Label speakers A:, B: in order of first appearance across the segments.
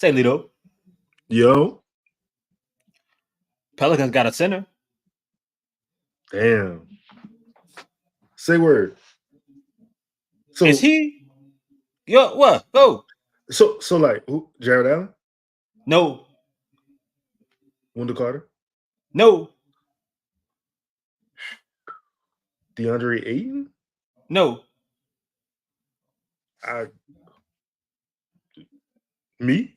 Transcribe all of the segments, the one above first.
A: Say, Lito.
B: Yo.
A: Pelicans got a center.
B: Damn. Say word. So
A: Is he? Yo, what? Go.
B: So like who? Jared Allen,
A: No.
B: Wendell Carter,
A: No.
B: DeAndre Ayton.
A: No.
B: Me.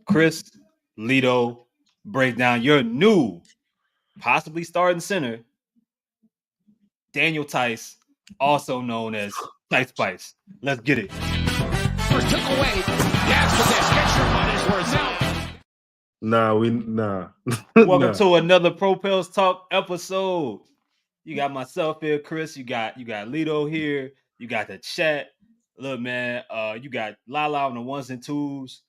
A: Chris, Lito, break down your new, possibly starting center, Daniel Theis, also known as Theis Spice. Let's get it.
C: First took away. Yes, for this. Get your money's worth now.
B: Nah.
A: Welcome to another Propels Talk episode. You got myself here, Chris. You got Lito here. You got the chat. Look, man, you got Lala on the ones and twos.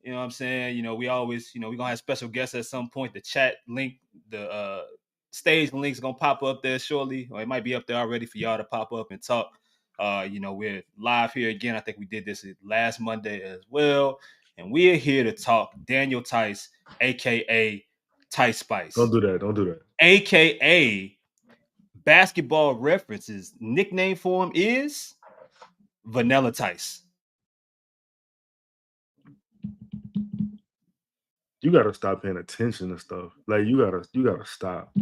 A: You know what I'm saying? You know, we always, we're gonna have special guests at some point. The chat link, the stage link's gonna pop up there shortly, or it might be up there already for y'all to pop up and talk. We're live here again. I think we did this last Monday as well. And we are here to talk Daniel Theis, aka Theis Spice.
B: Don't do that.
A: AKA Basketball References nickname for him is Vanilla Theis.
B: You gotta stop paying attention to stuff. Like you gotta stop.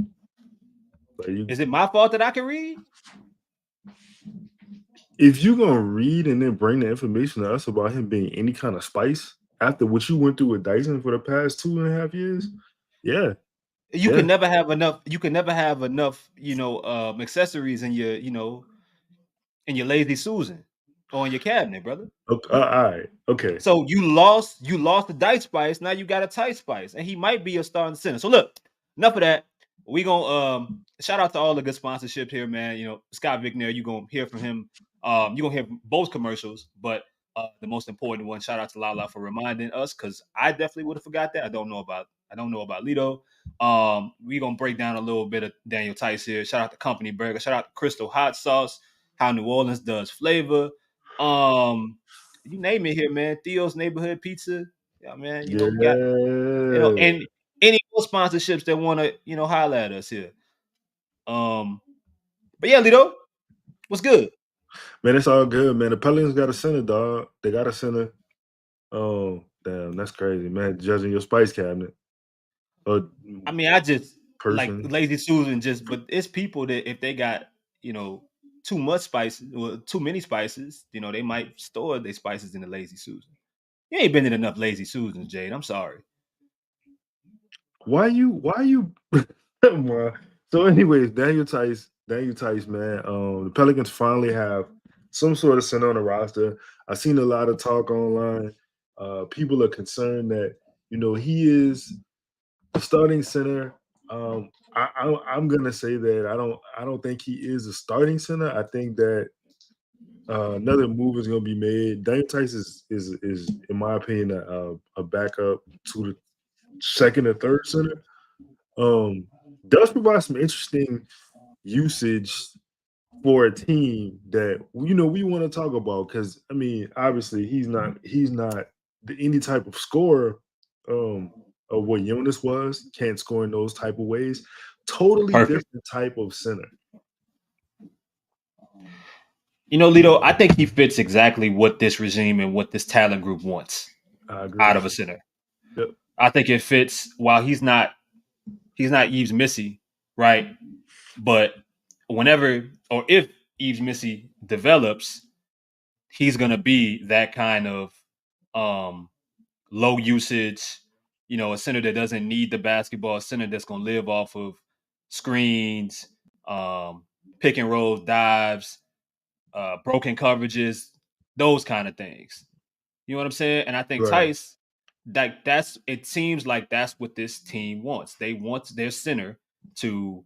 B: Like
A: Is it my fault that I can read?
B: If you're gonna read and then bring the information to us about him being any kind of spice after what you went through with Dyson for the past 2.5 years, yeah.
A: You can never have enough. You can never have enough, accessories in your, in your Lazy Susan or in your cabinet, brother.
B: Okay, all right. Okay.
A: So you lost the Dice Spice. Now you got a Tight Spice, and he might be a starting center. So look, enough of that. We gonna shout out to all the good sponsorship here, man. You know, Scott Vicknair, you gonna hear from him. You gonna hear both commercials, but the most important one, shout out to Lala for reminding us, because I definitely would have forgot that. I don't know about Lito. We gonna break down a little bit of Daniel Theis here. Shout out to Company Burger. Shout out to Crystal Hot Sauce. How New Orleans does flavor. You name it here, man. Theo's Neighborhood Pizza. Yeah, man. We got, and any more sponsorships that want to, holler at us here. But yeah, Lito, what's good?
B: Man, it's all good, man. The Pelicans got a center, dog. They got a center. Oh, damn, that's crazy, man. Judging your spice cabinet.
A: I mean, I just like Lazy Susan, but it's people that if they got, too much spice or too many spices, they might store their spices in the Lazy Susan. You ain't been in enough Lazy Susans, Jade. I'm sorry.
B: Why you? So, anyways, Daniel Theis, man. The Pelicans finally have some sort of center on the roster. I've seen a lot of talk online. People are concerned that he is the starting center. I'm gonna say that I don't think he is a starting center. I think that another move is gonna be made. Daniel Theis is in my opinion a backup to the second or third center. Does provide some interesting usage for a team that we want to talk about, because I mean, obviously he's not any type of scorer of what Jonas was. Can't score in those type of ways. Totally different type of center.
A: Lito, I think he fits exactly what this regime and what this talent group wants out of a center.
B: Yep.
A: I think it fits. While he's not Yves Missy, right? But whenever or if Yves Missy develops, he's gonna be that kind of low usage, a center that doesn't need the basketball, a center that's gonna live off of screens, pick and roll dives, broken coverages, those kind of things. You know what I'm saying? And I think Theis, it seems like that's what this team wants. They want their center to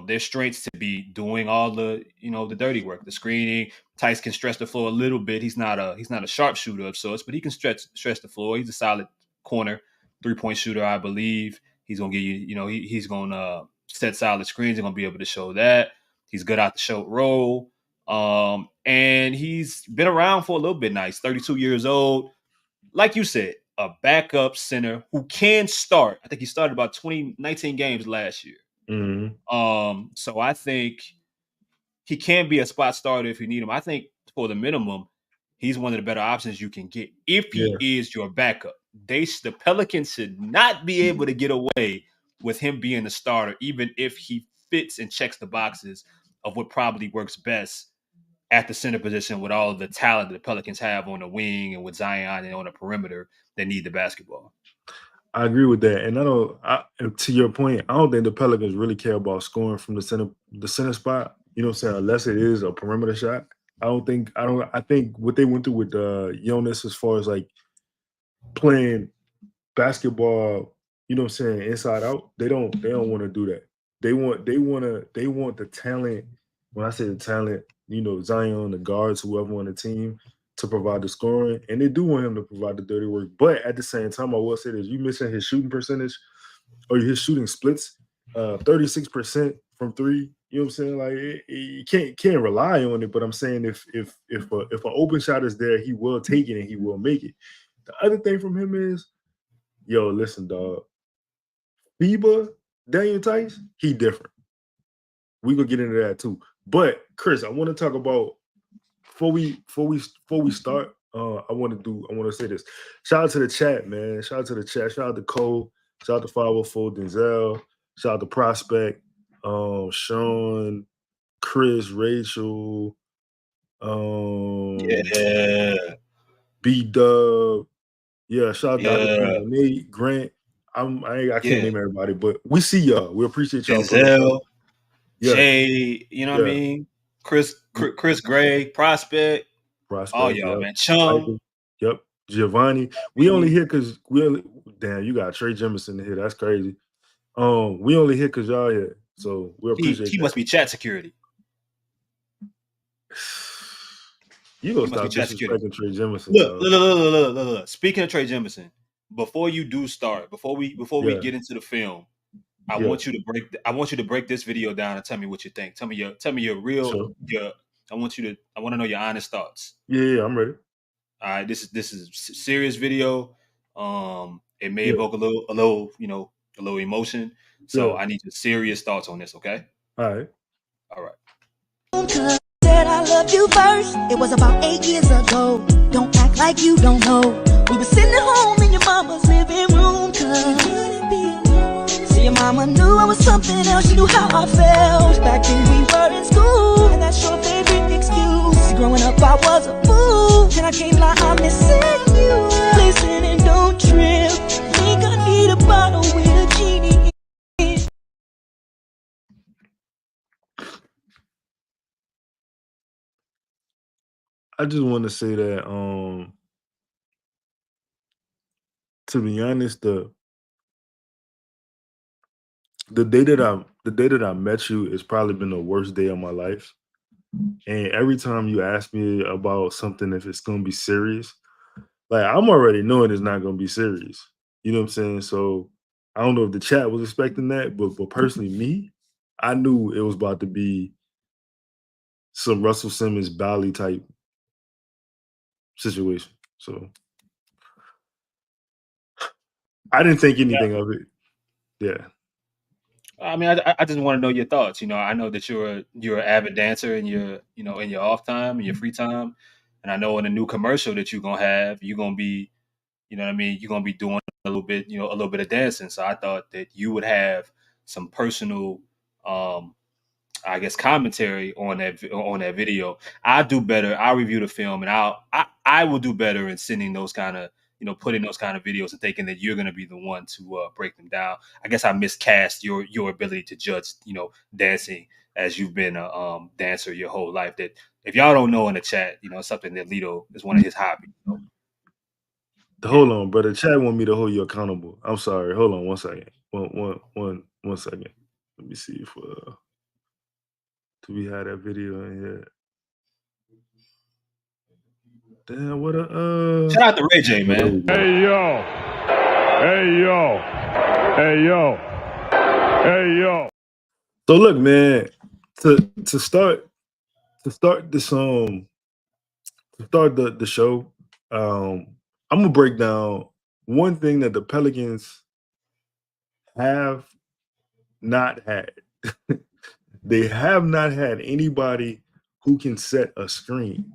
A: their strengths to be doing all the the dirty work, the screening. Theis can stretch the floor a little bit. He's not a sharpshooter of sorts, but he can stretch the floor. He's a solid corner 3-point shooter, I believe. He's gonna give you, he's gonna set solid screens. He's gonna be able to show that. He's good out the show roll. And he's been around for a little bit now. He's 32 years old. Like you said, a backup center who can start. I think he started about 19 games last year. So I think he can be a spot starter if you need him. I think for the minimum, he's one of the better options you can get if he is your backup. The Pelicans should not be able to get away with him being the starter, even if he fits and checks the boxes of what probably works best at the center position with all of the talent that the Pelicans have on the wing and with Zion and on the perimeter that need the basketball.
B: I agree with that. And to your point, I don't think the Pelicans really care about scoring from the center spot, you know what I'm saying, unless it is a perimeter shot. I think what they went through with Jonas as far as like playing basketball, you know what I'm saying, inside out, they don't want to do that. They want the talent. When I say the talent, you know, Zion, the guards, whoever on the team, to provide the scoring, and they do want him to provide the dirty work. But at the same time, I will say this: you missing his shooting percentage or his shooting splits, 36% from three. You know what I'm saying? Like you can't rely on it. But I'm saying if an open shot is there, he will take it and he will make it. The other thing from him is, yo, listen, dog. FIBA, Daniel Theis, he different. We gonna get into that too. But Chris, I want to talk about before we start. I want to say this. Shout out to the chat, man. Shout out to the chat. Shout out to Cole. Shout out to 504 Denzel. Shout out to Prospect. Sean, Chris, Rachel. B Dub. Yeah, shout out to Nate, Grant. I can't name everybody, but we see y'all. We appreciate y'all.
A: Denzel, Jay, you know what I mean? Chris Gray, Prospect. All y'all, man. Chum.
B: Yep. Giovanni. We only here because damn, you got Trey Jemison here. That's crazy. We only here because y'all here. So we appreciate
A: he must be chat security.
B: You gonna stop disrespecting Trey Jemison.
A: Look. Speaking of Trey Jemison, before we get into the film, I want you to break this video down and tell me what you think. Tell me your real I want to know your honest thoughts.
B: Yeah, I'm ready.
A: All right, this is a serious video. It may evoke a little emotion. So I need your serious thoughts on this, okay?
B: All right.
D: Said I loved you first. It was about 8 years ago. Don't act like you don't know. We were sitting at home in your mama's living room. Cause you couldn't be alone. See, your mama knew I was something else. She knew how I felt. Back then we were in school, and that's your favorite excuse. See, growing up I was a fool, and I can't lie, I'm missing you. Listen and don't trip. Think I need a bottle with a genie.
B: I just want to say that, to be honest, the day that I met you has probably been the worst day of my life. And every time you ask me about something, if it's gonna be serious, like I'm already knowing it's not gonna be serious. You know what I'm saying? So I don't know if the chat was expecting that, but personally, me, I knew it was about to be some Russell Simmons Bally type situation. So I didn't think anything of it. Yeah.
A: I mean, I just want to know your thoughts. You know, I know that you're an avid dancer in your off time, in your free time, and I know in a new commercial that you're gonna have, you're gonna be, you know what I mean, you're gonna be doing a little bit of dancing. So I thought that you would have some personal, I guess, commentary on that video. I do better. I'll review the film, and I will do better in sending those kind of, putting those kind of videos and thinking that you're going to be the one to break them down. I guess I miscast your ability to judge, dancing, as you've been a dancer your whole life. That if y'all don't know in the chat, it's something that Lito is one of his hobbies.
B: Hold on, brother. Chat want me to hold you accountable. I'm sorry. Hold on 1 second. One second. Let me see if do we have that video in here? Damn, what a
A: shout out to Ray J, man.
E: Hey yo.
B: So look, man, to start to start this to start the show, I'm gonna break down one thing that the Pelicans have not had. They have not had anybody who can set a screen.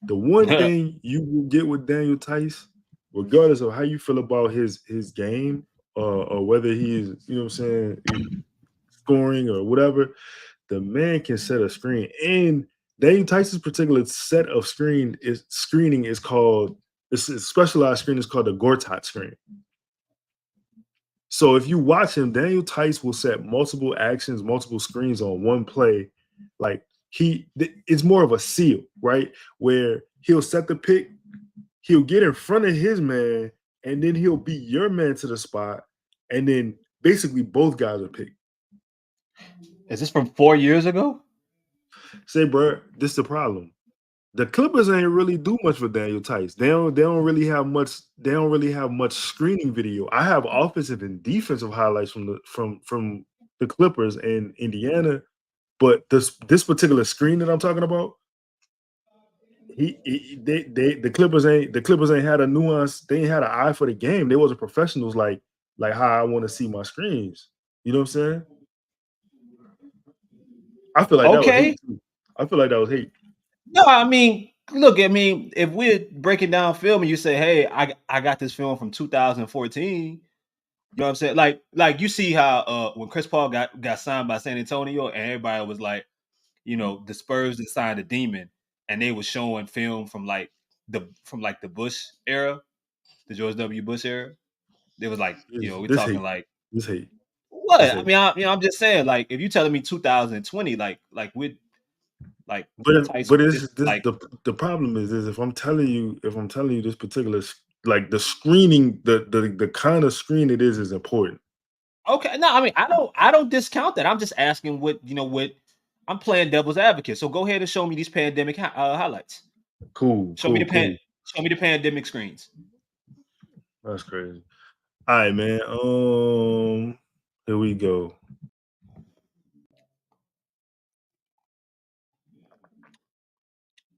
B: The one thing you will get with Daniel Theis, regardless of how you feel about his game, or whether he is, you know what I'm saying, scoring or whatever, the man can set a screen. And Daniel Theis's particular set of screening is called, it's a specialized screen is called the Gortat screen. So if you watch him, Daniel Theis will set multiple actions, multiple screens on one play. Like it's more of a seal, right? Where he'll set the pick, he'll get in front of his man, and then he'll beat your man to the spot, and then basically both guys are picked.
A: Is this from 4 years ago?
B: Say, bro, this is the problem. The Clippers ain't really do much for Daniel Theis. They don't really have much. They don't really have much screening video. I have offensive and defensive highlights from the Clippers and Indiana, but this particular screen that I'm talking about, the Clippers ain't had a nuance. They ain't had an eye for the game. They wasn't professionals like how I want to see my screens. You know what I'm saying? I feel like that was hate too. I feel like that was hate.
A: No, I mean, look, if we're breaking down film and you say, hey, I got this film from 2014, you know what I'm saying? Like you see how when Chris Paul got signed by San Antonio and everybody was like, you know, the Spurs that signed a demon, and they were showing film from the Bush era, the George W. Bush era. They was like, you know, we're talking
B: hate.
A: like
B: this hate.
A: What?
B: This
A: I
B: hate.
A: mean, I'm just saying, like, if you telling me 2020, like with like,
B: but
A: like
B: the problem is if I'm telling you this particular, like, the screening, the kind of screen it is important.
A: Okay, no, I mean, I don't discount that. I'm just asking what I'm playing devil's advocate. So go ahead and show me these pandemic highlights.
B: Cool.
A: Show me the pandemic screens.
B: That's crazy. All right, man. Here we go.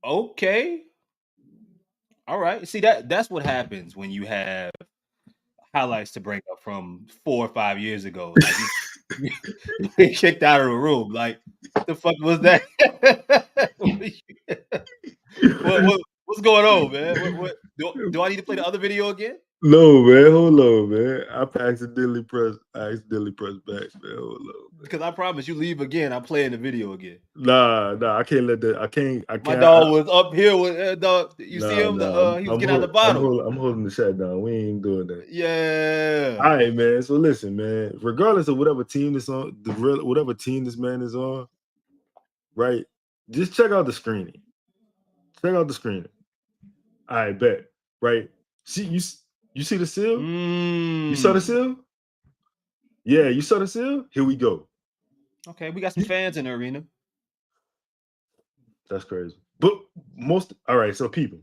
A: Okay. All right. See, that's what happens when you have highlights to bring up from 4 or 5 years ago. Like you get kicked out of the room. Like, what the fuck was that? What's going on, man? What do I need to play the other video again?
B: No, man. Hold on, man. I accidentally pressed back, man. Hold on.
A: Because I promise you leave again, I'm playing the video again.
B: Nah, I can't let that. I can't.
A: My dog was up here with dog. You see him? He was getting out the bottom.
B: I'm holding the shut down. We ain't doing that.
A: Yeah.
B: All right, man. So listen, man. Regardless of whatever team this on, whatever team this man is on, right? Just check out the screening. Check out the screening. All right, bet. Right? See you see the seal? You saw the seal? Yeah, you saw the seal? Here we go.
A: Okay, we got some fans in the arena.
B: That's crazy. But all right, so people.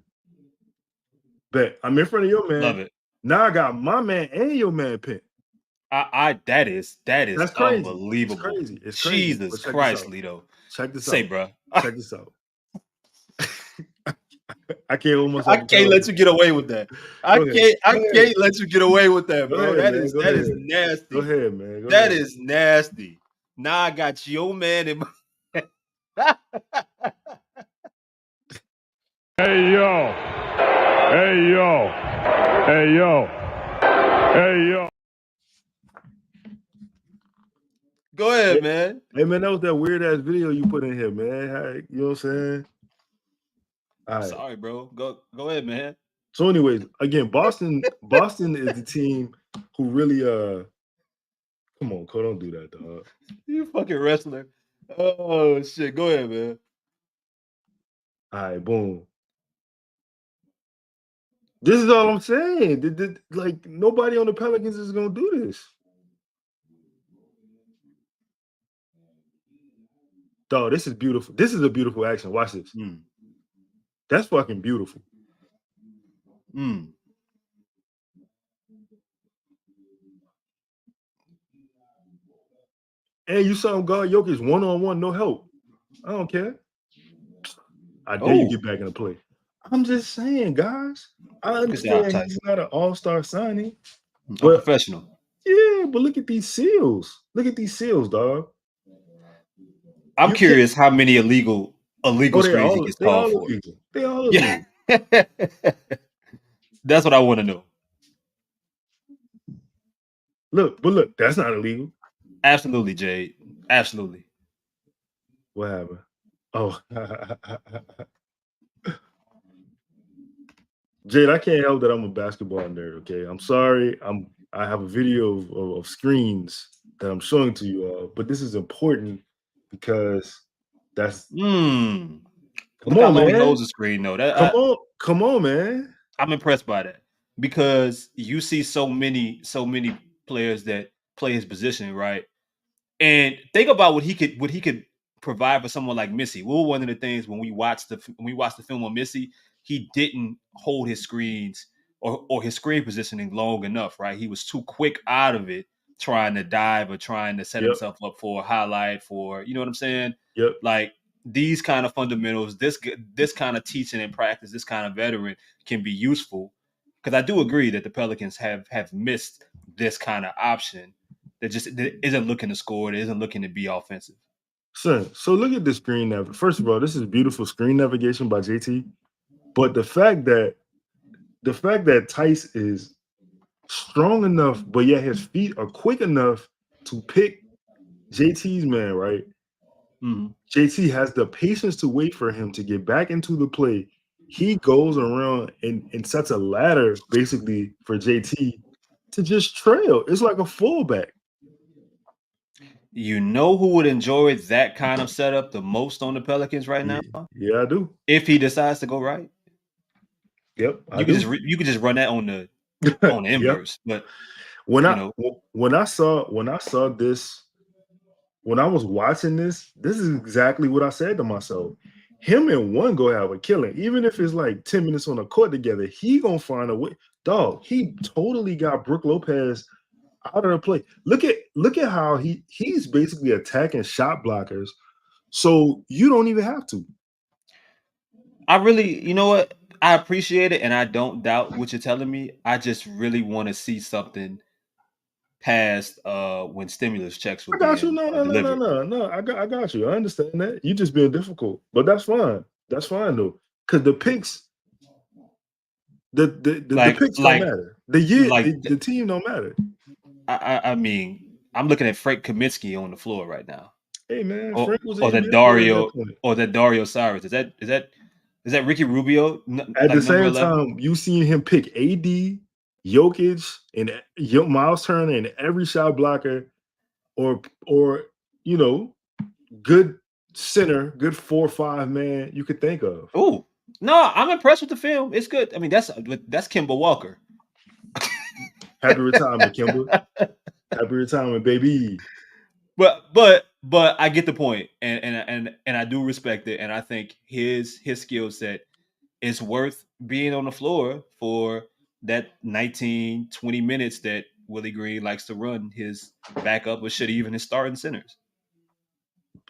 B: Bet I'm in front of your man.
A: Love it.
B: Now I got my man and your man pinned.
A: That is
B: That's crazy.
A: Unbelievable.
B: It's crazy. It's crazy.
A: Jesus Christ, Lito.
B: Check this out.
A: Say, bro.
B: Check this out. I can't almost.
A: I can't let you get away with that. I can't let you get away with that, bro. That is nasty.
B: Go ahead, man.
A: That is nasty. Now I got your man in my.
E: Hey yo. Hey yo. Hey yo. Hey yo.
A: Go ahead, man.
B: Hey man, that was that weird ass video you put in here, man. You know what I'm saying?
A: Right. Sorry, bro. Go ahead, man.
B: So, anyways, again, Boston is the team who really come on, Cole, don't do that, dog.
A: You fucking wrestler. Oh shit. Go ahead, man.
B: All right, boom. This is all I'm saying. Like, nobody on the Pelicans is gonna do this. Dog, this is beautiful. This is a beautiful action. Watch this. That's fucking beautiful.
A: And
B: you saw him guard Jokic one-on-one, no help. I don't care. I dare you get back in the play. I'm just saying, guys. I understand he's not an all-star signing. But
A: professional.
B: Yeah, but look at these seals. Look at these seals, dog.
A: I'm curious how many illegal screens he gets called for.
B: Illegal. They all illegal.
A: That's what I want to know.
B: Look, that's not illegal.
A: Absolutely, Jade. Absolutely.
B: What happened? Oh. Jade, I can't help that I'm a basketball nerd, okay? I'm sorry. I have a video of screens that I'm showing to you all, but this is important because that's
A: Come
B: on, man.
A: He holds the screen, though.
B: Come on, man.
A: I'm impressed by that because you see so many players that play his position, right? And think about what he could provide for someone like Missy. Well, one of the things when we watched the film on Missy, he didn't hold his screens or his screen positioning long enough, right? He was too quick out of it, trying to dive or trying to set himself up for a highlight for, you know what I'm saying?
B: Yep.
A: Like these kind of fundamentals, this kind of teaching and practice, this kind of veteran can be useful. Because I do agree that the Pelicans have missed this kind of option that isn't looking to score, that isn't looking to be offensive.
B: So look at the screen navigation. First of all, this is beautiful screen navigation by JT. But the fact that Theis is strong enough, but yet his feet are quick enough to pick JT's man, right?
A: Mm-hmm.
B: JT has the patience to wait for him to get back into the play. He goes around and sets a ladder basically for JT to just trail. It's like a fullback.
A: You know who would enjoy that kind of setup the most on the Pelicans right now?
B: Yeah, I do.
A: If he decides to go right.
B: Yep.
A: You could just run that on the inverse. Yep. But
B: when I saw this, when I was watching this is exactly what I said to myself. Him and one go have a killing. Even if it's like 10 minutes on the court together, he gonna find a way. Dog, he totally got Brook Lopez out of the play. Look at how he's basically attacking shot blockers. So you don't even have to.
A: I really, you know what? I appreciate it, and I don't doubt what you're telling me. I just really want to see something past when stimulus checks were
B: I got you.
A: delivered.
B: No. I got you. I understand that. You just being difficult, but that's fine. That's fine though, because the picks, the picks don't matter. The team don't matter.
A: I mean, I'm looking at Frank Kaminsky on the floor right now.
B: Hey man,
A: Frank was that Dario Saric. Is that Ricky Rubio?
B: At the same time, you seen him pick AD, Jokic, and Miles Turner, and every shot blocker, or good center, good 4-5 man you could think of.
A: Oh no, I'm impressed with the film. It's good. I mean, that's Kemba Walker.
B: Happy retirement, Kemba. Happy retirement, baby.
A: But I get the point, and I do respect it, and I think his skill set is worth being on the floor for that 19, 20 minutes that Willie Green likes to run his backup, or should even his starting centers.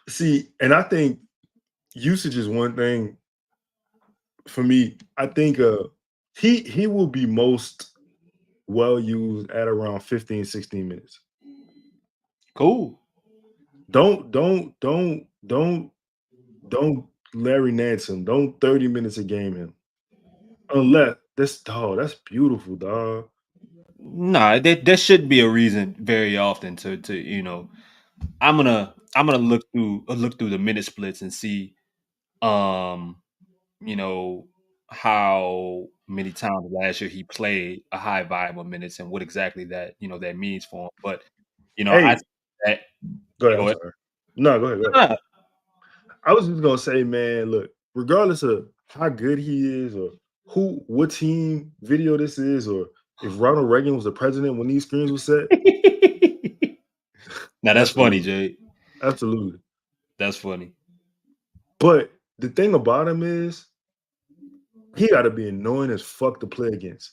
B: See, and I think usage is one thing for me. I think he will be most well used at around 15, 16 minutes.
A: Cool. Don't
B: Larry Nance him. Don't 30 minutes a game him. Unless that's beautiful, dog.
A: Nah, there should be a reason very often to I'm gonna look through the minute splits and see how many times last year he played a high volume of minutes and what exactly that that means for him. But I think that
B: go ahead. No, go ahead. I was just gonna say, man, look, regardless of how good he is or what team video this is, or if Ronald Reagan was the president when these screens were set.
A: Now that's funny, Jay.
B: Absolutely.
A: That's funny.
B: But the thing about him is he gotta be annoying as fuck to play against.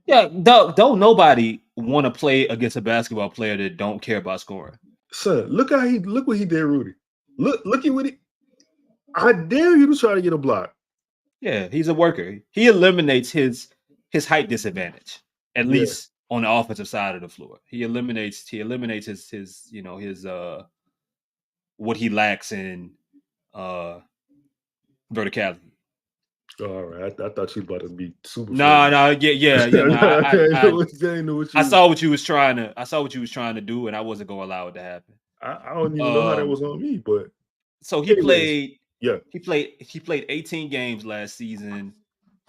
A: Yeah, don't nobody want to play against a basketball player that don't care about scoring.
B: Son, look what he did, Rudy. Look at what he. I dare you to try to get a block.
A: Yeah, he's a worker. He eliminates his height disadvantage, at
B: Yeah.
A: least on the offensive side of the floor. He eliminates his what he lacks in verticality.
B: All right. I thought you were about to be super
A: No,
B: fast.
A: yeah. No,
B: I didn't know what you
A: I saw what you was trying to do, and I wasn't gonna allow it to happen.
B: I don't even know how that was on me, but
A: So he
B: anyways,
A: played.
B: yeah.
A: He played 18 games last season.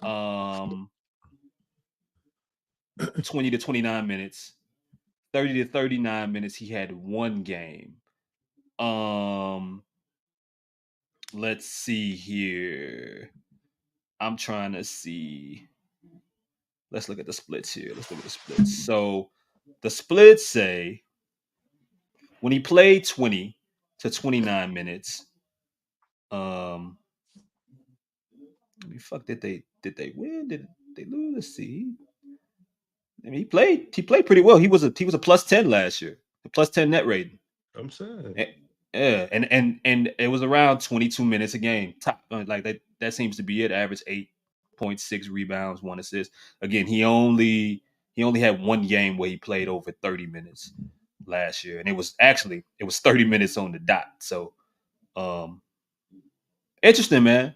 A: 20 to 29 minutes. 30 to 39 minutes. He had one game. Let's see here. I'm trying to see. Let's look at the splits here. So the splits say when he played 20 to 29 minutes, did they win? Did they lose? Let's see. I mean, he played pretty well. He was a plus 10 last year. A plus 10 net rating.
B: I'm saying.
A: Yeah, and it was around 22 minutes a game. Top like that seems to be it. Average 8.6 rebounds, 1 assist. Again, he only had one game where he played over 30 minutes last year, and it was 30 minutes on the dot. So, interesting, man.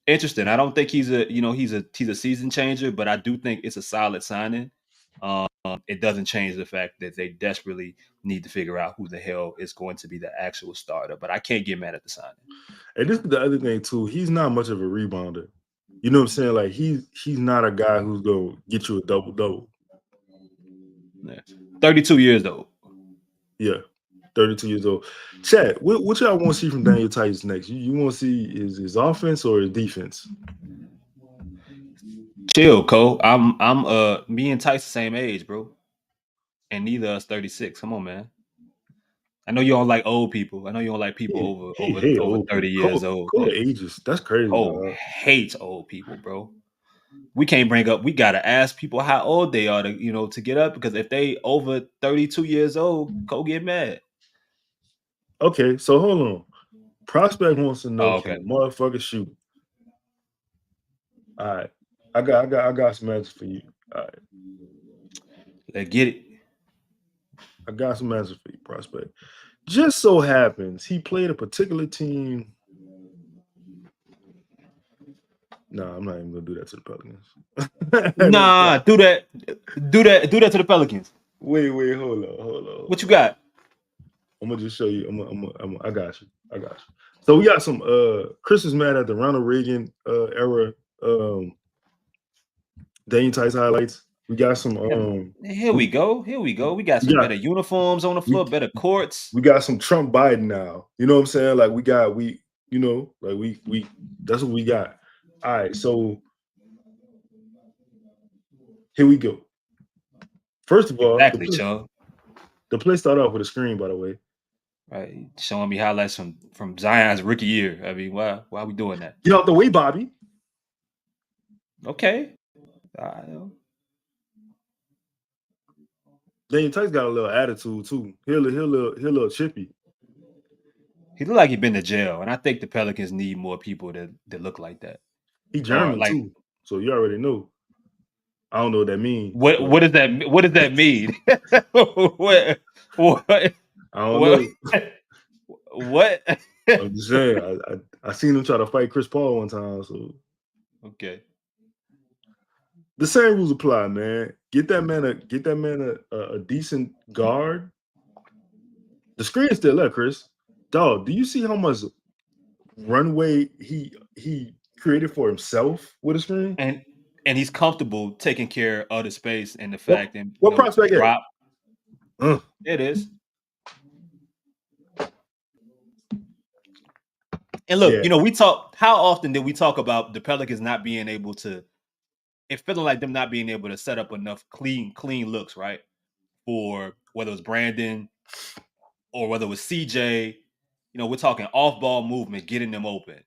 A: Interesting. I don't think he's a season changer, but I do think it's a solid signing. It doesn't change the fact that they desperately need to figure out who the hell is going to be the actual starter. But I can't get mad at the signing.
B: And this is the other thing too. He's not much of a rebounder. You know what I'm saying? Like he's not a guy who's gonna get you a double.
A: Yeah. 32 years old.
B: Yeah, 32 years old. Chad, what y'all want to see from Daniel Theis next? You want to see his offense or his defense?
A: Chill, Cole. I'm me and Theis the same age, bro. And neither of us 36. Come on, man. I know you don't like old people. I know you don't like people over 30 years old.
B: Cole ages. That's crazy.
A: Cole hates old people, bro. We can't we gotta ask people how old they are to get up, because if they over 32 years old, Cole get mad.
B: Okay, so hold on. Prospect wants to know,
A: okay.
B: Can motherfucker shoot? All right. I got some answers for you. All right.
A: Let's get it.
B: I got some answers for you, Prospect. Just so happens he played a particular team. No, I'm not even gonna do that to the Pelicans.
A: Nah, do that to the Pelicans.
B: Wait, hold on.
A: What you got?
B: I'm gonna just show you. I got you. So we got some Chris is mad at the Ronald Reagan era Daniel Theis highlights. We got some
A: Here we go. We got some better uniforms on the floor, better courts.
B: We got some Trump Biden now. You know what I'm saying? Like we that's what we got. All right, so here we go. First of all,
A: exactly, Sean.
B: The play started off with a screen, by the way.
A: Right, showing me highlights from Zion's rookie year. I mean, why are we doing that?
B: Get out the way, Bobby.
A: Okay.
B: Daniel Theis got a little attitude too. He a little chippy.
A: He look like he been to jail, and I think the Pelicans need more people that look like that.
B: He German too, so you already know. I don't know what that means.
A: What does that? What does that mean? what?
B: I don't know.
A: What?
B: I'm just saying. I seen him try to fight Chris Paul one time. So
A: okay.
B: The same rules apply, man. Get that man a decent guard. The screen's still up, Chris. Dog, do you see how much runway he created for himself with a screen?
A: And he's comfortable taking care of the space and the fact that
B: what prospect
A: drop. It is. And look, how often did we talk about the Pelicans not being able to, it feeling like them not being able to set up enough clean looks, right? For whether it was Brandon or whether it was CJ, we're talking off-ball movement, getting them open,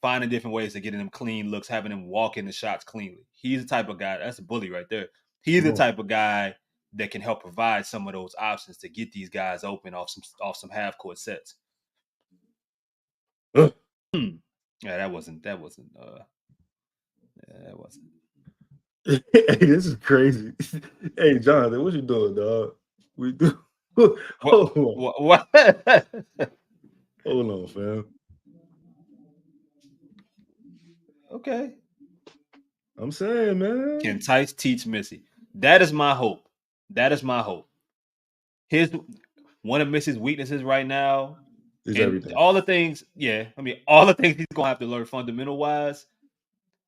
A: finding different ways of getting them clean looks, having them walk in the shots cleanly. He's the type of guy, that's a bully right there. He's the type of guy that can help provide some of those options to get these guys open off some half-court sets. Yeah, that wasn't.
B: Hey, this is crazy. Hey, Jonathan, what you doing, dog? We do. Hold on,
A: What?
B: hold on, fam.
A: Okay.
B: I'm saying, man.
A: Can Theis teach Missy? That is my hope. That is my hope. One of Missy's weaknesses right now,
B: Is
A: and
B: everything.
A: all the things. Yeah, I mean, all the things he's gonna have to learn fundamental wise.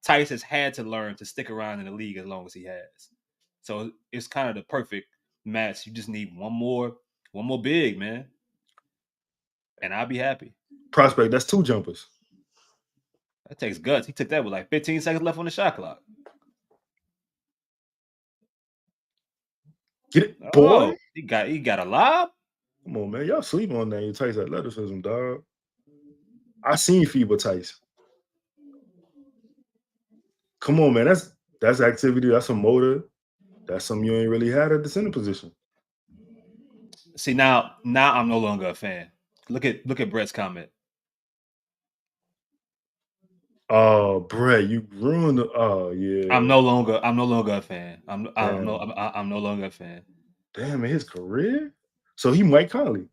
A: Theis has had to learn to stick around in the league as long as he has. So it's kind of the perfect match. You just need one more big, man, and I'll be happy.
B: Prospect, that's 2 jumpers.
A: That takes guts. He took that with like 15 seconds left on the shot clock.
B: Get it, boy.
A: Oh, he got a lob.
B: Come on, man. Y'all sleep on that. You Theis athleticism, dog. I seen FIBA Theis. Come on, man. That's activity. That's a motor. That's something you ain't really had at the center position.
A: See, now I'm no longer a fan. Look at Brett's comment.
B: Oh, Brett, you ruined the. Oh, yeah.
A: I'm no longer a fan. I'm
B: Damn.
A: no longer a fan.
B: Damn, in his career? So he Mike Conley.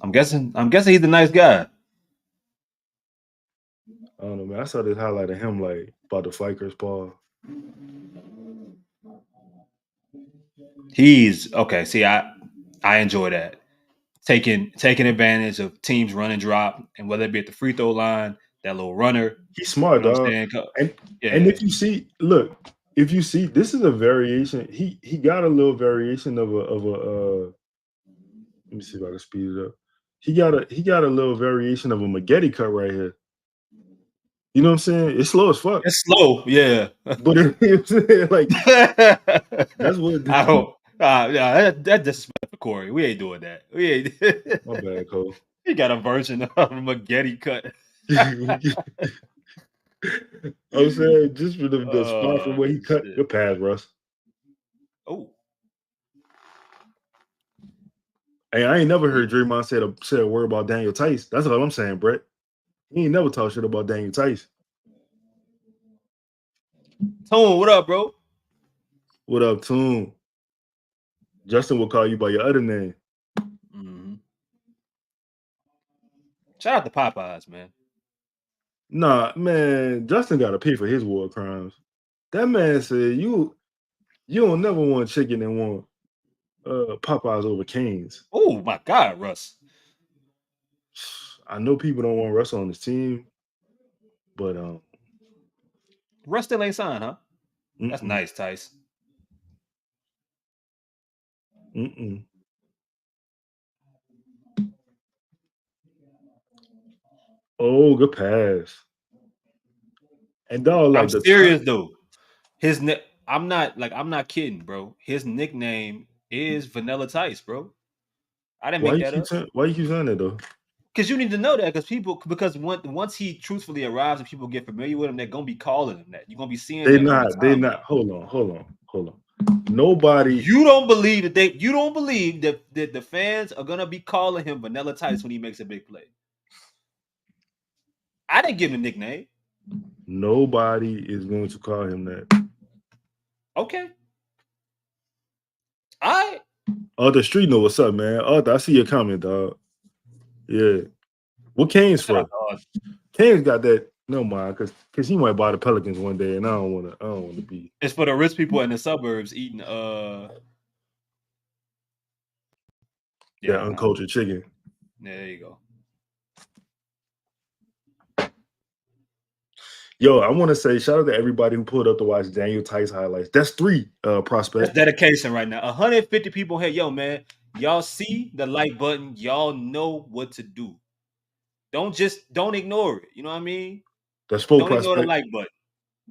A: I'm guessing he's a nice guy.
B: I don't know, man. I saw this highlight of him like about the Fikers Paul.
A: He's okay. See, I enjoy that. Taking advantage of teams run and drop, and whether it be at the free throw line, that little runner.
B: He's smart,
A: You know what
B: dog.
A: I'm saying?
B: And if you see, look, if you see, this is a variation. He got a little variation of a let me see if I can speed it up. He got a little variation of a Maggette cut right here. You know what I'm saying? It's slow as fuck.
A: It's slow, yeah.
B: But you know what I'm saying? Like that's what
A: I hope. Yeah, that disrespect for Corey. We ain't doing that. We ain't.
B: My bad, Cole.
A: He got a version of a Maggette cut.
B: I'm saying just for the spot from where he cut.
A: Shit.
B: Good pass, Russ.
A: Oh,
B: Hey, I ain't never heard Draymond say a word about Daniel Theis. That's what I'm saying, Brett. He ain't never talk shit about Daniel Theis.
A: Tone, what up, bro?
B: What up, Toon? Justin will call you by your other name.
A: Mm-hmm. Shout out to Popeyes, man.
B: Nah, man, Justin got to pay for his war crimes. That man said you don't never want chicken and want Popeyes over Cane's.
A: Oh my God, Russ.
B: I know people don't want Russ on his team, but
A: Russ still ain't signed, huh? That's nice, Theis.
B: Oh, good pass. And dog, like
A: I'm serious though. I'm not kidding, bro. His nickname is Vanilla Theis, bro. I didn't make that up.
B: Why you keep saying that though?
A: Because you need to know that because once he truthfully arrives and people get familiar with him, they're gonna be calling him that. You're gonna be seeing
B: They
A: that.
B: They're not. Hold on. Nobody.
A: You don't believe that that the fans are gonna be calling him Vanilla Theis when he makes a big play. I didn't give him a nickname.
B: Nobody is going to call him that.
A: Okay. All right.
B: The street know what's up, man. I see your comment, dog. Yeah. What Kane's for? Kane's got that. No mind, because he might buy the Pelicans one day, and I don't want to be.
A: It's for the rich people in the suburbs eating
B: uncultured chicken.
A: Yeah, there you go.
B: Yo, I want to say shout out to everybody who pulled up to watch Daniel Theis highlights. That's 3 prospects.
A: That's dedication right now. 150 people here. Yo, man, y'all see the like button. Y'all know what to do. Don't ignore it. You know what I mean?
B: That's full
A: Don't ignore the
B: prospect.
A: like button.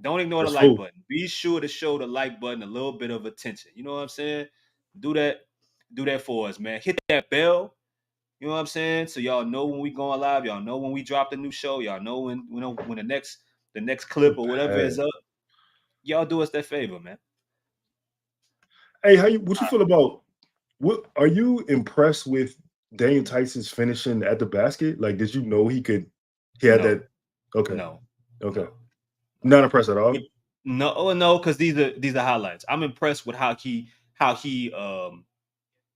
A: Don't ignore the like button. Be sure to show the like button a little bit of attention. You know what I'm saying? Do that for us, man. Hit that bell. You know what I'm saying? So y'all know when we going live. Y'all know when we drop the new show. Y'all know when the next clip or whatever is up. Y'all do us that favor, man.
B: Hey, what you feel about what? Are you impressed with Daniel Tyson's finishing at the basket? Like, did you know he had
A: No,
B: that? Okay,
A: no,
B: okay.
A: no.
B: Not impressed at
A: But
B: all.
A: no, because these are highlights. I'm impressed with how he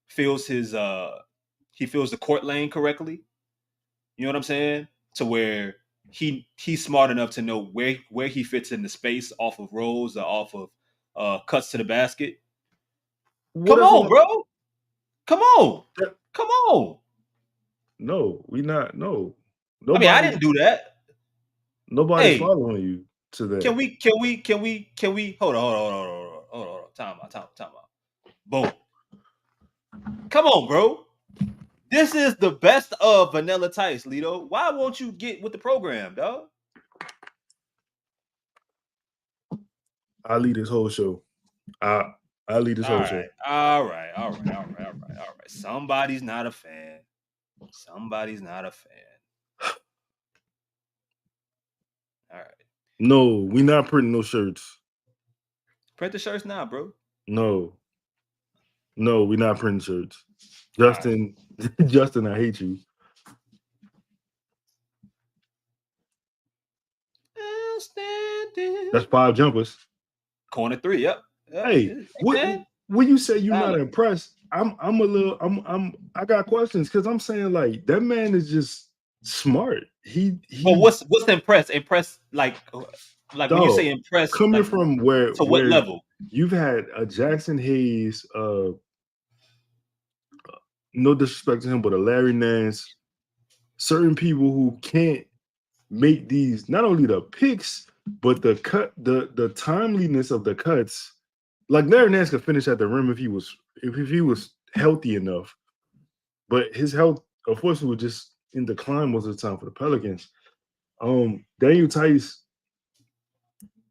A: feels he feels the court lane correctly. You know what I'm saying? To where he's smart enough to know where he fits in the space off of rolls or off of cuts to the basket. Come
B: Whatever.
A: on, bro. Come on.
B: That,
A: Come on.
B: no, we not. No,
A: I mean, I
B: nobody.
A: didn't do that.
B: Nobody's
A: Hey,
B: following you to that.
A: can we hold on. Time out. Boom. Come on, bro. This is the best of Vanilla Tice, Lito. Why won't you get with the program, dog?
B: I lead this whole show. I lead this whole show.
A: All right. Somebody's not a fan. All right.
B: No, we not printing no shirts.
A: Print the shirts now, bro.
B: No, we not printing shirts.
A: All right.
B: Justin, Justin, I hate you. That's 5 jumpers.
A: Corner 3. Yep.
B: Hey,
A: Man.
B: when you say you're not
A: Solid.
B: impressed, I got questions because I'm saying like that man is just smart.
A: Well, what's impressed? Impressed like when you
B: Dog,
A: say impressed,
B: coming
A: like
B: from
A: to
B: where
A: what level?
B: you've had a Jackson Hayes, no disrespect to him, but a Larry Nance, certain people who can't make these not only the picks, but the timeliness of the cuts. Like Larry Nance could finish at the rim if he was healthy enough, but his health, unfortunately, was just in decline most of the time for the Pelicans. Daniel Theis,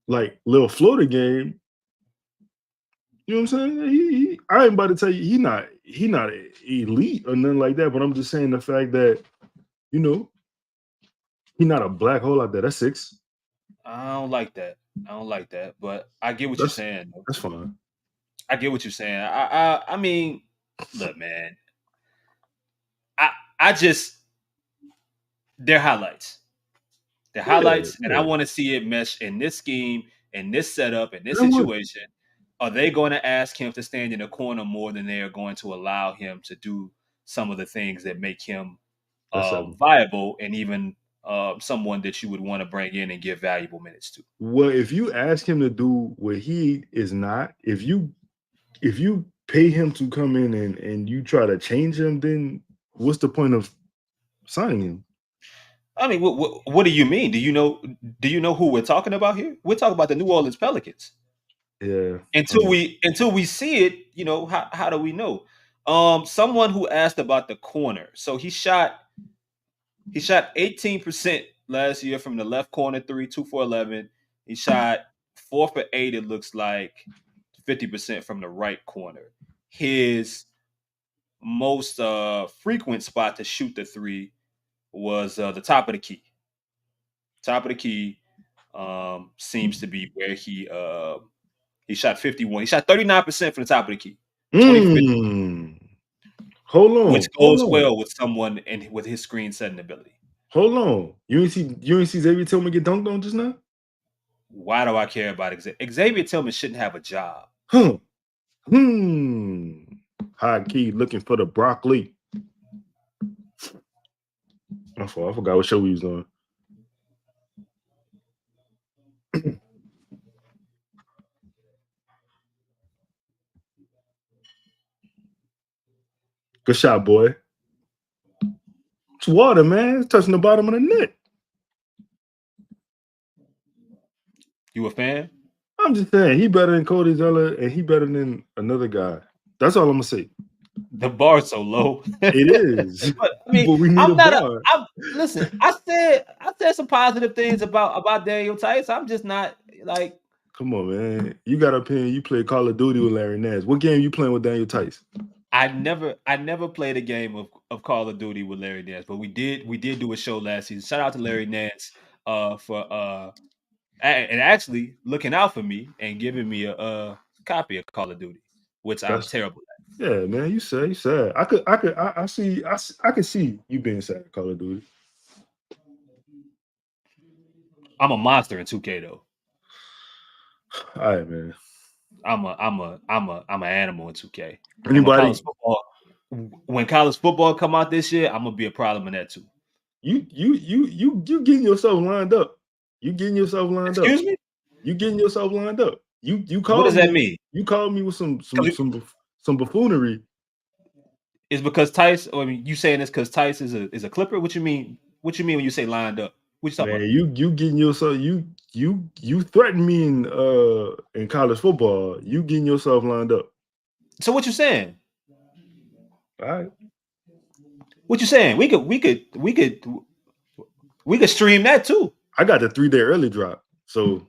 B: like little floater game. You know what I'm saying? I ain't about to tell you he not elite or nothing like that, but I'm just saying the fact that he not a black hole out there. That's 6.
A: I don't like that. But I get what you're saying.
B: That's fine.
A: I get what you're saying. I mean, look, man. I just they're highlights. They're highlights, and I want to see it mesh in this scheme, in this setup, in this situation. Are they going to ask him to stand in a corner more than they are going to allow him to do some of the things that make him viable and even someone that you would want to bring in and give valuable minutes to?
B: Well, if you ask him to do what he is not, if you pay him to come in and you try to change him, then what's the point of signing him?
A: I mean, what do you mean? Do you know who we're talking about here? We're talking about the New Orleans Pelicans.
B: Yeah.
A: Until we see it, how do we know? Someone who asked about the corner. So he shot 18% last year from the left corner 3, 2 for 11. He shot 4 for 8. It looks like 50% from the right corner. His most frequent spot to shoot the 3 was the top of the key. Top of the key seems to be where he shot 51. He shot 39% from the top of the key.
B: Hold on.
A: Which goes well with someone and with his screen setting ability.
B: Hold on. You ain't see Xavier Tillman get dunked on just now?
A: Why do I care about Xavier Tillman? Shouldn't have a job.
B: High key looking for the broccoli. I forgot what show we was on. Good shot, boy. It's water, man. It's touching the bottom of the net.
A: You a fan?
B: I'm just saying, he better than Cody Zeller, and he better than another guy. That's all I'm gonna say.
A: The bar's so low.
B: It is.
A: But I mean,
B: but we need a bar.
A: Listen, I said some positive things about Daniel Theis. I'm just not like.
B: Come on, man. You got an opinion. You play Call of Duty with Larry Nance. What game you playing with Daniel Theis?
A: I never played a game of Call of Duty with Larry Nance, but we did do a show last season. Shout out to Larry Nance for and actually looking out for me and giving me a copy of Call of Duty. which I'm terrible at.
B: Yeah, man, you sad. I can see you being sad at Call of Duty.
A: I'm a monster in 2K though.
B: All right, man.
A: I'm an animal in 2K.
B: Anybody?
A: When college football come out this year, I'm gonna be a problem in that too.
B: You getting yourself lined up.
A: Excuse me?
B: You getting yourself lined up. You called
A: What does that mean?
B: You called me with some buffoonery.
A: It's because Theis. I mean, you saying this because Theis is a Clipper? What you mean? What you mean when you say lined up? What you talking about?
B: You getting yourself you threatened me in college football. You getting yourself lined up.
A: So what you saying?
B: All right.
A: What you saying? We could stream that too.
B: I got the 3-day early drop. So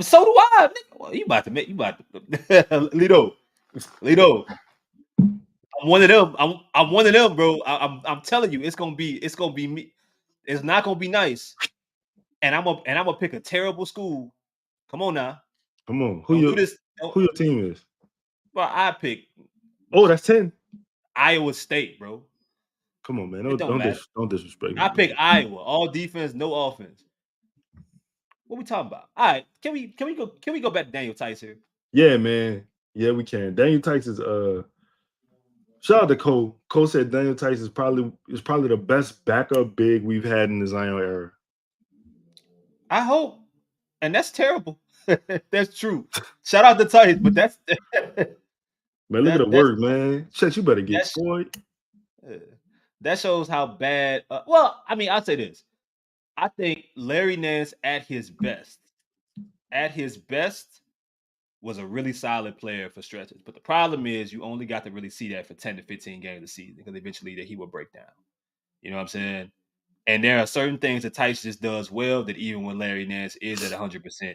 A: so do I. Well, you about to Lito. I'm one of them. I'm one of them, bro. I'm telling you, it's gonna be me. It's not gonna be nice. And I'm gonna pick a terrible school. Come on now.
B: Come on. Who your team is?
A: Well, I pick.
B: Oh, that's 10.
A: Iowa State, bro.
B: Come on, man. Don't disrespect me.
A: I pick Iowa. All defense, no offense. What we talking about? All right. Can we go back to Daniel Theis here?
B: Yeah, man. Yeah, we can. Daniel Theis is shout out to Cole. Cole said Daniel Theis is probably the best backup big we've had in the Zion era.
A: I hope. And that's terrible. That's true. Shout out to Theis, but that's
B: man, look at the work, man. Shit, you better get scored.
A: That shows how bad. Well, I mean, I'll say this. I think Larry Nance at his best, was a really solid player for stretches. But the problem is you only got to really see that for 10 to 15 games a season because eventually that he will break down. You know what I'm saying? And there are certain things that Theis just does well that even when Larry Nance is at 100%,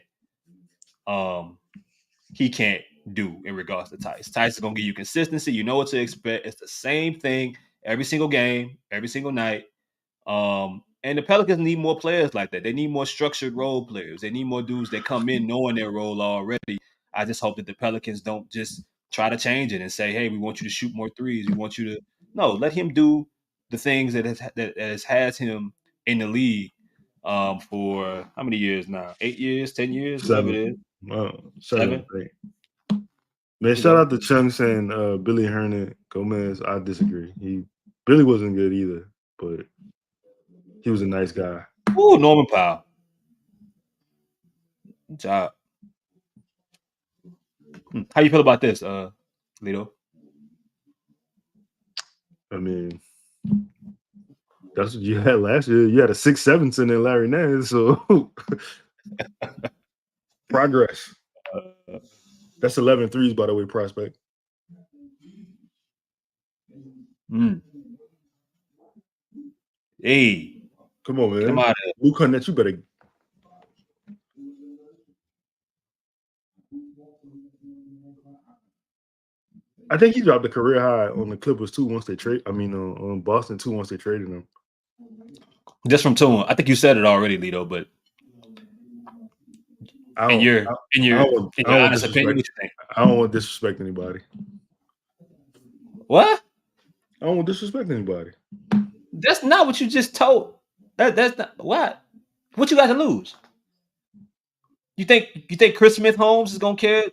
A: he can't do in regards to Theis. Theis is going to give you consistency. You know what to expect. It's the same thing every single game, every single night. And the Pelicans need more players like that. They need more structured role players. They need more dudes that come in knowing their role already. I just hope that the Pelicans don't just try to change it and say, hey, we want you to shoot more threes. We want you to – no, let him do the things that has him in the league for how many years now? 8 years, 10 years,
B: 7.
A: whatever it is.
B: Wow, 7. Man, shout out to Chung saying Billy Hernan Gomez. I disagree. Billy wasn't good either, but he was a nice guy.
A: Ooh, Norman Powell. Good job. How you feel about this, Lito?
B: I mean, that's what you had last year. You had a 6'7" center in Larry Nance, so progress. That's 11 threes, by the way, prospect.
A: Hey.
B: Come on, man.
A: Come out
B: Luke Hunnett, you better. I think he dropped a career high on the Clippers too once they trade. I mean, on Boston too once they traded him.
A: Just from 2. I think you said it already, Lito, but in your honest opinion, what you think?
B: I don't want to disrespect anybody.
A: What?
B: I don't want to disrespect anybody.
A: That's not what you just told. That's not what. What you got to lose? You think Chris Smith Holmes is gonna care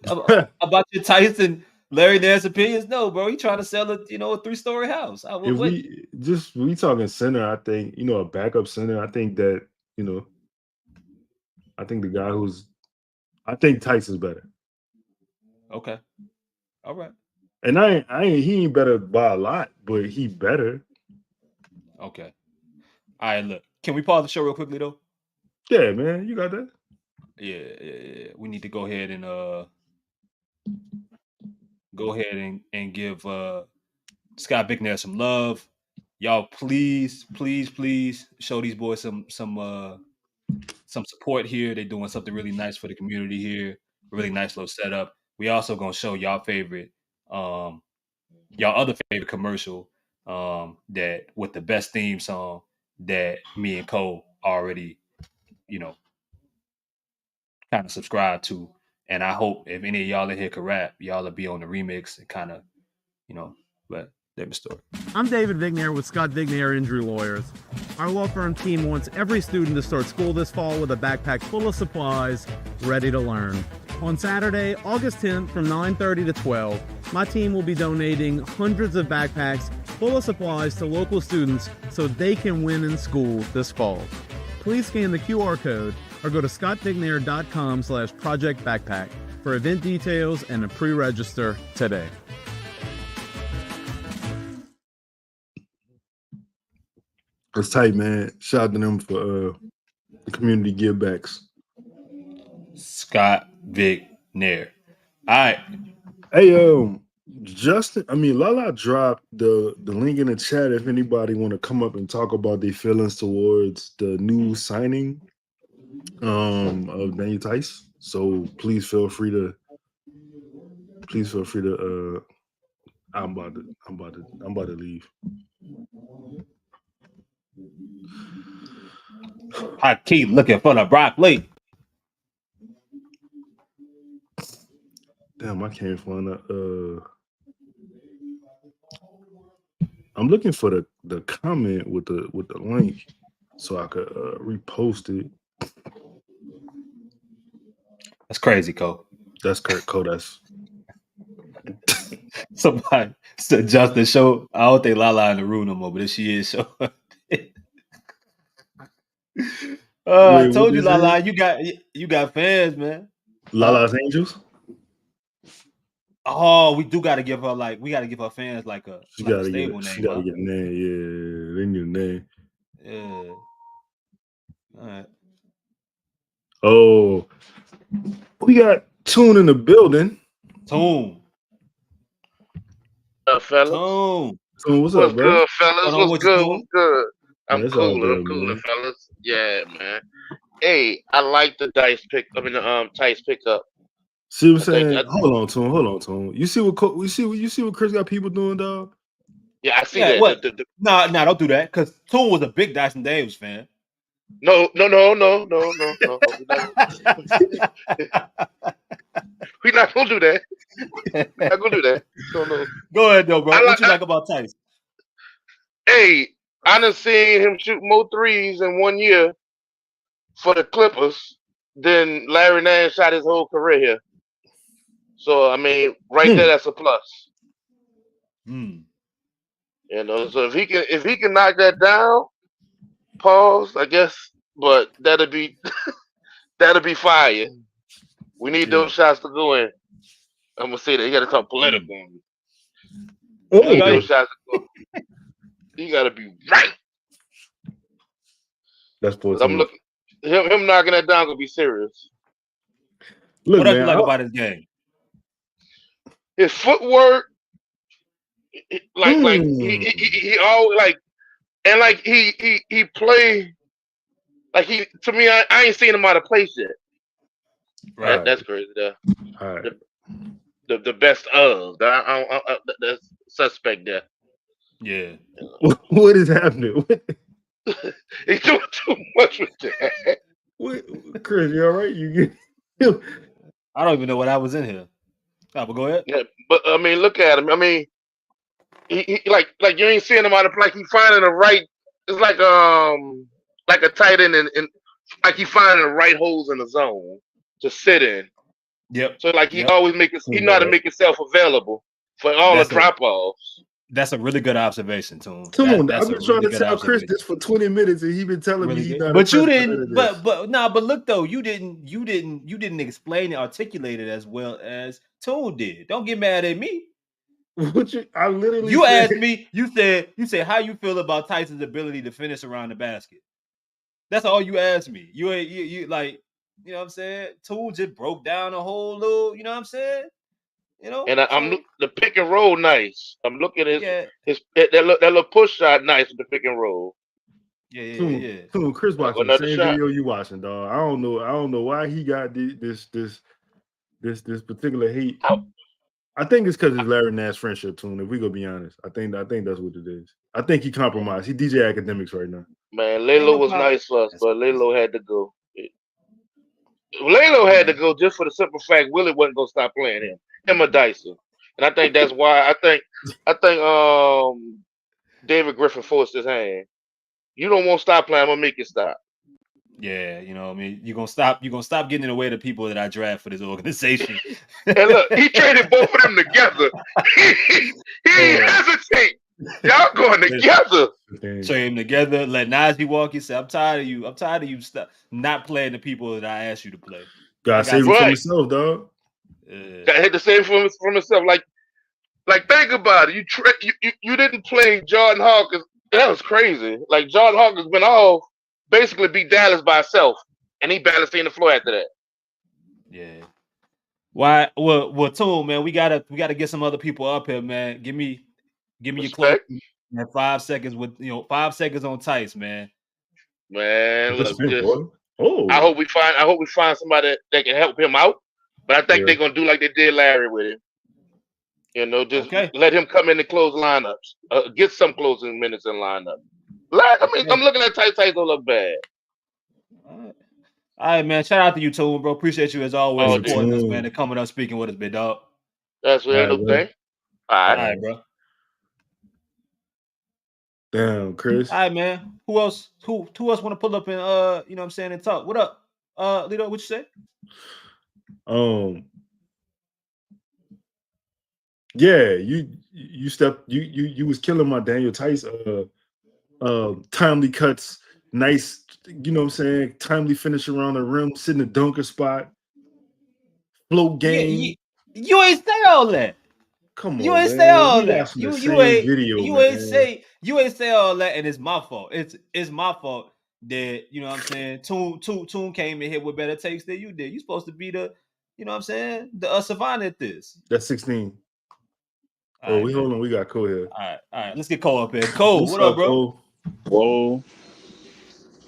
A: about your Theis and Larry Nance opinions? No, bro. He trying to sell a 3-story house.
B: If we talking center, I think a backup center. I think that I think the guy I think Theis is better.
A: Okay. All right.
B: And he ain't better by a lot, but he better.
A: Okay. All right, look. Can we pause the show real quickly though?
B: Yeah, man. You got that?
A: Yeah. We need to go ahead and give Scott Vicknair some love. Y'all please show these boys some support here. They're doing something really nice for the community here. Really nice little setup. We also gonna show y'all other favorite commercial that with the best theme song that me and Cole already, kind of subscribe to. And I hope if any of y'all in here can rap, y'all will be on the remix and kind of, but different story.
F: I'm David Vicknair with Scott Vicknair Injury Lawyers. Our law firm team wants every student to start school this fall with a backpack full of supplies, ready to learn. On Saturday, August 10th from 9:30 to 12, my team will be donating hundreds of backpacks full of supplies to local students so they can win in school this fall. Please scan the QR code or go to scottvicknair.com/project backpack for event details and to pre-register today.
B: It's tight, man. Shout out to them for the community give backs.
A: Scott Vicknair. All right.
B: Hey, Justin, Lala dropped the link in the chat if anybody want to come up and talk about their feelings towards the new signing of Daniel Theis. So please feel free to I'm about to leave.
A: I keep looking for the broccoli.
B: Damn, I can't find I'm looking for the comment with the link so I could repost it.
A: That's crazy, Cole.
B: That's Kurt Cole. That's
A: somebody said Justin show. I don't think Lala in the room no more, but if she is, show. I told you, Lala, you got fans, man.
B: Lala's Angels.
A: Oh, we do got to give her fans like a stable name.
B: She got to get a name. Yeah, they need a name.
A: Yeah. All right.
B: Oh, we got Tune in the building.
A: Tune.
G: Fellas.
B: Tune, what's up, bro?
G: Good, fellas? What's good?
A: What's
G: good? I'm
B: that's
G: cool.
B: good,
G: I'm cool,
B: man.
G: fellas. Yeah, man. Hey, I like the Theis pickup.
B: See what I'm saying? Hold on, Tune. You see what Chris got people doing, dog?
G: Yeah, I see that.
A: What? Nah, don't do that. Because Tune was a big Dyson Davis fan.
G: No. We're not gonna do that. Not gonna do that. No.
A: Go ahead, though, bro. What you like about Theis?
G: Hey, I done seen him shoot more threes in 1 year for the Clippers than Larry Nance shot his whole career here. So right there, that's a plus.
A: Hmm.
G: So if he can knock that down, pause, I guess, but that'll be fire. We need those shots to go in. I'm gonna say that. You gotta talk political. You need those shots to go. You gotta be right.
B: That's what
G: I'm looking. Him knocking that down gonna be serious.
B: Look,
A: what else you like about his game?
G: His footwork, he always he play like he. To me, I ain't seen him out of place yet. Right, that's crazy.
B: All right.
G: The best of that's suspect there.
A: Yeah.
B: What is happening?
G: He's doing too much with that.
B: Chris, you all right? You get?
A: I don't even know what I was in here. Oh, but go ahead.
G: Yeah, but look at him. He like you ain't seeing him out of place. He finding the right. It's like a tight end and like he finding the right holes in the zone to sit in.
A: Yep.
G: So like he always he know how to make himself available for all the drop offs.
A: That's a really good observation, Tune.
B: I've been trying to tell Chris this for 20 minutes, and he been telling me he's not.
A: But you didn't. But look though, you didn't explain it, articulate it as well as Tune did. Don't get mad at me.
B: I literally.
A: You asked me. You said how you feel about Tyson's ability to finish around the basket. That's all you asked me. You like, you know what I'm saying? Tune just broke down a whole little. You know what I'm saying? You know,
G: and I'm the pick and roll nice. I'm looking at that little push shot nice with the pick and roll.
A: Yeah.
B: Come on, Chris watching the same video you watching, dog. I don't know why he got this particular hate. I think it's because it's Larry Nash friendship, Tune. If we go be honest, I think that's what it is. I think he compromised. He DJ Academics right now.
G: Man, Lalo was nice for us, but Lalo had to go. Lalo had to go just for the simple fact Willie wasn't gonna stop playing him or Dyson. And I think that's why I think David Griffin forced his hand. You don't want to stop playing, I'm gonna make you stop.
A: Yeah, you know, I mean, you're gonna stop getting in the way of the people that I draft for this organization.
G: And look, he traded both of them together. He didn't hesitate. Y'all going together.
A: Trade them together. Let Najee walk. He said, I'm tired of you stop not playing the people that I asked you to play.
B: Gotta save it for himself, dog.
G: Got hit the same for himself. Like think about it. You didn't play Jordan Hawkins. That was crazy. Like Jordan Hawkins went off, basically beat Dallas by himself, and he barely seen the floor after that.
A: Yeah. Why? Well, Toon, man, we gotta get some other people up here, man. Give me your close. 5 seconds with 5 seconds on Theis, man.
G: Man, look, I hope we find somebody that can help him out. But I think they're gonna do like they did Larry with him. You know, just let him come in and close lineups. Get some closing minutes in lineup. I'm looking at Theis don't look bad.
A: All right, man. Shout out to you, Toon, bro. Appreciate you as always supporting us, man, and coming up speaking with us, big dog.
G: That's what no thing. All right,
A: bro.
B: Damn, Chris.
A: All right, man. Who else want to pull up and you know what I'm saying, and talk? What up? Lito, what you say?
B: Yeah, you was killing my Daniel Theis timely cuts, nice, you know what I'm saying, timely finish around the rim, sit in the dunker spot, float game.
A: You ain't say all that.
B: Come on,
A: you ain't
B: man.
A: say all
B: we
A: that. You ain't say all that, and it's my fault. It's my fault that you know what I'm saying. Toon came in here with better takes than you did. You supposed to be the, you know what I'm saying, the savant at this.
B: That's 16. Hold on, we got Cole here.
A: All right. Let's get Cole up here. Cole, what up, bro?
B: Cole?
H: Whoa.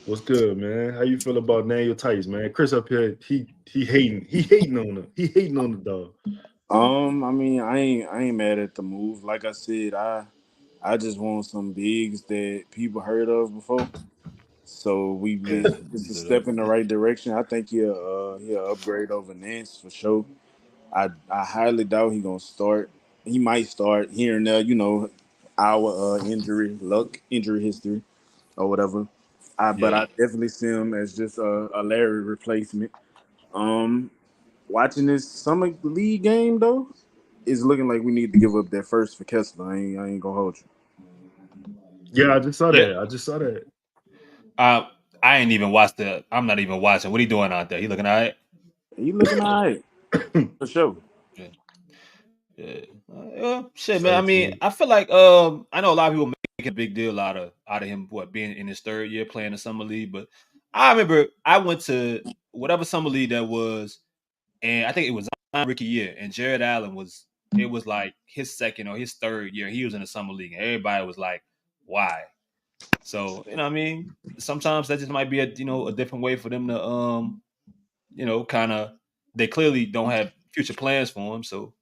B: What's good, man? How you feel about Daniel Theis, man? Chris up here, he hating on him. He hating on the dog.
H: I mean, I ain't mad at the move. Like I said, I just want some bigs that people heard of before. So it's a step in the right direction. I think he'll upgrade over Nance for sure. I highly doubt he's gonna start. He might start here and there, you know, our injury history or whatever. But I definitely see him as just a Larry replacement. Watching this summer league game though, it's looking like we need to give up that first for Kessler. I ain't gonna hold you.
B: Yeah, I just saw that.
A: I ain't even watched I'm not even watching. What he doing out there? He looking all right?
H: He looking all right. For sure.
A: Yeah. Shit, man. I mean, I feel like I know a lot of people make a big deal out of him being in his third year playing the summer league, but I remember I went to whatever summer league that was, and I think it was rookie year, and Jared Allen was like his second or his third year. He was in the summer league, and everybody was like, "Why?" So you know, what I mean, sometimes that just might be a different way for them to kind of, they clearly don't have future plans for him. So,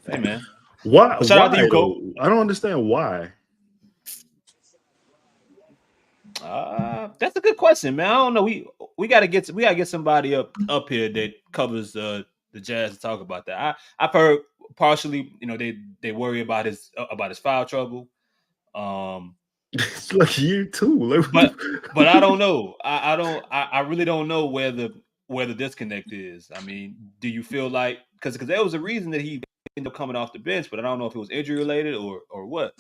A: hey, man,
B: why?
A: Shout out to you, Cole.
B: I don't understand why.
A: That's a good question, man. I don't know. We gotta get somebody up here that covers the Jazz to talk about that. I've heard partially, they worry about his foul trouble.
B: It's like year two,
A: but I don't know. I really don't know where the disconnect is. I mean, do you feel like because there was a reason that he ended up coming off the bench, but I don't know if it was injury related or what.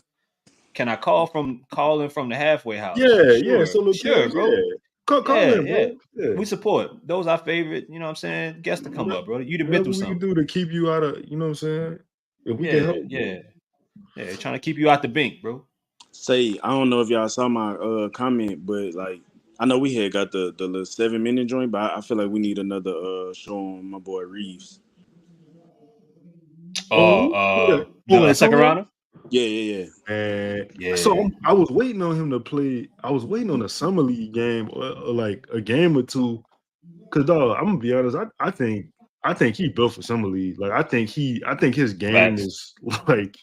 A: Can I calling from the halfway house?
B: Yeah. So
A: sure, bro.
B: Yeah. Call in, bro. Yeah.
A: We support. Those our favorite, you know what I'm saying, guests to come up, bro. You've been through something.
B: We can do to keep you out of, you know what I'm saying? If we can help.
A: Yeah, trying to keep you out the bank, bro.
H: Say, I don't know if y'all saw my comment, but like I know we had got the little 7-minute joint, but I feel like we need another show on my boy Reeves.
A: The second rounder?
H: Yeah.
B: So I was waiting on him to play. I was waiting on a summer league game or like a game or two. Cause dog, I'm gonna be honest. I think he built for summer league. Like I think his game is like.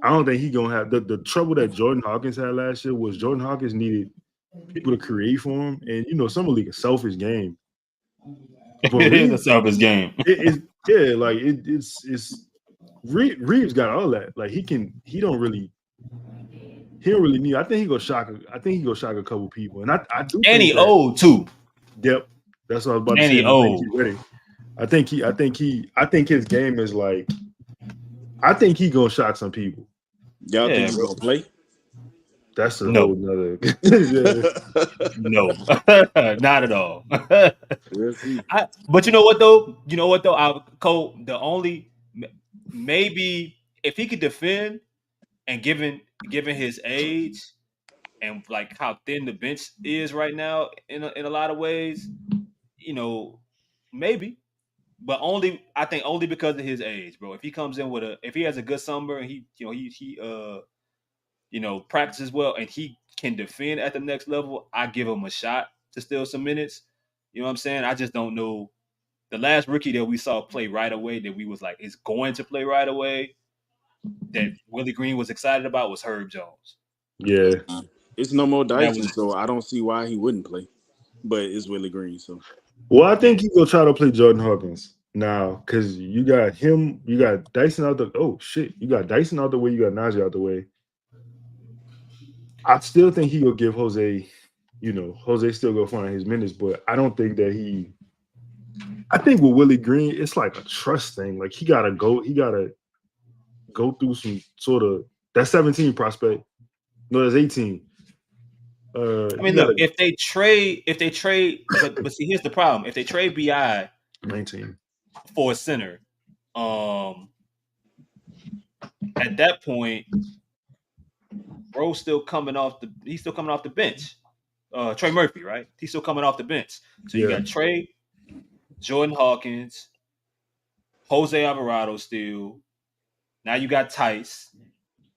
B: I don't think he's gonna have the trouble that Jordan Hawkins had last year. Was Jordan Hawkins needed people to create for him, and summer league is a selfish game. But
A: It is a
B: Reeves,
A: service game.
B: it's Reeves got all that. Like he don't really need. I think he go shock a couple people, and I do
A: And
B: think
A: he
B: that.
A: old too.
B: Yep, that's what I was about to
A: And
B: say.
A: he
B: And I think
A: old.
B: he's ready. I think his game is like. I think he gonna shock some people.
H: Y'all think he's gonna play?
B: That's a
A: No.
B: whole nother.
A: No, not at all.
H: We'll see.
A: But you know what though? Cole, the only maybe if he could defend and given his age and like how thin the bench is right now in a lot of ways, maybe. But I think only because of his age, bro. If he comes in if he has a good summer and he practices well and he can defend at the next level, I give him a shot to steal some minutes. You know what I'm saying? I just don't know. The last rookie that we saw play right away that we was like is going to play right away that Willie Green was excited about was Herb Jones.
B: Yeah.
H: It's no more Dyson, so I don't see why he wouldn't play. But it's Willie Green, so.
B: Well, I think he gonna try to play Jordan Hawkins now because you got him, you got Dyson out the. Oh shit, you got Dyson out the way, you got Najee out the way. I still think he will give Jose. Jose still go find his minutes, but I don't think that he. I think with Willie Green, it's like a trust thing. Like he gotta go through some sort of that 17 prospect. No, that's 18.
A: I mean, look, if they trade, but see, here's the problem: if they trade BI
B: 19
A: for a center, at that point, bro's still coming off the bench. Trey Murphy, right? He's still coming off the bench. So you got Trey, Jordan Hawkins, Jose Alvarado still. Now you got Theis.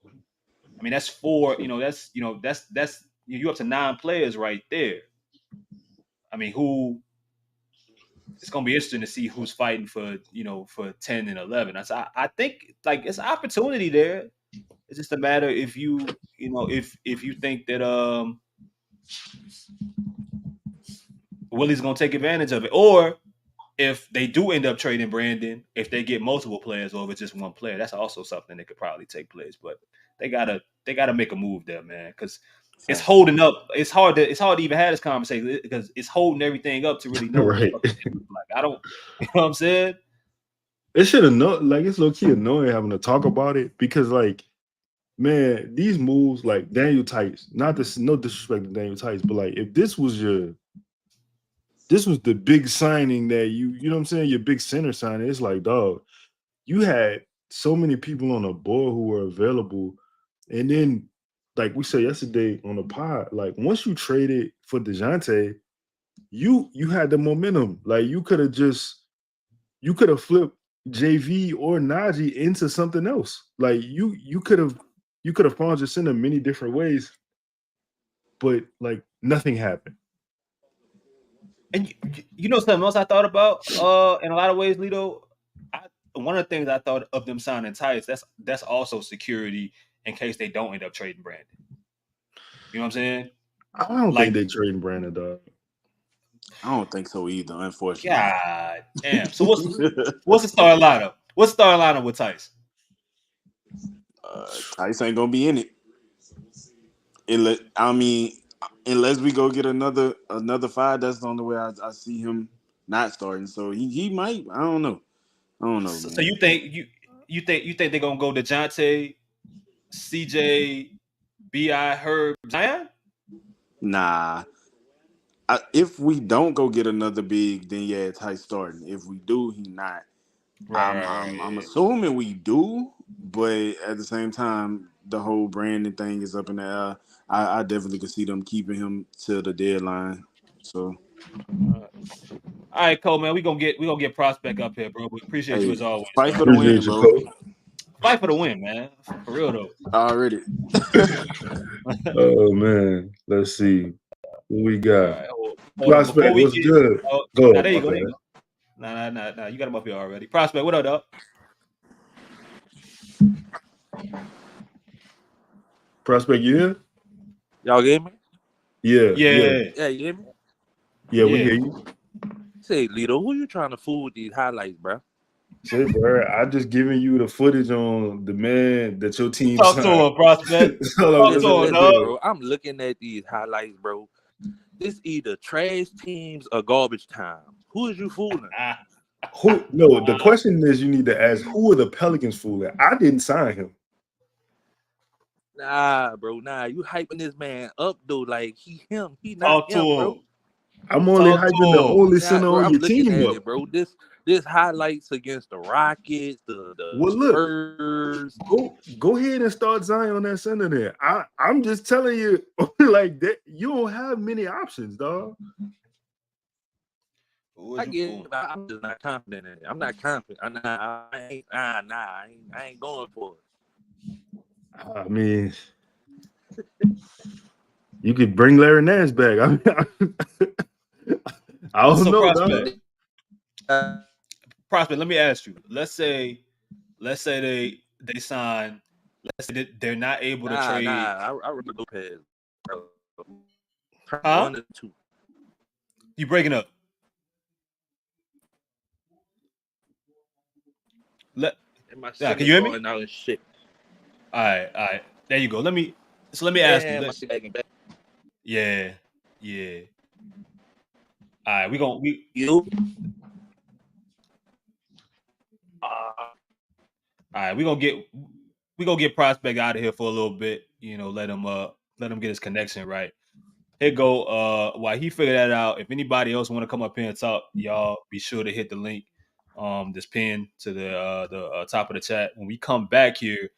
A: I mean, that's 4. That's you up to 9 players right there. I mean, it's gonna be interesting to see who's fighting for 10 and 11. I think like it's an opportunity there. It's just a matter if you think that Willie's gonna take advantage of it, or if they do end up trading Brandon, if they get multiple players or if it's just one player, that's also something that could probably take place. But they gotta make a move there, man, because it's holding up. It's hard to even have this conversation because it's holding everything up to really know
B: right.
A: what they look like. I don't, you know what I'm saying?
B: It should have known. Like it's low key annoying having to talk about it because, like, man, these moves like Daniel Theis. No disrespect to Daniel Theis, but like if this was the big signing that you know what I'm saying, your big center signing. It's like, dog, you had so many people on the board who were available, and then like we said yesterday on the pod, like once you traded for DeJounte, you had the momentum. Like you could have flipped JV or Najee into something else. Like you could have found your center many different ways, but like nothing happened.
A: And you know something else I thought about in a lot of ways, Lito? One of the things I thought of them signing Theis, that's also security in case they don't end up trading Brandon. You know what I'm saying?
B: I don't think they trading Brandon, dog.
H: I don't think so either, unfortunately.
A: God damn. So what's the starting lineup? What's the starting lineup with Theis?
H: Theis ain't gonna be in it. Unless we go get another 5, that's the only way I see him not starting. So he might. I don't know.
A: So you think they're gonna go DeJounte, CJ, BI, Herb, Zion?
H: Nah. If we don't go get another big, then yeah, Theis starting. If we do, he not.
A: Right.
H: I'm assuming we do, but at the same time, the whole Brandon thing is up in the air. I definitely could see them keeping him till the deadline. So,
A: all right, Cole, man, we gonna get Prospect up here, bro. We appreciate you as always.
H: Fight for the win, bro.
A: Fight for the win, man. For real though.
H: Already.
B: Oh man, let's see what we got.
A: Prospect,
B: what's good? Go.
A: There you go. Nah. You got him up here already. Prospect, what up, dog?
B: Prospect, you here?
I: Y'all hear me?
B: Yeah.
I: Yeah, you hear me?
B: Yeah, we hear you.
I: Say, Lito, who you trying to fool with these highlights, bro?
B: Shit, bro. I just giving you the footage on the man that your team
A: Talk to
B: signed.
A: him, prospect.
B: So
A: Talk to him,
I: Listen,
A: dog.
I: bro. I'm looking at these highlights, bro. This either trash teams or garbage time. Who is you fooling?
B: Who? No, the question is you need to ask who are the Pelicans fooling? I didn't sign him.
I: Nah, bro. Nah, you hyping this man up though, like he not
A: Talk to
I: him,
A: him.
I: bro.
B: I'm only
A: Talk to
B: hyping the
A: him.
B: only
I: Nah,
B: center
I: bro,
B: on
I: I'm
B: your
I: looking
B: team
I: at
B: up.
I: it, bro. This highlights against the Rockets, the
B: Well, look,
I: Spurs.
B: go ahead and start Zion on that center there. I'm just telling you, like that, you don't have many options, dog.
I: I get it, but I'm just not confident in it. I'm not confident. I ain't going for it.
B: I mean, you could bring Larry Nance back. I don't
A: So
B: know,
A: prospect.
B: dog.
A: Prospect, let me ask you. Let's say they sign. Let's say they're not able to trade.
I: I remember Lopez.
A: Huh?
I: 1 or 2.
A: You breaking up?
I: Can
A: you hear me?
I: out and shit.
A: All right. There you go. Let me ask you. Yeah. All right, we gonna get prospect out of here for a little bit. You know, let him get his connection right. Here go. While he figure that out, if anybody else want to come up here and talk, y'all be sure to hit the link, this pin to the top of the chat. When we come back here,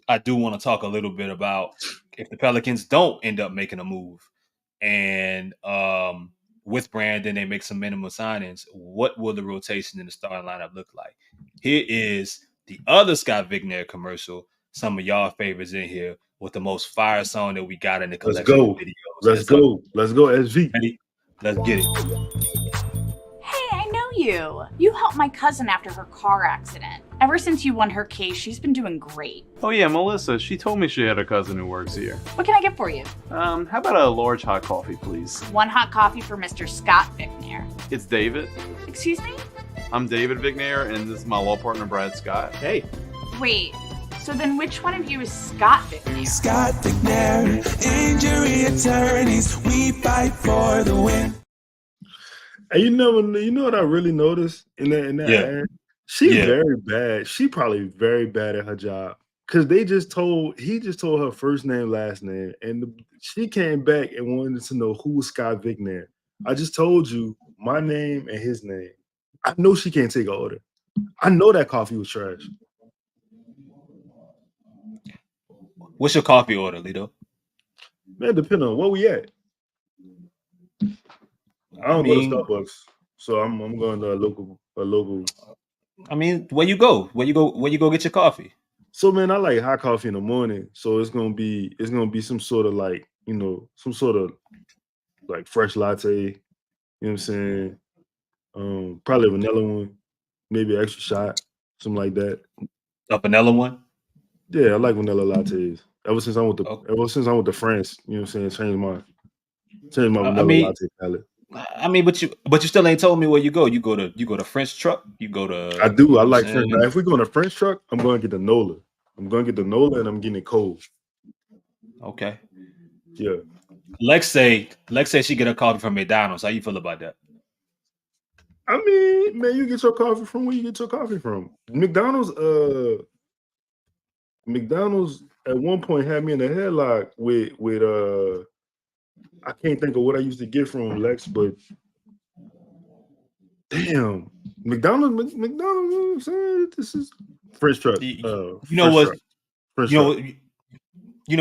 A: I do want to talk a little bit about if the Pelicans don't end up making a move, and with Brandon they make some minimum signings, what will the rotation in the starting lineup look like? Here is the other Scott Vicknair commercial. Some of y'all favorites in here with the most fire song that we got in the collection of videos.
B: Let's go, SV.
A: Ready? Let's get it.
J: Hey, I know you. You helped my cousin after her car accident. Ever since you won her case, she's been doing great.
F: Oh yeah, Melissa. She told me she had a cousin who works here.
J: What can I get for you?
F: How about a large hot coffee, please?
J: 1 hot coffee for Mr. Scott Vicknair.
F: It's David.
J: Excuse me?
F: I'm David Vicknair, and this is my law partner, Brad Scott.
A: Hey.
J: Wait, so then which one of you is Scott Vicknair?
K: Scott Vicknair, injury attorneys, we fight for the win.
B: And you know what I really noticed in that ad? She's very bad. She probably very bad at her job. Cause he just told her first name, last name, and she came back and wanted to know who was Scott Vicknair. I just told you my name and his name. I know she can't take an order. I know that coffee was trash.
A: What's your coffee order, Lito?
B: Man, depending on where we at. I don't go to Starbucks, so I'm going to a local.
A: I mean, where you go get your coffee?
B: So man, I like hot coffee in the morning. So it's gonna be some sort of like, some sort of like fresh latte. You know what I'm saying? Probably a vanilla one, maybe an extra shot, something like that.
A: A vanilla one?
B: Yeah, I like vanilla lattes. Ever since I went to France, you know what I'm saying, changed my vanilla latte palette.
A: I mean, but you still ain't told me where you go. You go to French Truck. You go to.
B: I do. I like French. Now, if we go to French Truck, I'm going to get the Nola. I'm going to get the Nola, and I'm getting it cold.
A: Okay.
B: Yeah.
A: Lex say she get a coffee from McDonald's. How you feel about that?
B: I mean, man, you get your coffee from where you get your coffee from. McDonald's at one point had me in a headlock with I can't think of what I used to get from Lex, but damn, McDonald's, you know what I'm saying? This is French Truck.
A: You know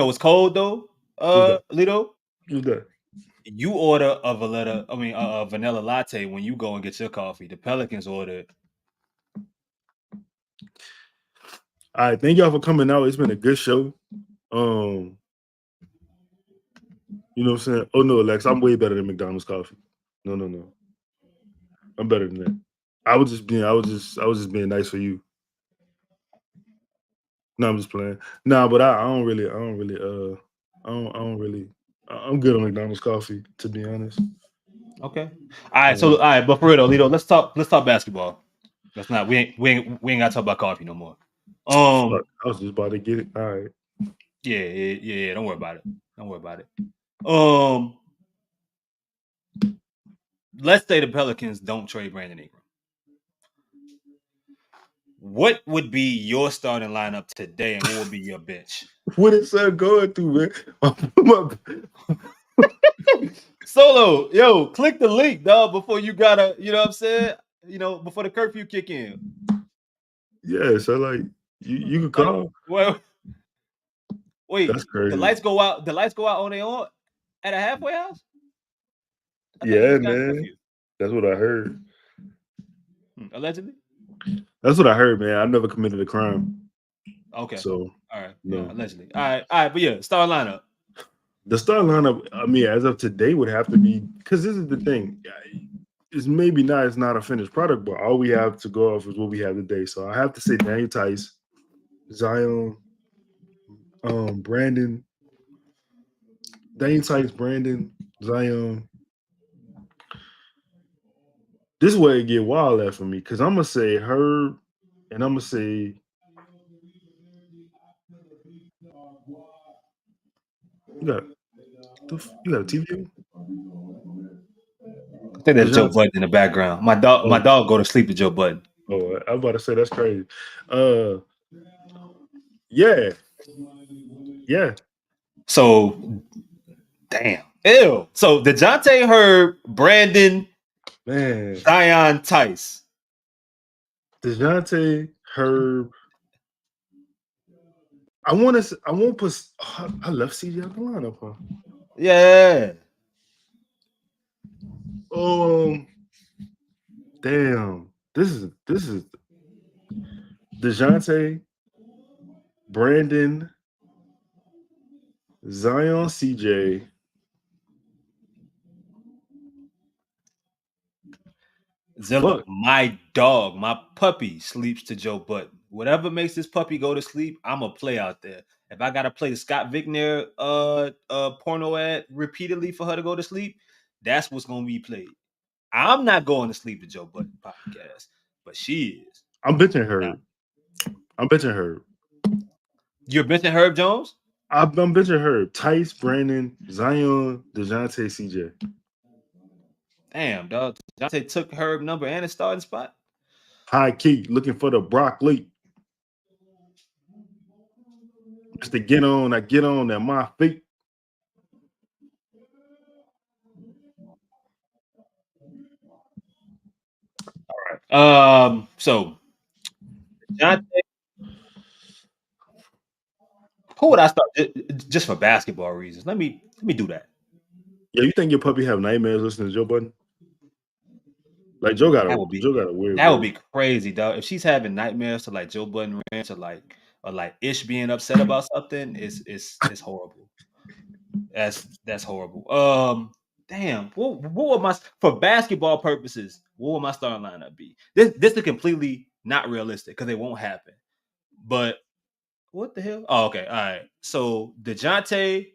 A: what's cold though, Lito?
B: Who's that?
A: You order a vanilla latte when you go and get your coffee. The Pelicans order.
B: All right, thank y'all for coming out. It's been a good show. You know what I'm saying? Oh no, Lex, I'm way better than McDonald's coffee. No. I'm better than that. I was just being nice for you. No, I'm just playing. Nah, but I'm good on McDonald's coffee, to be honest.
A: Okay. All right. So all right, but for real though, Lito, let's talk basketball. Let's not. We ain't gotta talk about coffee no more.
B: I was just about to get it. All right.
A: Yeah. Don't worry about it. Let's say the Pelicans don't trade Brandon Ingram. What would be your starting lineup today, and what would be your bench?
B: What is that going through, man?
A: Solo, yo, click the link, dog, before you gotta, you know what I'm saying? You know, before the curfew kick in.
B: Yeah, so like you can call.
A: Well, wait,
B: That's crazy.
A: the lights go out on their own at a halfway house?
B: Yeah, man. That's what I heard.
A: Allegedly?
B: That's what I heard, man. I never committed a crime.
A: Okay.
B: So
A: all right.
B: No.
A: Yeah, allegedly. All right, but yeah, starting lineup.
B: The starting lineup, I mean, as of today, would have to be, because this is the thing. It's not a finished product, but all we have to go off is what we have today. So I have to say Daniel Theis, Zion, Brandon, Daniel Theis, Brandon, Zion. This is where it get wild at for me, because I'm gonna say Herb, and I'm gonna say you got a TV?
A: I think that's Joe Budden in the background. My dog go to sleep to Joe Budden.
B: Oh, I'm about to say that's crazy. Yeah.
A: So, damn. Ew. So DeJounte Herb, Brandon,
B: man,
A: Zion Theis.
B: DeJounte Herb. I won't put. I left CJ out the lineup, huh?
A: Yeah.
B: Damn. This is DeJounte, Brandon, Zion, CJ.
A: Zilla, my dog, my puppy sleeps to Joe Budden. Whatever makes this puppy go to sleep, I'm gonna play out there. If I gotta play the Scott Vicknair porno ad repeatedly for her to go to sleep, that's what's gonna be played. I'm not going to sleep to Joe Budden podcast, but she is.
B: I'm benching Herb.
A: You're benching Herb Jones?
B: I'm benching Herb. Theis, Brandon, Zion, DeJounte, CJ.
A: Damn, dog. DeJounte took Herb number and a starting spot.
B: High key, looking for the broccoli. Just to get on, I get on at my feet.
A: All right. So DeJounte, who would I start just for basketball reasons? Let me do that.
B: Yeah, you think your puppy have nightmares listening to Joe Budden? Like Joe got a weird.
A: That would be crazy, dog. If she's having nightmares to like Joe Budden rants or like Ish being upset about something, it's horrible. That's horrible. Damn. What would for basketball purposes? What would my starting lineup be? This is completely not realistic because it won't happen. But what the hell? Oh, okay. All right. So DeJounte.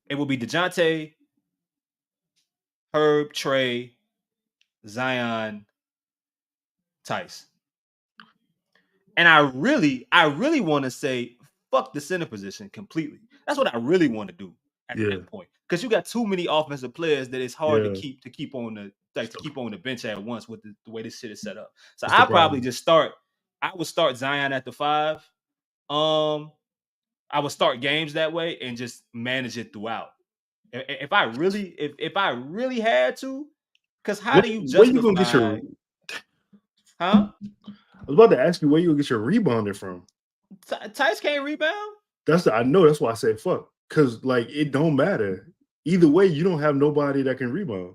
A: It will be DeJounte, Herb, Trey, Zion, Theis. And I really want to say fuck the center position completely. That's what I really want to do at that point. Because you got too many offensive players that it's hard to keep on the bench at once with the way this shit is set up. So I probably I would start Zion at the 5. I would start games that way and just manage it throughout. If I really had to, because how do you justify?
B: Where you gonna get your?
A: Huh?
B: I was about to ask you where you gonna get your rebounder from.
A: Theis can't rebound.
B: I know. That's why I said fuck. Because like it don't matter. Either way, you don't have nobody that can rebound.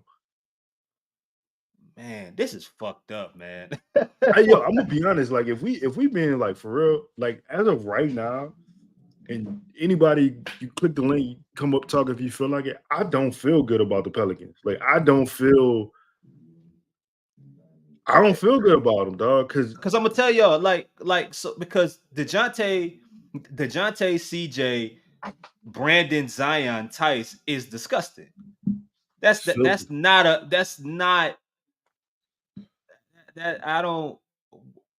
A: Man, this is fucked up, man.
B: I'm gonna be honest. Like if we being like for real, like as of right now, and anybody you click the link, come up talk if you feel like it. I don't feel good about the Pelicans. Like I don't feel good about them, dog. Because
A: I'm gonna tell y'all, like so because DeJounte, CJ, Brandon, Zion, Theis is disgusting. That's not I don't.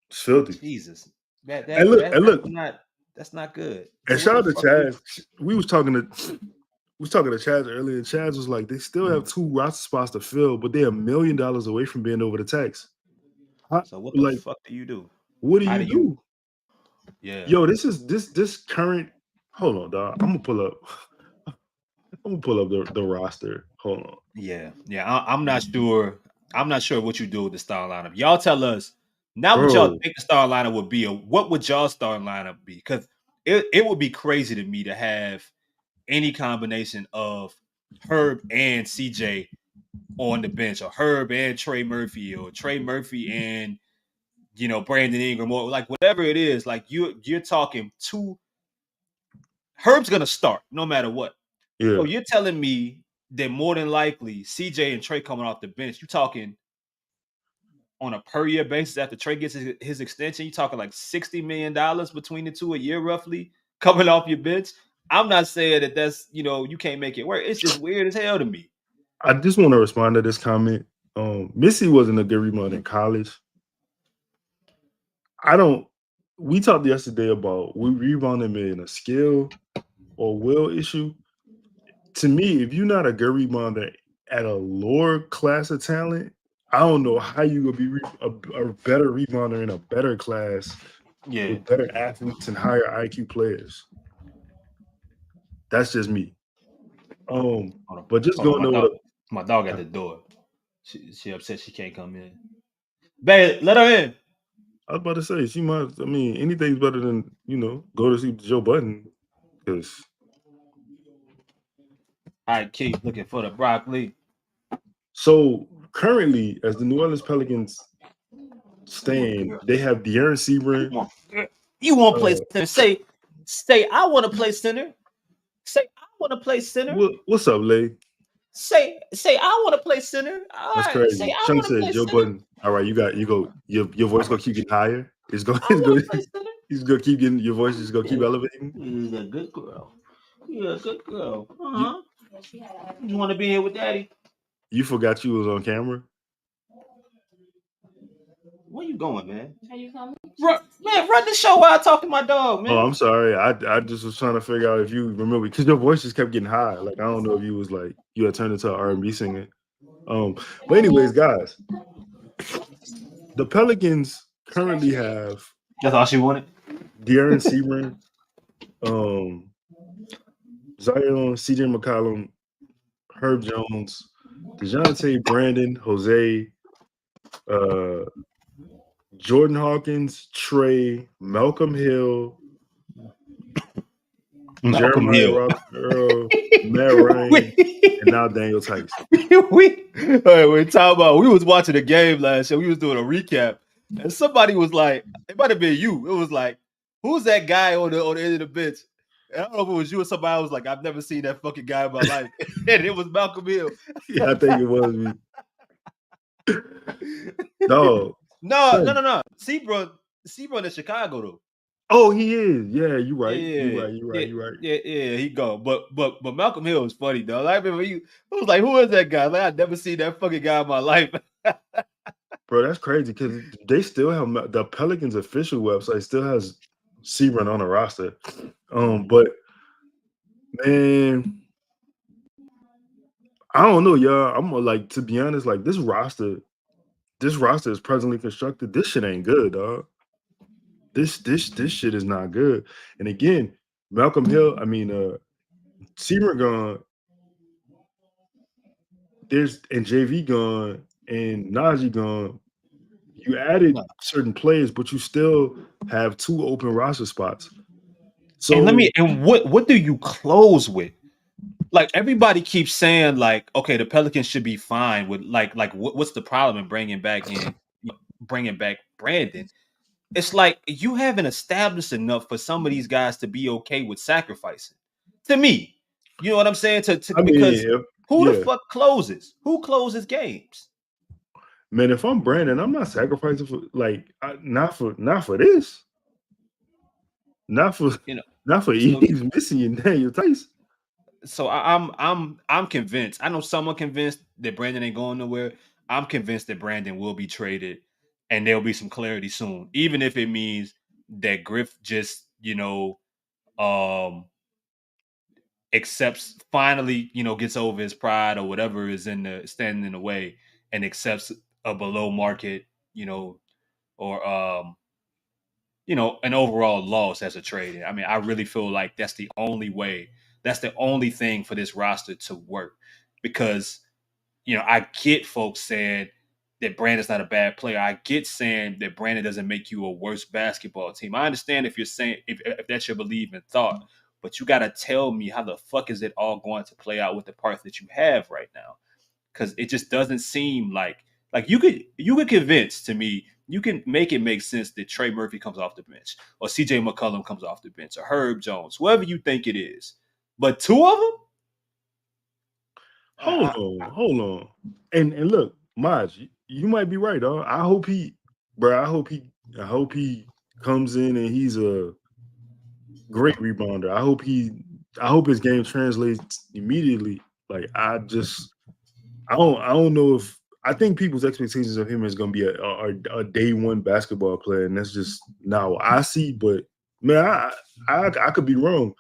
B: It's filthy.
A: Jesus,
B: Look,
A: that's not good.
B: And shout out to Chaz. We was talking to Chaz earlier. Chaz was like, they still have 2 roster spots to fill, but they're $1 million away from being over the tax.
A: So what the fuck do you do?
B: What do you do?
A: Yeah.
B: Yo, this current. Hold on, dog. I'm gonna pull up the roster. Hold on.
A: Yeah. I'm not sure. I'm not sure what you do with the star lineup. Y'all tell us now what y'all think the star lineup would be, or what would y'all star lineup be? Because it would be crazy to me to have any combination of Herb and CJ on the bench, or Herb and Trey Murphy, or Trey Murphy and Brandon Ingram, or like whatever it is. Like you're talking 2. Herb's gonna start no matter what.
B: Yeah.
A: So you're telling me that more than likely CJ and Trey coming off the bench, you're talking on a per year basis after Trey gets his extension, you're talking like $60 million between the two a year roughly coming off your bench. I'm not saying that's you can't make it work. It's just weird as hell to me.
B: I just want to respond to this comment. Missy wasn't a good rebounder in college. We talked yesterday about rebounding being a skill or will issue. To me, if you're not a good rebounder at a lower class of talent, I don't know how you will be a better rebounder in a better class with better athletes and higher IQ players. That's just me. But just going over
A: my dog at the door. She upset she can't come in. Babe, let her in.
B: I was about to say she might. I mean, anything's better than go to see Joe Budden. Because
A: I keep looking for the broccoli.
B: So currently, as the New Orleans Pelicans stand, they have De'Aaron Sebring.
A: You want to play center? Say I want to play center. Say I want to play center.
B: What's up, Lay?
A: Say I want to play center. All
B: That's
A: right.
B: crazy.
A: Say I
B: Sean
A: want to play
B: said Joe
A: center.
B: Budden. All right, your voice gonna keep getting higher. He's gonna keep getting your voice is gonna keep elevating.
A: You're a good girl. You're a good girl. You want to be here with Daddy?
B: You forgot you was on camera.
A: Where you going, man? Are you coming? Run the show while I talk to my dog, man.
B: Oh, I'm sorry. I just was trying to figure out if you remember because your voice just kept getting high. Like I don't know if you was like you had turned into an R&B singer. But anyways, guys, the Pelicans currently have.
A: That's all she wanted.
B: De'Aaron Sebring, Zion, CJ McCollum, Herb Jones, DeJounte, Brandon, Jose, Jordan Hawkins, Trey, Malcolm Hill, Jeremiah Robert Earl, Matt Ryan, and now Daniel Theis.
A: We was watching a game last year. We was doing a recap, and somebody was like, it might have been you. It was like, who's that guy on the end of the bench? And I don't know if it was you or somebody. I was like, I've never seen that fucking guy in my life. And it was Malcolm Hill.
B: Yeah, I think it was me. No.
A: Sebring in Chicago though.
B: Oh, he is. Yeah, you're right. You're right.
A: Yeah, he go. But Malcolm Hill was funny though. I remember I was like, who is that guy? Like, I've never seen that fucking guy in my life.
B: Bro, that's crazy because they still have the Pelicans official website still has Sebring on the roster. But man, I don't know, y'all. I'm like, to be honest, like this roster is presently constructed. This shit ain't good, dog. This shit is not good. And again, Malcolm Hill, Sebring gone. And JV gone and Najee gone. You added certain players, but you still have 2 open roster spots. So
A: what do you close with? Like everybody keeps saying, like, okay, the Pelicans should be fine with like what's the problem in bringing back Brandon? It's like you haven't established enough for some of these guys to be okay with sacrificing. To me, you know what I'm saying? Who the fuck closes? Who closes games?
B: Man, if I'm Brandon, I'm not sacrificing for not for this. Not for Not for Eve's Missy and Daniel Theis.
A: So I'm convinced. I know someone convinced that Brandon ain't going nowhere. I'm convinced that Brandon will be traded, and there'll be some clarity soon, even if it means that Griff just accepts finally, gets over his pride or whatever is standing in the way and accepts a below market, or an overall loss as a trade. I mean, I really feel like that's the only way. That's the only thing for this roster to work, because I get folks saying that Brandon's not a bad player. I get saying that Brandon doesn't make you a worse basketball team. I understand if you're saying if that's your belief and thought, but you got to tell me how the fuck is it all going to play out with the parts that you have right now, because it just doesn't seem like you could convince to me. You can make it make sense that Trey Murphy comes off the bench, or CJ McCollum comes off the bench, or Herb Jones, whoever you think it is. But two of them?
B: Hold on. And look, Maj, you might be right, dog. I hope he comes in and he's a great rebounder. I hope his game translates immediately. Like I don't know if I think people's expectations of him is going to be a day one basketball player, and that's just not what I see. But man, I could be wrong.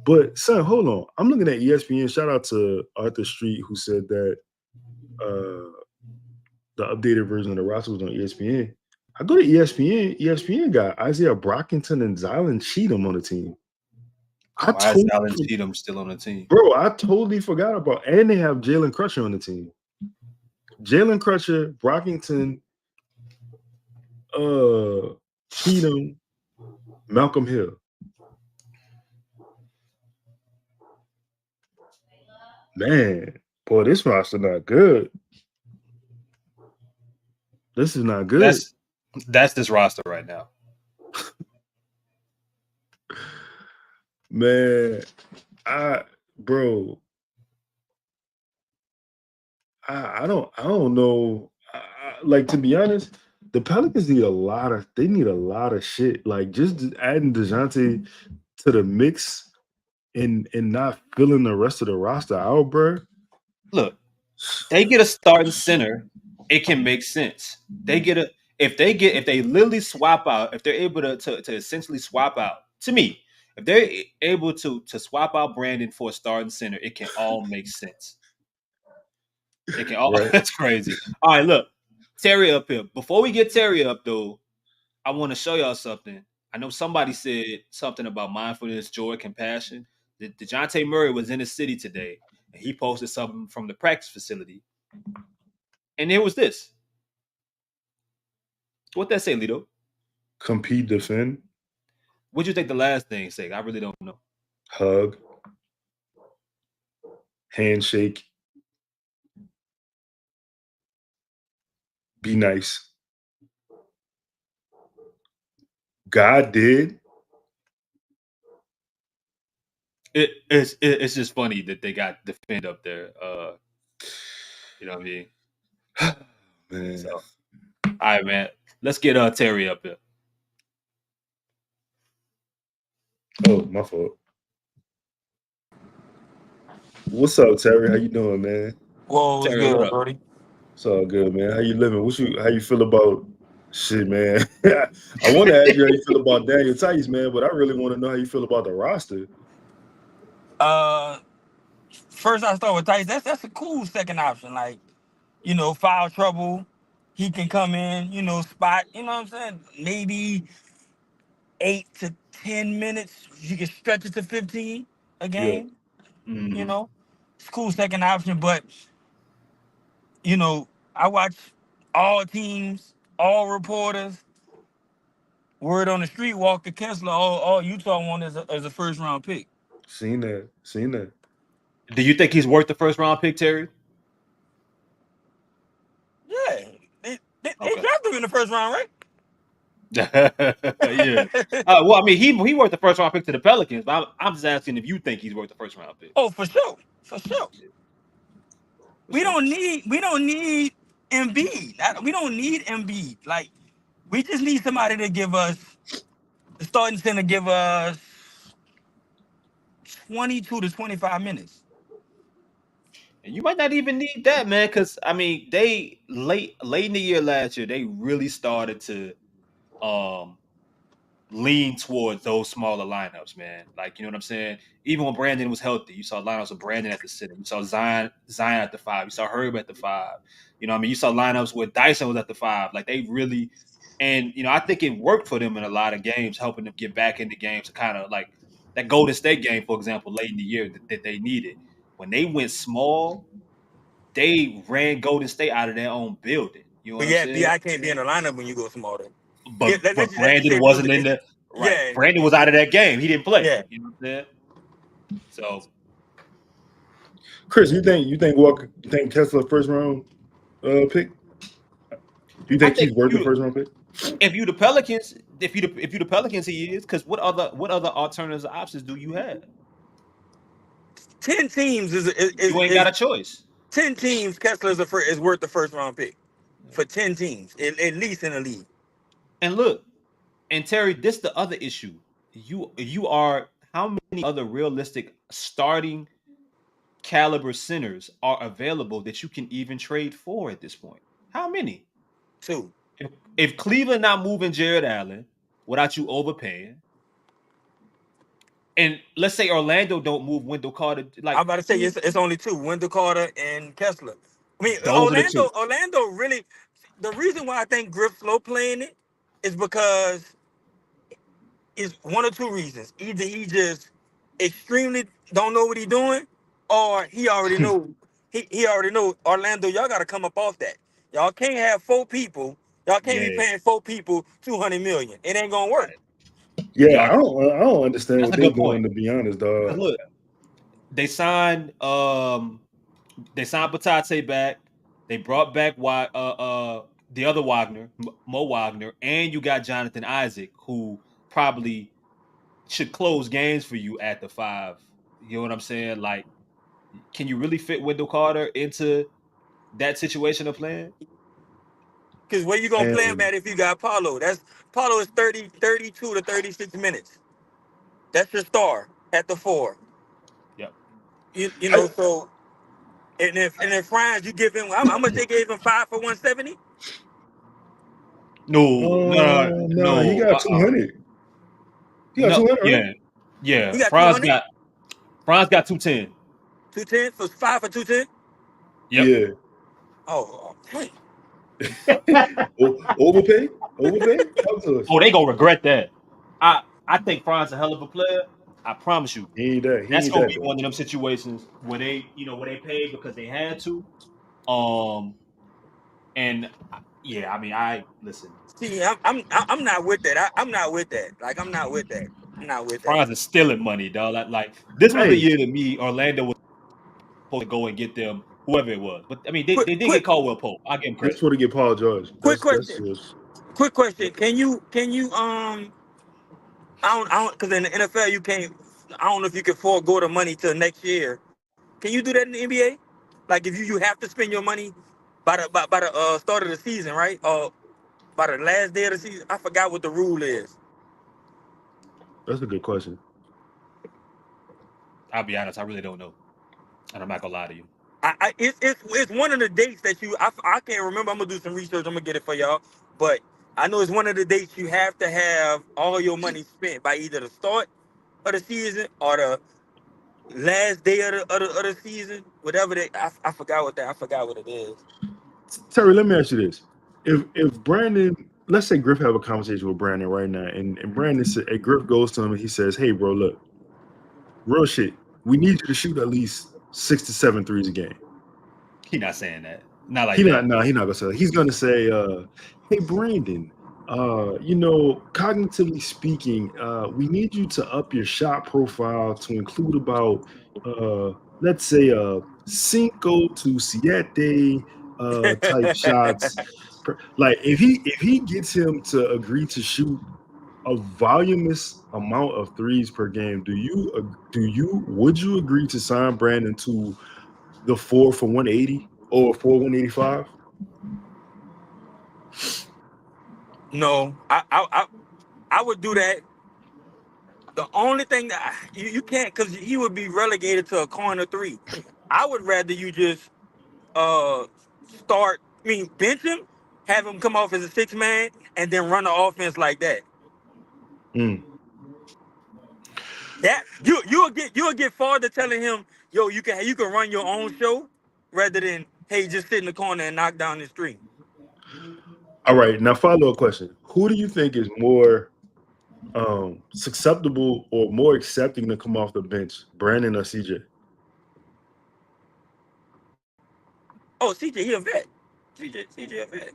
B: But son, hold on. I'm looking at ESPN. Shout out to Arthur Street, who said that the updated version of the roster was on ESPN. I go to ESPN. ESPN got Isaiah Brockington and Zylan Cheatham on the team.
A: Why is Zylan Cheatham still on the team?
B: Bro, I totally forgot about. And they have Jalen Crutcher on the team. Jalen Crutcher, Brockington, Cheatham, Malcolm Hill. Man, boy, this roster not good. This is not good.
A: That's this roster right now.
B: Man, I don't know. Like, to be honest, the Pelicans need a lot of shit. Like, just adding DeJounte to the mix and not filling the rest of the roster out, bro.
A: Look, they get a starting center, it can make sense. If they literally swap out, if they're able to essentially swap out, to me, if they're able to swap out Brandon for a starting center, it can all make sense. It can all right. That's crazy. All right, look, Terry up here. Before we get Terry up, though, I want to show y'all something. I know somebody said something about mindfulness, joy, compassion. DeJounte Murray was in the city today, and he posted something from the practice facility. And it was this. What'd that say, Lito?
B: Compete, defend.
A: What'd you think the last thing said? I really don't know.
B: Hug. Handshake. Be nice. God did.
A: It's just funny that they got defend up there. You know what I mean?
B: Man.
A: So, all right, man. Let's get Terry up here.
B: Oh, my fault. What's up, Terry? How you doing, man?
L: Whoa, what's
A: Terry,
L: good, Brody?
B: It's all good, man. How you living? How you feel about shit, man? I want to ask you how you feel about Daniel Theis, man, but I really want to know how you feel about the roster.
L: First I start with Theis. That's a cool second option. Like, foul trouble, he can come in, spot, you know what I'm saying? Maybe 8 to 10 minutes. You can stretch it to 15 a game.
B: Yeah. Mm-hmm.
L: It's a cool second option, but I watch all teams, all reporters. Word on the street, Walker Kessler, all Utah want is a first round pick.
B: Seen that.
A: Do you think he's worth the first round pick, Terry?
L: Yeah. They drafted him in the first round, right?
A: Yeah. Well, I mean, he worth the first round pick to the Pelicans, but I'm just asking if you think he's worth the first round pick.
L: Oh, for sure. We don't need Embiid. We don't need Embiid. Like, we just need somebody to give us the starting center, give us 22 to 25 minutes.
A: And you might not even need that, man, because I mean, they late in the year last year, they really started to lean towards those smaller lineups, man. Like, you know what I'm saying? Even when Brandon was healthy, you saw lineups of Brandon at the center. You saw Zion at the 5. You saw Herb at the 5. You know what I mean? You saw lineups where Dyson was at the 5. Like, they really, and, you know, I think it worked for them in a lot of games, helping them get back into games to kind of like that Golden State game, for example, late in the year that they needed. When they went small, they ran Golden State out of their own building. You know
L: But
A: what I'm
L: yeah,
A: saying?
L: BI can't be in the lineup when you go smaller.
A: But
L: Let's just
A: Brandon
L: say
A: wasn't in the right.
L: yeah,
A: Brandon was out of that game. He didn't play.
L: yeah.
A: You know what I'm saying? So,
B: Chris, you think Tesla first round pick? Do you think he's worth the first round pick?
A: if you the Pelicans, if you the Pelicans, he is. Because what other alternatives options do you have?
L: 10 teams is
A: you ain't got a choice.
L: 10 teams. Kessler is worth the first round pick for 10 teams at least in the league.
A: And look, and Terry, this the other issue. You are how many other realistic starting caliber centers are available that you can even trade for at this point? How many?
L: 2.
A: If Cleveland not moving Jared Allen without you overpaying, and let's say Orlando don't move Wendell Carter, like
L: I'm about to say it's only 2: Wendell Carter and Kessler. I mean,
A: those are the two.
L: Orlando really. The reason why I think Griff slow playing it is because it's one or two reasons. Either he just extremely don't know what he's doing, or he already know. he already know Orlando. Y'all got to come up off that. Y'all can't have 4 people. Y'all can't be paying 4 people $200 million. It ain't gonna work.
B: Yeah, I don't understand
A: That's
B: what
A: a
B: they're
A: good point.
B: doing, to be honest, dog.
A: Look, they signed Batate back. They brought back the other Wagner, Mo Wagner, and you got Jonathan Isaac, who probably should close games for you at the 5. You know what I'm saying? Like, can you really fit Wendell Carter into that situation of playing?
L: Because where you gonna play him at if you got Paulo? Paulo is 32 to 36 minutes. That's your star at the 4.
A: Yep.
L: You know, so and if Franz, you give him how much they gave him 5 for 170?
B: No, he got 200. He got 200.
A: Yeah.
L: He got
A: Franz
L: 200?
A: got 210.
L: 210 for 5 for 210?
A: Yep.
B: Yeah.
L: Oh, wait.
B: Overpay?
A: Oh, they gonna regret that. I think Franz a hell of a player. I promise you. That's gonna be one of them situations where they paid because they had to. And yeah, I mean, I listen.
L: See, I'm not with that. I'm not with that. Like, I'm not with that. I'm not with that.
A: Franz is stealing money, dog. Like this was the year to me. Orlando was supposed to go and get them whoever it was, but I mean, they did get Caldwell Pope. I give him credit.
B: That's what to get Paul George.
L: Quick question. Can you I don't because in the NFL you can't. I don't know if you can forego the money till next year. Can you do that in the NBA? Like, if you have to spend your money by the start of the season, right? Or by the last day of the season? I forgot what the rule is.
B: That's a good question.
A: I'll be honest, I really don't know, and I'm not gonna lie to you.
L: It's one of the dates that I can't remember. I'm gonna do some research. I'm gonna get it for y'all. But I know it's one of the dates you have to have all your money spent by either the start of the season or the last day of the season. Whatever I forgot what it is.
B: Terry, let me ask you this: If Brandon, let's say Griff have a conversation with Brandon right now, and Brandon said, Griff goes to him and he says, "Hey, bro, look, real shit. We need you to shoot at least 6 to 7 threes a game."
A: He's not saying that. Not like that.
B: He's not gonna say that. He's gonna say, "Hey, Brandon, cognitively speaking, we need you to up your shot profile to include about, let's say, 5 to 7 type shots. Like, if he gets him to agree to shoot a voluminous amount of threes per game, would you agree to sign Brandon to the 4 for 180 or 4 185?
L: No, I would do that The only thing that you can't, because he would be relegated to a corner three. I would rather you just bench him, have him come off as a 6-man, and then run the offense like that. That you'll get farther telling him, yo, you can run your own show rather than, hey, just sit in the corner and knock down this three.
B: All right, now follow-up question: who do you think is more susceptible or more accepting to come off the bench, Brandon or CJ?
L: Oh, CJ, he a vet. CJ a vet.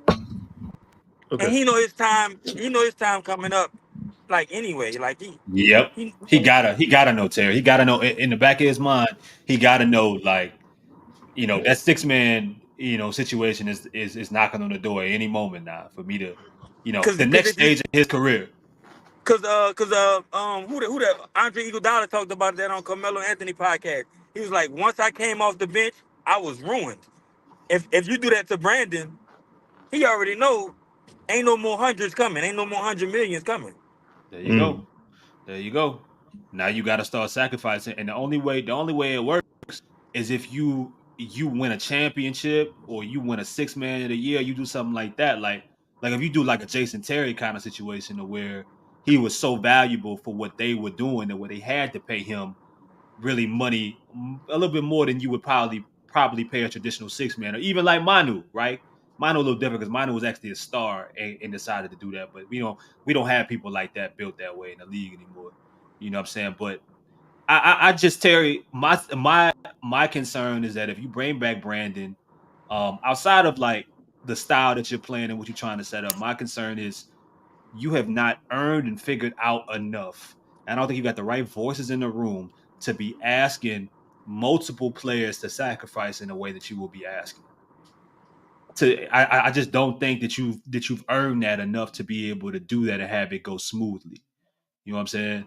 B: Okay.
L: And he know his time. He know his time coming up. Like anyway, like
A: Yep. He gotta know, Terry. He gotta know in the back of his mind. He gotta know, like, that 6-man, situation is knocking on the door at any moment now for me to, the next stage of his career.
L: Who that Andre Iguodala talked about that on Carmelo Anthony podcast. He was like, once I came off the bench, I was ruined. If you do that to Brandon, he already know ain't no more hundreds coming, ain't no more 100 millions coming.
A: There you go. There you go. Now you got to start sacrificing, and the only way it works is if you win a championship or you win a 6-man of the year. You do something like that, like if you do like a Jason Terry kind of situation, where he was so valuable for what they were doing and where they had to pay him really money, a little bit more than you would probably pay a traditional 6-man, or even like Manu, right? Manu a little different because Manu was actually a star and decided to do that. But we don't have people like that built that way in the league anymore. You know what I'm saying? But I just, Terry, my concern is that if you bring back Brandon, outside of like the style that you're playing and what you're trying to set up, my concern is you have not earned and figured out enough. I don't think you got the right voices in the room to be asking multiple players to sacrifice in the way that you will be asking. I just don't think that you've earned that enough to be able to do that and have it go smoothly. You know what I'm saying?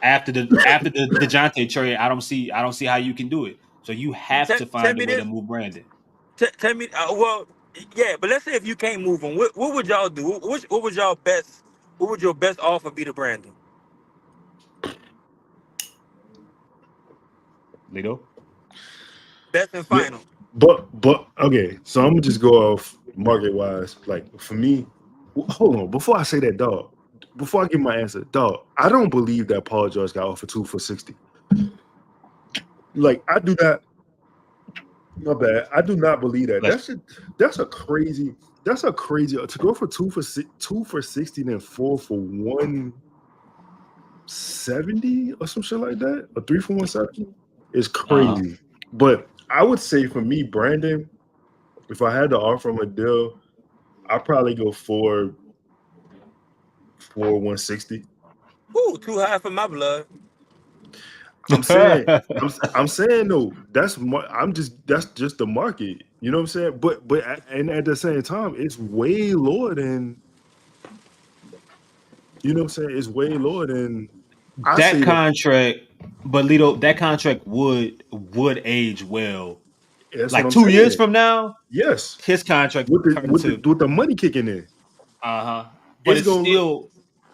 A: After the DeJounte trade, I don't see how you can do it. So you have to find a way to move Brandon.
L: Tell me, yeah, but let's say if you can't move him, what would y'all do? What would your best offer be to Brandon?
A: Lito?
L: Best and final.
B: But okay, so I'm gonna just go off market wise. Like for me, hold on. Before I say that, dog. Before I give my answer, dog, I don't believe that Paul George got offered 2 for $60. Like I do not. My bad. I do not believe that. That's a crazy to go for 2 for 60 and 4 for 170 or some shit like that, or 3 for 170 is crazy. But I would say for me, Brandon, if I had to offer him a deal, I'd probably go for 160.
L: Ooh, too high for my blood.
B: I'm saying though, that's just the market. You know what I'm saying? But at the same time, it's way lower than, you know what I'm saying? It's way lower than
A: that contract. But Lito, that contract would age well.
B: That's
A: like 2 years from now.
B: Yes,
A: his contract
B: with the money kicking in.
A: But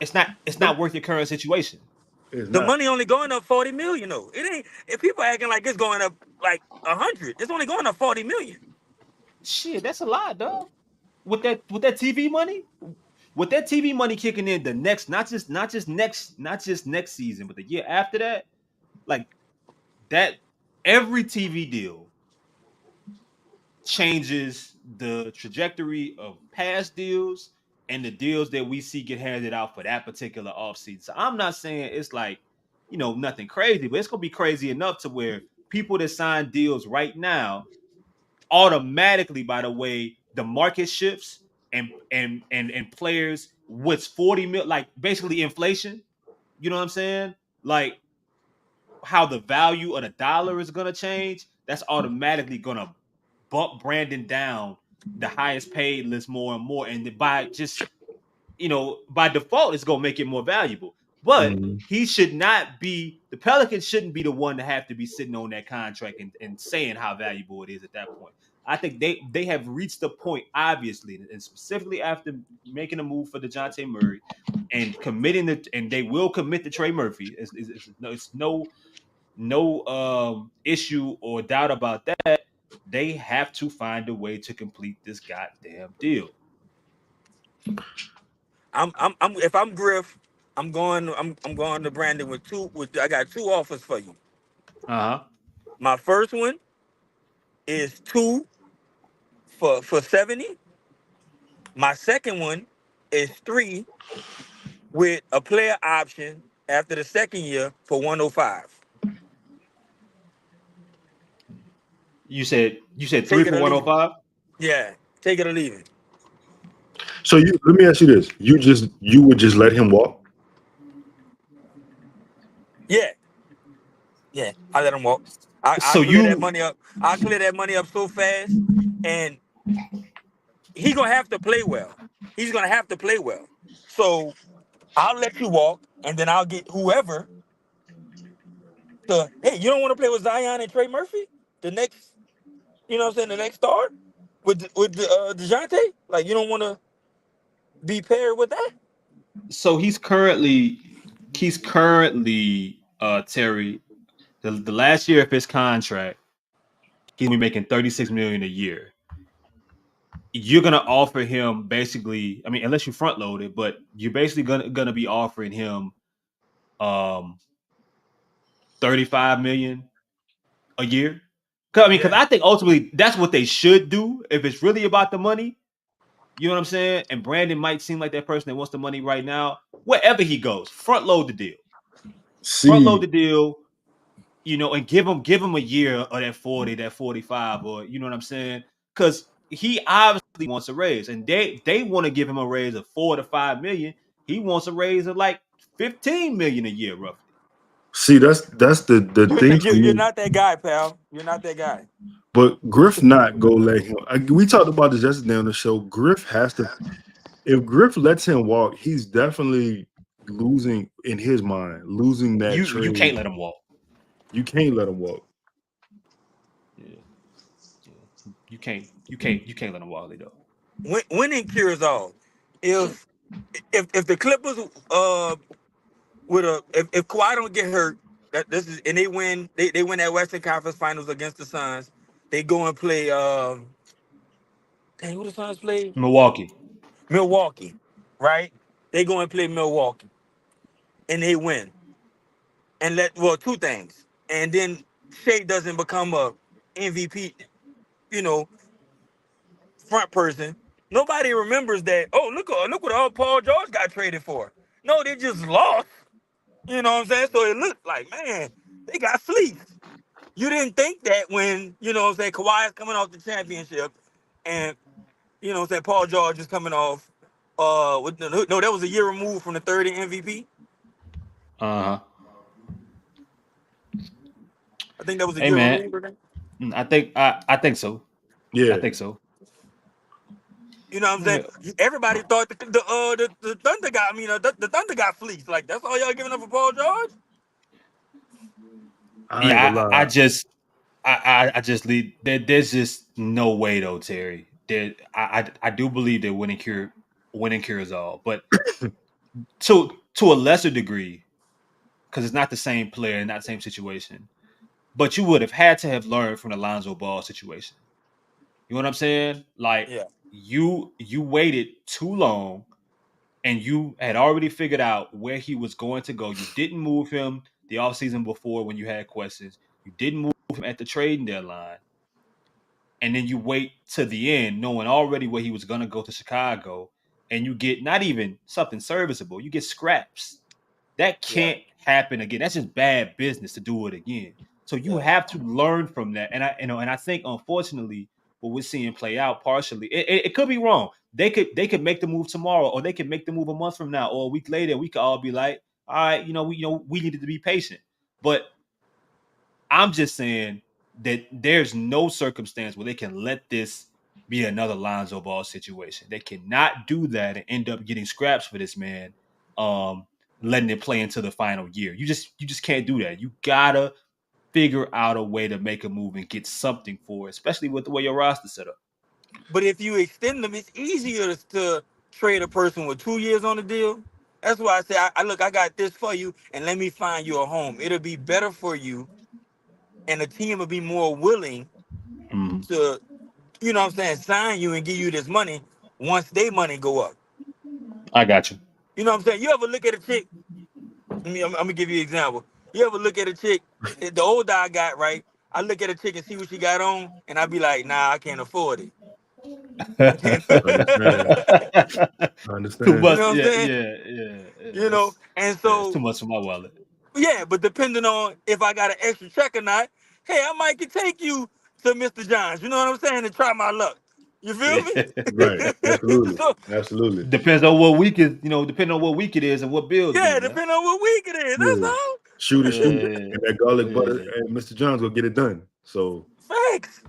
A: it's not worth your current situation.
L: The money only going up 40 million though. It ain't. If people acting like it's going up like 100, it's only going up 40 million.
A: Shit, that's a lot, dog. With that TV money, kicking in the next, not just next season, but the year after that, like that, every TV deal changes the trajectory of past deals and the deals that we see get handed out for that particular offseason. So I'm not saying it's like, nothing crazy, but it's gonna be crazy enough to where people that sign deals right now automatically, by the way, the market shifts and players, what's 40 mil, like basically inflation. You know what I'm saying? Like how the value of the dollar is gonna change. That's automatically gonna bump Brandon down the highest paid list more and more, and by just by default, it's gonna make it more valuable. But he should not be. The Pelicans shouldn't be the one to have to be sitting on that contract and saying how valuable it is at that point. I think they have reached the point, obviously, and specifically after making a move for DeJounte Murray and committing it, and they will commit to Trey Murphy. It's no issue or doubt about that. They have to find a way to complete this goddamn deal.
L: If I'm Griff, I'm going to Brandon I got 2 offers for you.
A: Uh-huh.
L: My first one is 2 for 70. My second one is 3 with a player option after the second year for 105.
A: You said 3
L: Take it
A: for
L: or leave it.
A: 105?
L: Yeah, take it or leave it.
B: So let me ask you this: you would just let him walk?
L: Yeah, I let him walk. I clear that money up. I clear that money up so fast, and he gonna have to play well. He's gonna have to play well. So I'll let you walk, and then I'll get whoever. Hey, you don't want to play with Zion and Trey Murphy, the next, you know what I'm saying, the next star with DeJounte? Like, you don't want to be paired with that?
A: So he's currently Terry, the last year of his contract, he's gonna be making $36 million a year. You're gonna offer him basically, I mean, unless you front load it, but you're basically gonna be offering him 35 million a year. Because I think ultimately that's what they should do if it's really about the money. You know what I'm saying? And Brandon might seem like that person that wants the money right now. Wherever he goes, front load the deal. Front load the deal, and give him a year of that 40, that 45, or you know what I'm saying? Because he obviously wants a raise, and they want to give him a raise of 4 to 5 million. He wants a raise of like 15 million a year, roughly.
B: See, that's the thing.
L: You're not that guy, pal. You're not that guy.
B: But Griff not go let him. We talked about this yesterday on the show. Griff has to. If Griff lets him walk, he's definitely losing in his mind, losing that trade.
A: You can't let him walk.
B: You can't let him walk.
A: Yeah. You can't let him walk, though.
L: Winning cures all. If the Clippers if Kawhi don't get hurt, and they win that Western Conference Finals against the Suns, they go and play who the Suns play? Milwaukee, right? They go and play Milwaukee, and they win. And 2 things, and then Shea doesn't become a MVP, front person. Nobody remembers that. Oh, look what all Paul George got traded for. No, they just lost. You know what I'm saying? So it looked like, man, they got fleeced. You didn't think that when, you know what I'm saying, Kawhi is coming off the championship, and you know what I'm saying, Paul George is coming off that was a year removed from the 30 MVP.
A: Uh-huh.
L: I think that was a year removed.
A: I think so.
B: Yeah.
A: I think so.
L: You know what I'm saying? Everybody thought the Thunder got the Thunder got fleeced. Like, that's all y'all giving up for Paul George?
A: I just leave. There's just no way though, Terry. I do believe that winning cures all, but to a lesser degree, because it's not the same player, not the same situation. But you would have had to have learned from the Lonzo Ball situation. You know what I'm saying? Like, you waited too long, and you had already figured out where he was going to go. You didn't move him the offseason before when you had questions. You didn't move him at the trading deadline. And then you wait to the end, knowing already where he was going to go to Chicago, and you get not even something serviceable. You get scraps. That can't happen again. That's just bad business to do it again. So you have to learn from that. And I think unfortunately what we're seeing play out partially, it could be wrong. They could make the move tomorrow, or they could make the move a month from now, or a week later. We could all be like, all right, we needed to be patient. But I'm just saying that there's no circumstance where they can let this be another Lonzo Ball situation. They cannot do that and end up getting scraps for this man, letting it play into the final year. You just can't do that. You gotta figure out a way to make a move and get something for it, especially with the way your roster set up.
L: But if you extend them, it's easier to trade a person with 2 years on the deal. That's why I say, I got this for you, and let me find you a home. It'll be better for you, and the team will be more willing to, you know what I'm saying, sign you and give you this money once their money go up.
A: I got you.
L: You know what I'm saying? You ever look at a chick? I'm gonna give you an example. You ever look at a chick? The older I got, right? I look at a chick and see what she got on, and I be like, nah, I can't afford it. I can't.
B: I understand.
A: Too much.
L: You know what I'm saying?
A: Yeah.
L: You know, and so
A: it's too much for my wallet.
L: Yeah, but depending on if I got an extra check or not, hey, I might could take you to Mr. John's. You know what I'm saying? And try my luck. You feel me?
B: Right. Absolutely.
L: So,
B: Absolutely.
A: Depends on what week it, depending on what week it is and what bills.
L: yeah,
A: due,
L: depending on what week it is. That's all.
B: Shoot. And that garlic butter and Mr. John's will get it done. So
L: Facts.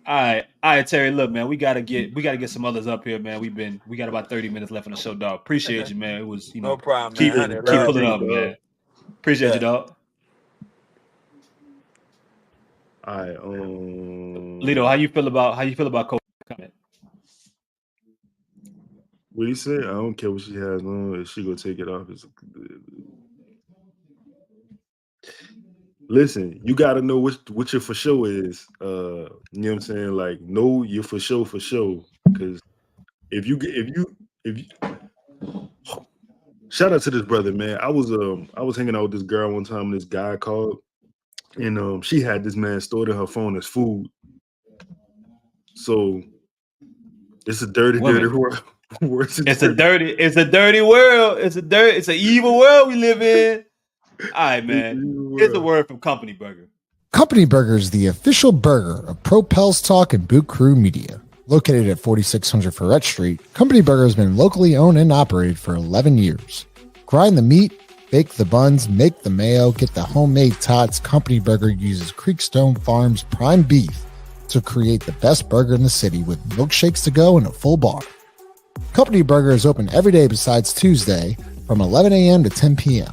A: All right, Terry. Look, man, we gotta get some others up here, man. We got about 30 minutes left on the show, dog. Appreciate you, man. It was,
L: no problem,
A: keep
L: man.
A: pulling up, man. Appreciate you, dog.
B: All right,
A: Lito, how you feel about Kobe comment?
B: What do you say? I don't care what she has on. If she gonna take it off, listen, you gotta know what your for sure is. You know what I'm saying? Like, know your for sure. Because if you shout out to this brother, man. I was hanging out with this girl one time, and this guy called, and she had this man stored in her phone as food. So it's a dirty world. It's a dirty world. It's an evil world we live in. All right, man. Here's a word from Company Burger.
M: Company Burger is the official burger of Propels Talk and Boot Crew Media. Located at 4600 Ferret Street, Company Burger has been locally owned and operated for 11 years. Grind the meat, bake the buns, make the mayo, get the homemade tots. Company Burger uses Creekstone Farms prime beef to create the best burger in the city with milkshakes to go and a full bar. Company Burger is open every day besides Tuesday from 11 a.m. to 10 p.m.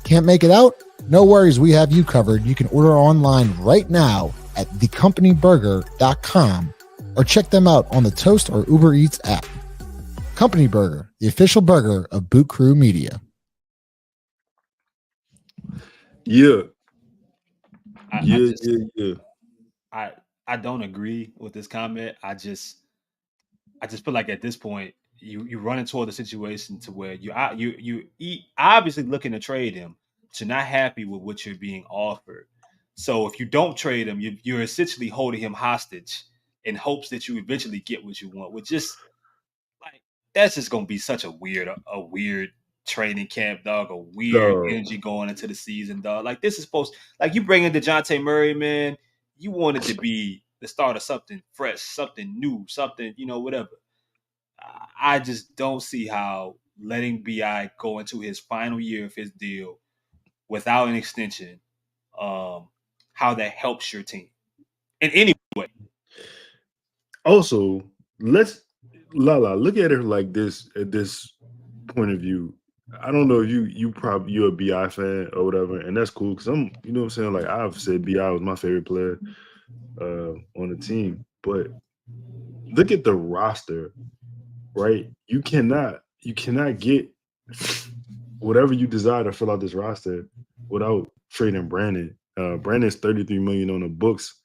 M: Can't make it out? No worries, we have you covered. You can order online right now at thecompanyburger.com or check them out on the Toast or Uber Eats app. Company Burger, the official burger of Boot Crew Media.
B: Yeah.
A: I don't agree with this comment. I just feel like at this point you run into the situation to where you obviously looking to trade him, but you're not happy with what you're being offered. So if you don't trade him, you're essentially holding him hostage in hopes that you eventually get what you want. Which just like that's just gonna be such a weird training camp, dog. A weird energy going into the season, dog. Like this is supposed like you bring in DeJounte Murray, man. You want it to be the start of something fresh, something new, something, whatever. I just don't see how letting BI go into his final year of his deal without an extension, how that helps your team in any way.
B: Also, let's look at it like this at this point of view. I don't know if you're a BI fan or whatever, and that's cool because I'm, you know what I'm saying? Like I've said BI was my favorite player on the team, but look at the roster, right? You cannot get whatever you desire to fill out this roster without trading Brandon. Brandon's $33 million on the books.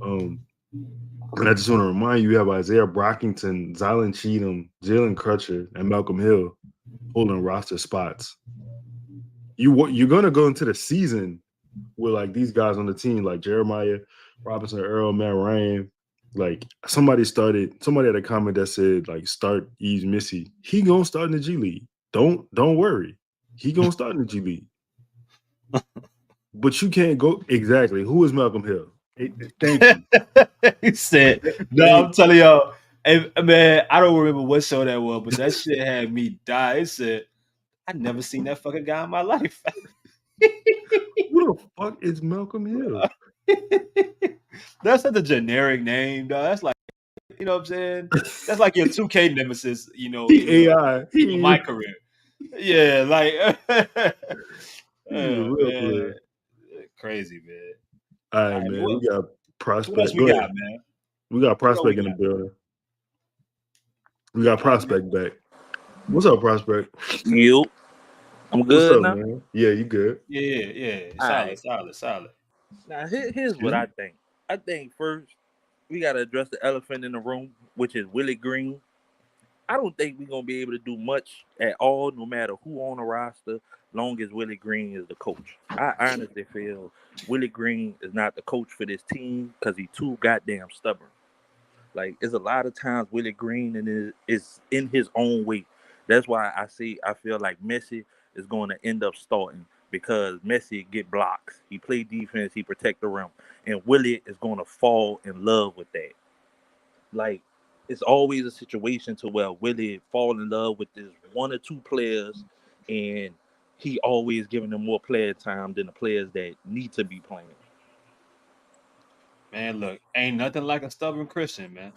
B: And I just want to remind you have Isaiah Brockington, Zylan Cheatham, Jalen Crutcher, and Malcolm Hill holding roster spots. You're gonna go into the season with like these guys on the team, like Jeremiah Robinson, Earl, Matt Ryan. Like somebody had a comment that said like start Yves Missy. He gonna start in the G League. Don't worry. He gonna start in the G League. But you can't go exactly. Who is Malcolm Hill? Thank you.
A: He said, no, I'm telling y'all, hey, man, I don't remember what show that was, but that shit had me die. It said, I'd never seen that fucking guy in my life.
B: Who the fuck is Malcolm Hill?
A: That's such a generic name, dog. That's like, you know what I'm saying? That's like your 2K nemesis,
B: AI.
A: In my career. Yeah, like, crazy. crazy, man.
B: All right,
A: All right,
B: man.
A: what
B: We got
A: else
B: prospect.
A: we
B: Go
A: got,
B: ahead.
A: man?
B: We got
A: What else we
B: prospect in the
A: got?
B: building. We got prospect back. What's up, prospect?
I: You, I'm
B: What's
I: good
B: up,
I: now.
B: man? Yeah, you good?
A: Yeah.
I: All
A: Solid,
I: right.
A: solid.
I: Now here's
B: Excuse
I: what
B: me?
I: I think. I think first we gotta address the elephant in the room, which is Willie Green. I don't think we're gonna be able to do much at all, no matter who on the roster, long as Willie Green is the coach. I honestly feel Willie Green is not the coach for this team because he's too goddamn stubborn. Like, there's a lot of times Willie Green is in his own way. That's why I feel like Messi is going to end up starting because Messi get blocks. He play defense, he protect the rim, and Willie is going to fall in love with that. Like, it's always a situation to where Willie fall in love with this one or two players, and he always giving them more player time than the players that need to be playing.
A: Man, look, ain't nothing like a stubborn Christian, man.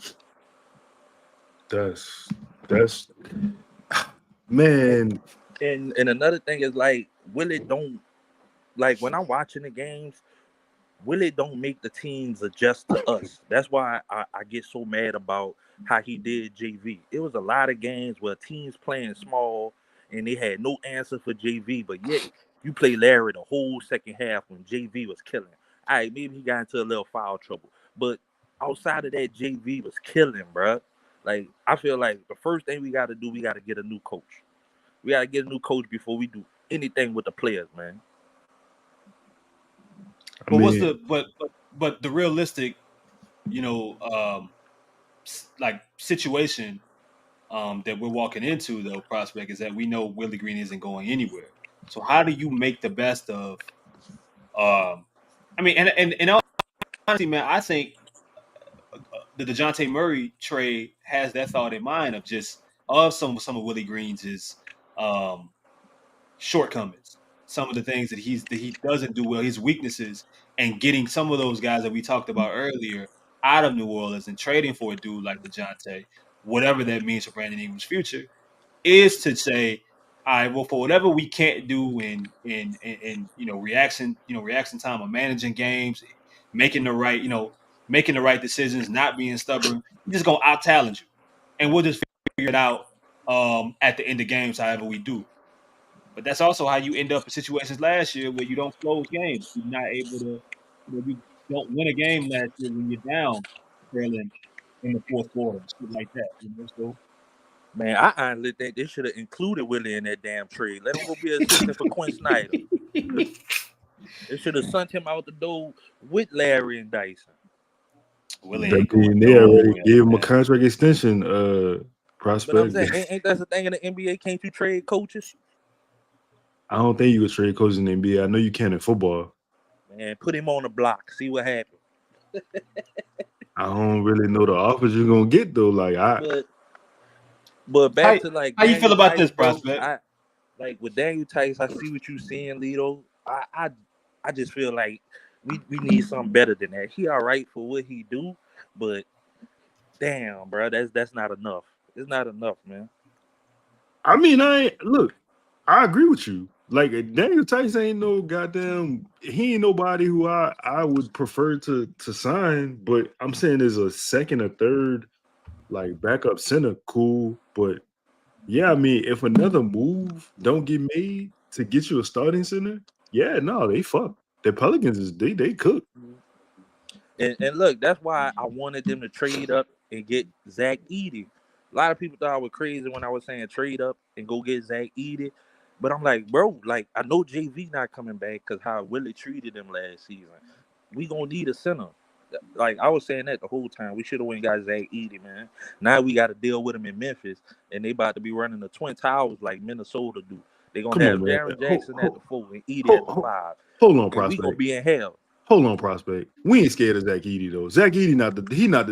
B: That's man.
I: And another thing is like Willie don't like when I'm watching the games, Willie don't make the teams adjust to us. That's why I get so mad about how he did JV. It was a lot of games where teams playing small and they had no answer for JV, but yet you play Larry the whole second half when JV was killing. All right, maybe he got into a little foul trouble, but outside of that, JV was killing, bruh. Like, I feel like the first thing we got to do, we got to get a new coach. We got to get a new coach before we do anything with the players, man.
B: I
A: But what's
B: mean,
A: the but the realistic, like situation that we're walking into though, prospect, is that we know Willie Green isn't going anywhere. So how do you make the best of? I mean, and honestly, man, I think the DeJounte Murray trade has that thought in mind of just of some of Willie Green's um, shortcomings, some of the things that he doesn't do well, his weaknesses, and getting some of those guys that we talked about earlier out of New Orleans and trading for a dude like DeJounte, whatever that means for Brandon Ingram's future, is to say, all right, well, for whatever we can't do in reaction time of managing games, making the right decisions, not being stubborn, we're just gonna out talent you, and we'll just figure it out at the end of games, however we do. But that's also how you end up in situations last year where you don't close games. You're not able to, you don't win a game last year when you're down early in the fourth quarter, shit like that. So
I: Man, I honestly think they should have included Willie in that damn trade. Let him go be an assistant for Quinn Snyder. They should have sent him out the door with Larry and Dyson.
A: Willie
B: I
A: ain't
B: mean,
A: going
B: they already
A: nowhere,
B: gave him a
A: man.
B: contract extension.
I: But
B: Prospect.
I: I'm saying, ain't that the thing in the NBA? Can't you trade coaches?
B: I don't think you could trade coaches in the NBA. I know you can in football.
I: Man, put him on the block. See what happens.
B: I don't really know the offers you're gonna get though. Like
I: But back to like
A: how you feel about
I: Tice,
A: this,
I: bro,
A: prospect?
I: like with Daniel Tice, I see what you're saying, Lito. I just feel like we need something better than that. He all right for what he do, but damn, bro, that's not enough. It's not enough, man.
B: I mean, I agree with you. Like Daniel Tice ain't no goddamn. He ain't nobody who I would prefer to sign. But I'm saying there's a second or third like backup center, cool. But yeah, I mean, if another move don't get made to get you a starting center, yeah, no, they fuck. The Pelicans is they cook.
I: And look, that's why I wanted them to trade up and get Zach Edey. A lot of people thought I was crazy when I was saying trade up and go get Zach Edey. But I'm like, bro, like I know JV not coming back because how Willie treated him last season. We gonna need a center. Like I was saying that the whole time. We should have went and got Zach Edey, man. Now we got to deal with him in Memphis, and they about to be running the Twin Towers like Minnesota do. They gonna have Jaren Jackson at the 4 and Edey at the 5.
B: Hold on,
I: and
B: prospect.
I: we gonna be in hell.
B: Hold on, prospect. We ain't scared of Zach Edey though. Zach Edey not the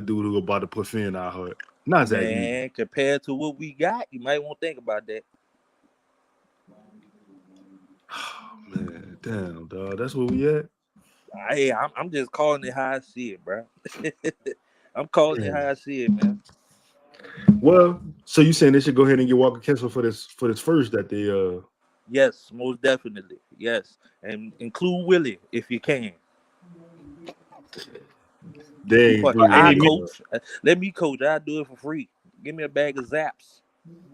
B: dude who about to put fear in our heart. Not Zach Edey.
I: Man, compared to what we got, you might want to think about that.
B: Oh, man, damn, dog. That's where we at.
I: Hey, I'm just calling it how I see it, bro. I'm calling it how I see it, man.
B: Well, so you saying they should go ahead and get Walker Kessler for this first that they
I: Yes, most definitely. Yes, and include Willie if you can.
B: They
I: Fuck it,
B: included
I: I
B: Willie.
I: coach. Let me coach. I do it for free. Give me a bag of Zaps.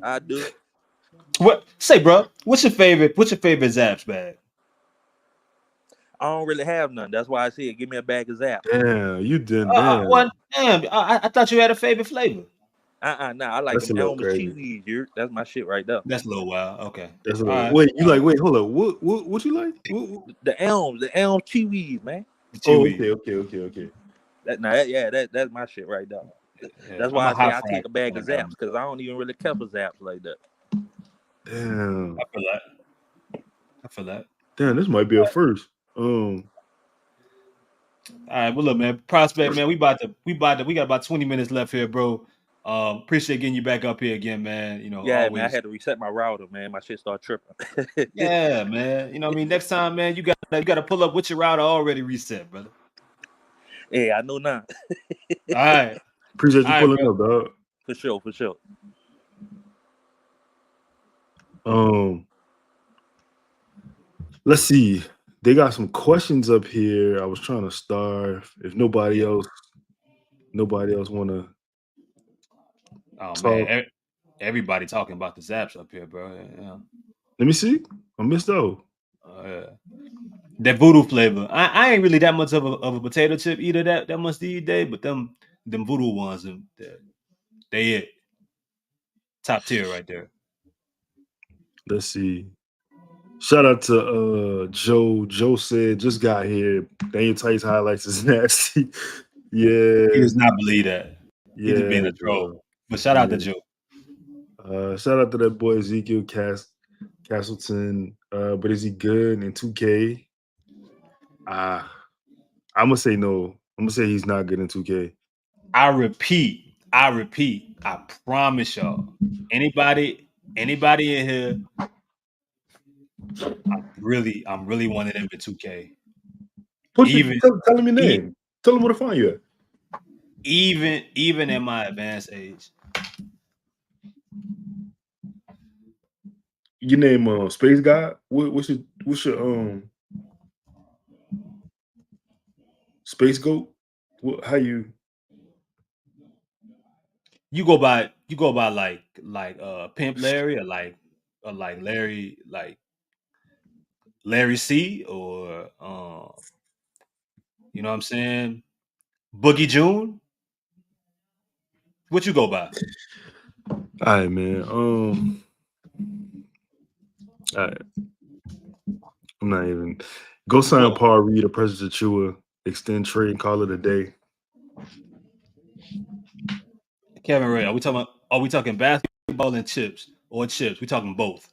I: I do it.
A: What say, bro? What's your favorite Zaps bag?
I: I don't really have none. That's why I said give me a bag of Zaps.
B: Damn, you did. Damn,
A: Well, damn. I thought you had a favorite flavor.
I: Nah, I like
B: that's
I: them
B: a little
I: Elmer's
B: crazy.
I: cheese. That's my shit right there.
A: That's a little wild. Okay.
B: That's a
A: All
B: little.
A: right.
B: Wait, you
A: All
B: like?
A: right.
B: Wait, hold up. What you like? What?
I: The Elm cheese, man.
A: The
B: Oh,
A: chewy.
B: okay.
I: That's my shit right there.
A: Yeah,
I: That's
A: I'm
I: why
A: a
I: I say
A: hot
I: I
A: fry
I: take a bag of
A: on that.
I: Zaps because I don't even really care for Zaps like that.
B: Damn,
A: I feel that.
B: damn. This might be a first.
A: All right, well, look, man. Prospect, man. We got about 20 minutes left here, bro. Appreciate getting you back up here again, man. You know,
I: Yeah, man. I
A: always.
I: had to reset my router, man. My shit started tripping.
A: Yeah, man. You know what I mean? Next time, man, you gotta pull up with your router already reset, brother.
I: Yeah, I know now.
A: All right.
B: Appreciate you
A: All right,
B: pulling
A: bro.
B: up, dog.
I: For sure.
B: Let's see. They got some questions up here. I was trying to starve. If nobody else wanna
A: Oh
B: talk.
A: man, everybody talking about the Zaps up here, bro. Yeah.
B: Let me see. I missed out.
A: That voodoo flavor. I ain't really that much of a potato chip eater that much these days, but them voodoo ones, they it. Top tier right there.
B: Let's see. Shout out to Joe. Joe said just got here. Daniel Theis highlights is nasty. Yeah.
A: He does not believe that. He just being
B: Yeah,
A: a troll.
B: bro.
A: But shout out to
B: Yeah.
A: Joe.
B: Shout out to that boy Ezekiel Castleton. But is he good in 2K? I'm gonna say no. I'm gonna say he's not good in 2K.
A: I repeat. I promise y'all. Anybody in here, I'm really wanting him in 2K.
B: Tell him your name. Tell him where to find you at.
A: Even in my advanced age.
B: Your name Space Guy? What's your Space Goat? How you
A: go by like Pimp Larry or like Larry C or you know what I'm saying? Boogie June? What you go by?
B: All right, man. All right. I'm not even go sign Paul Reed or President Chua, extend trade and call it a day.
A: Kevin Ray, are we talking basketball and chips or chips? We talking both.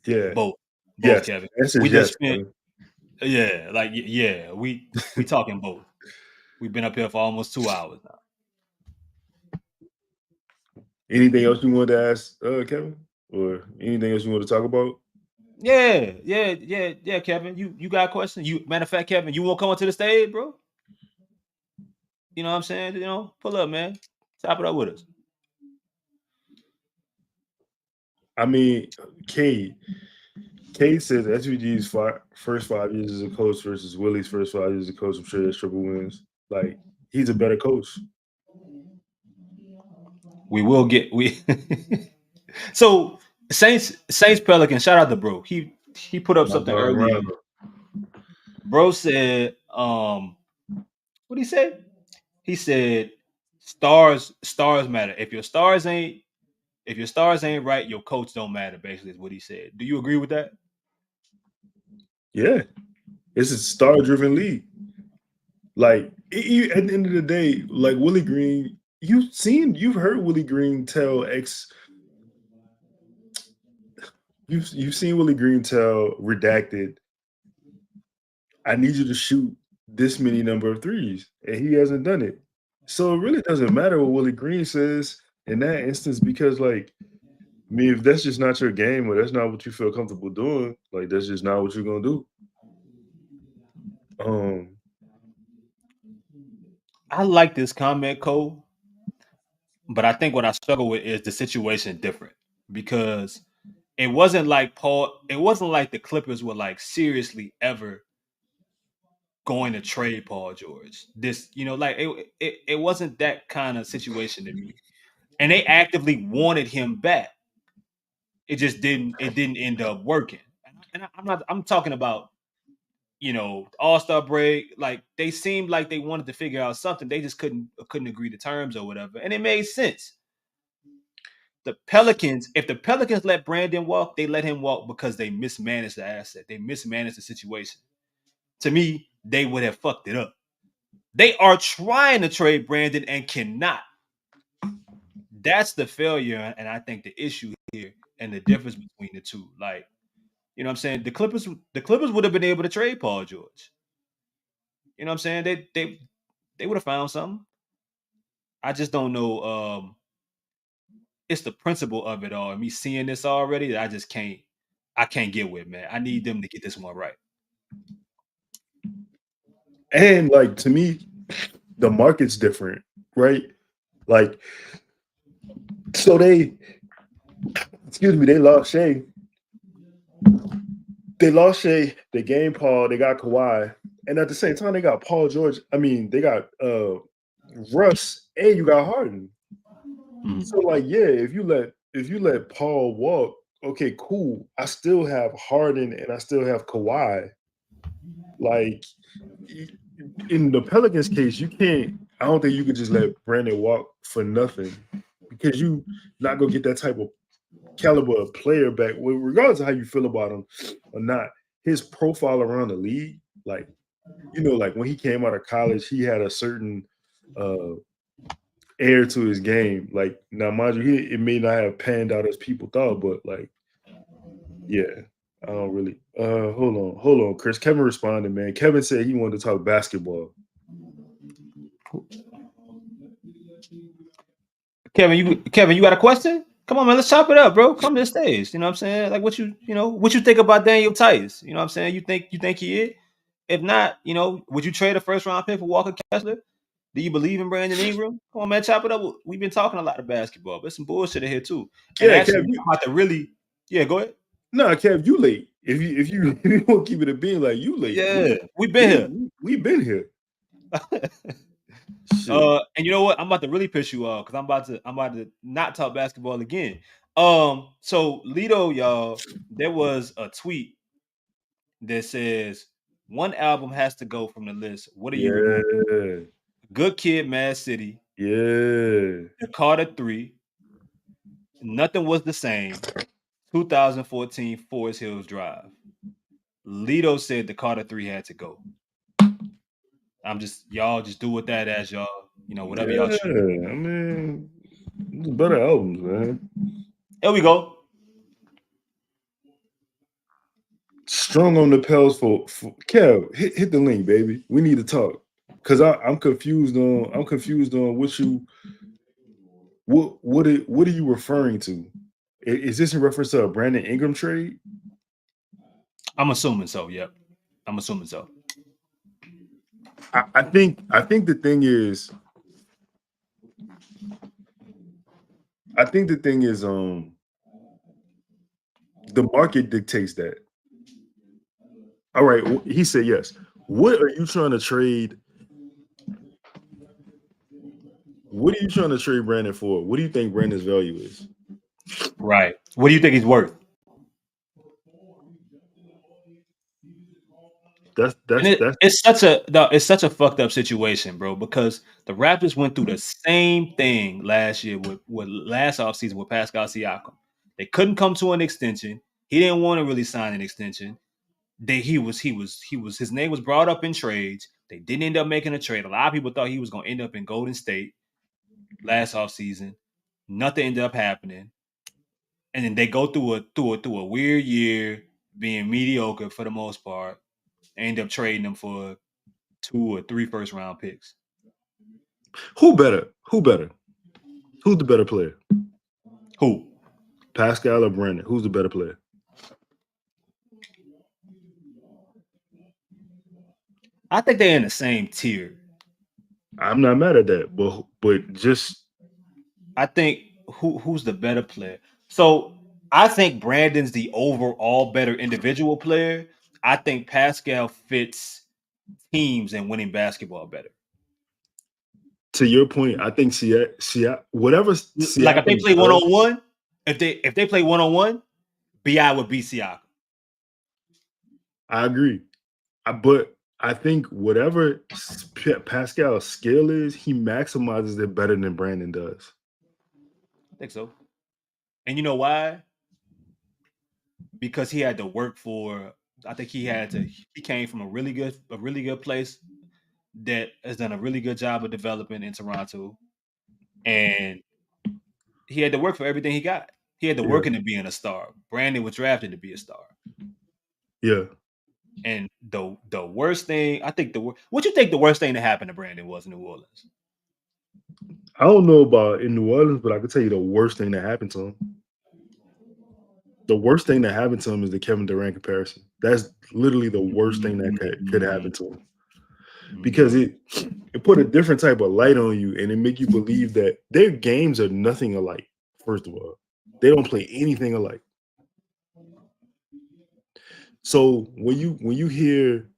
B: Yeah.
A: Both,
B: yes.
A: Kevin.
B: We just spent
A: we talking both. We've been up here for almost 2 hours now.
B: Anything else you wanted to ask, Kevin? Or anything else you want to talk about?
A: Yeah, Kevin. You got a question? Matter of fact, Kevin, you want to come onto the stage, bro? You know what I'm saying? You know, pull up, man. Top it up with us.
B: I mean, K says SVG's first 5 years as a coach versus Willie's first 5 years as a coach. I'm sure there's triple wins. Like, he's a better coach.
A: We will get So Saints Pelicans. Shout out to bro. He put up something earlier. Bro said, what he say? He said, stars matter. If your stars ain't right, your coach don't matter. Basically, is what he said. Do you agree with that?
B: Yeah, it's a star-driven league. Like at the end of the day, like Willie Green, you've heard Willie Green tell you've seen Willie Green tell Redacted, I need you to shoot this many number of threes, and he hasn't done it. So it really doesn't matter what Willie Green says in that instance, because like, I mean, if that's just not your game or that's not what you feel comfortable doing, like that's just not what you're gonna do.
A: I like this comment, Cole, but I think what I struggle with is the situation different, because it wasn't like the Clippers were like seriously ever going to trade Paul George. This, like it wasn't that kind of situation to me. And they actively wanted him back. It just didn't end up working. And I'm talking about, All-Star break. Like they seemed like they wanted to figure out something. They just couldn't agree to terms or whatever. And it made sense. The Pelicans, if the Pelicans let Brandon walk, they let him walk because they mismanaged the asset. They mismanaged the situation. To me, they would have fucked it up. They are trying to trade Brandon and cannot. That's the failure, and I think the issue here and the difference between the two. Like, you know what I'm saying? The Clippers would have been able to trade Paul George. You know what I'm saying? They would have found something. I just don't know. It's the principle of it all. And me seeing this already that I can't get with, man. I need them to get this one right.
B: And like to me, the market's different, right? Like, so they lost Shea. They gained Paul, they got Kawhi, and at the same time, they got Paul George. I mean, they got Russ, and you got Harden. So, like, yeah, if you let Paul walk, okay, cool. I still have Harden and I still have Kawhi. Like, in the Pelicans case, I don't think you could just let Brandon walk for nothing because you not gonna get that type of caliber of player back. Well, regardless of how you feel about him or not, his profile around the league, like, like when he came out of college, he had a certain air to his game. Like, now, mind you, it may not have panned out as people thought, but like, yeah, I don't really. Hold on, Chris. Kevin responded, man. Kevin said he wanted to talk basketball.
A: Kevin, you got a question? Come on, man. Let's chop it up, bro. Come to the stage. You know what I'm saying? Like, what you think about Daniel Theis? You know what I'm saying? You think he is? If not, would you trade a first round pick for Walker Kessler? Do you believe in Brandon Ingram? Come on, man. Chop it up. We've been talking a lot of basketball, but some bullshit in here too. And
B: Yeah,
A: actually,
B: Kev,
A: I'm about to really. Yeah, go ahead.
B: No, Kev, you late. If you want to keep it a being, like, you late.
A: Yeah, we've been here.
B: We've been here.
A: And you know what? I'm about to really piss you off because I'm about to not talk basketball again. So Lito, y'all, there was a tweet that says one album has to go from the list. What are you removing? Good Kid, Mad City.
B: Yeah.
A: The Carter 3. Nothing Was the Same. 2014 Forest Hills Drive. Lito said the Carter 3 had to go. Y'all just do with that as y'all, whatever y'all choose.
B: I mean, it's better albums, man.
A: There we go.
B: Strong on the Pels for Kev. Hit the link, baby. We need to talk because I'm confused on what are you referring to? Is this in reference to a Brandon Ingram trade?
A: I'm assuming so. Yep, I'm assuming so.
B: I think the thing is. The market dictates that. All right, he said yes. What are you trying to trade? What are you trying to trade Brandon for? What do you think Brandon's value is?
A: Right. What do you think he's worth? It's such a fucked up situation, bro, because the Raptors went through the same thing last year with last offseason with Pascal Siakam. They couldn't come to an extension. He didn't want to really sign an extension. His name was brought up in trades. They didn't end up making a trade. A lot of people thought he was going to end up in Golden State last offseason. Nothing ended up happening. And then they go through a weird year being mediocre for the most part. End up trading them for 2 or 3 first round picks.
B: Who better? Who's the better player?
A: Who?
B: Pascal or Brandon? Who's the better player?
A: I think they're in the same tier.
B: I'm not mad at that, but just
A: I think who's the better player? So I think Brandon's the overall better individual player. I think Pascal fits teams and winning basketball better.
B: To your point, I think whatever
A: Like if they
B: Siakam
A: play
B: does,
A: 1-on-1, if they play 1-on-1, BI would beat Siakam.
B: I agree. But I think whatever Pascal's skill is, he maximizes it better than Brandon does.
A: I think so. And you know why? Because he had to work for. I think he came from a really good place that has done a really good job of developing in Toronto, and he had to work for everything he got. He had to work into being a star. Brandon was drafted to be a star.
B: Yeah.
A: And the worst thing, I think what you think the worst thing that happened to Brandon was in New Orleans?
B: I don't know about in New Orleans, but I can tell you the worst thing that happened to him. The worst thing that happened to him is the Kevin Durant comparison. That's literally the worst thing that could happen to him. Because it put a different type of light on you, and it make you believe that their games are nothing alike. First of all, they don't play anything alike. So when you hear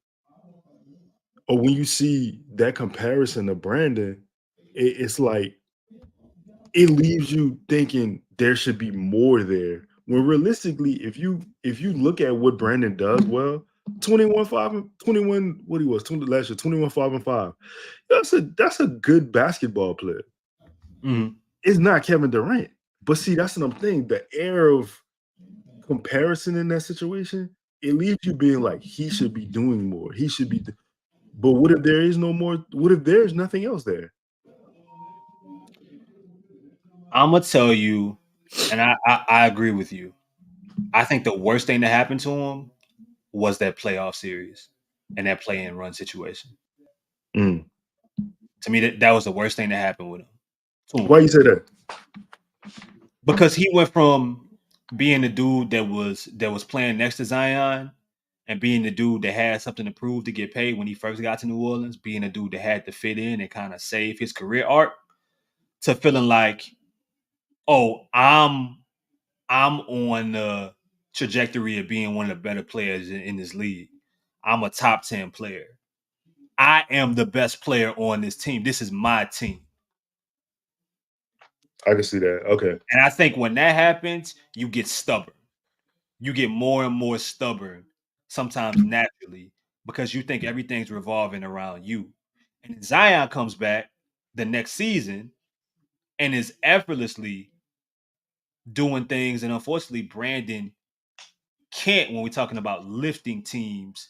B: or when you see that comparison to Brandon, it's like it leaves you thinking there should be more there. When realistically, if you look at what Brandon does well, 21-5, what he was 20 last year, 21-5. That's a good basketball player.
A: Mm-hmm.
B: It's not Kevin Durant. But see, that's what I'm saying. The air of comparison in that situation, it leaves you being like, he should be doing more. He should be. But what if there is no more? What if there's nothing else there?
A: I'm gonna tell you, and I agree with you. I think the worst thing that happened to him was that playoff series and that play and run situation.
B: Mm.
A: To me, that was the worst thing that happened with him.
B: Why you say that?
A: Because he went from being the dude that was playing next to Zion and being the dude that had something to prove to get paid when he first got to New Orleans, being a dude that had to fit in and kind of save his career arc, to feeling like, oh, I'm on the trajectory of being one of the better players in this league. I'm a top 10 player. I am the best player on this team. This is my team.
B: I can see that. Okay.
A: And I think when that happens, you get stubborn. You get more and more stubborn, sometimes naturally, because you think everything's revolving around you. And then Zion comes back the next season and is effortlessly doing things. And unfortunately, Brandon can't when we're talking about lifting teams.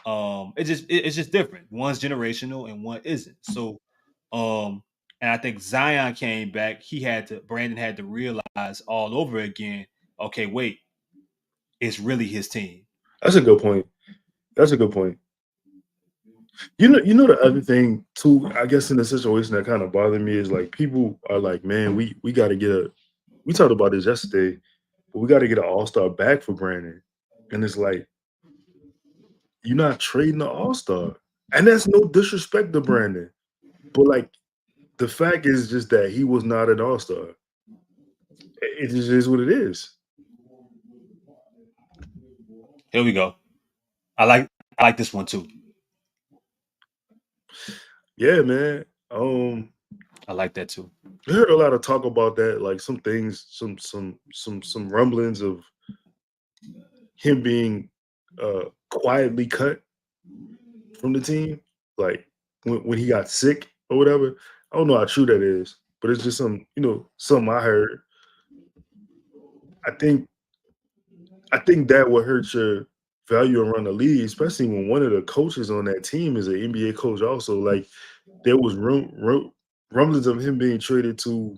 A: It's just different. One's generational and one isn't. So and I think Zion came back. Brandon had to realize all over again, okay, wait, it's really his team.
B: That's a good point. You know the other thing too, I guess in the situation that kind of bothered me is like people are like, man, we got to we talked about this yesterday, but we got to get an all-star back for Brandon. And it's like, you're not trading an all-star. And that's no disrespect to Brandon. But like, the fact is just that he was not an all-star. It just is what it is.
A: Here we go. I like this one too.
B: Yeah, man.
A: I like that too.
B: I heard a lot of talk about that, like some things, some rumblings of him being quietly cut from the team, like when he got sick or whatever. I don't know how true that is, but it's just something I heard. I think that would hurt your value around the league, especially when one of the coaches on that team is an NBA coach also. Like, there was rumblings of him being traded to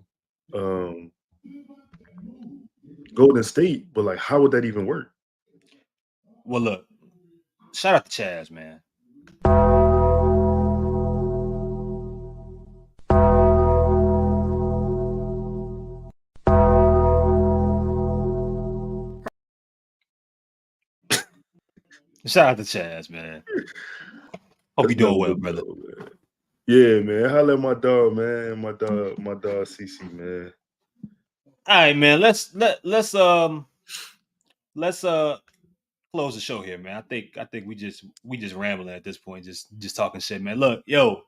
B: Golden State, but like, how would that even work?
A: Well, look, shout out to Chaz, man. Shout out to Chaz, man. Hope you're doing well, brother.
B: Man. Yeah, man. Holla at my dog, man. My dog CC, man.
A: All right, man. Let's let's close the show here, man. I think we just rambling at this point, just talking shit, man. Look, yo,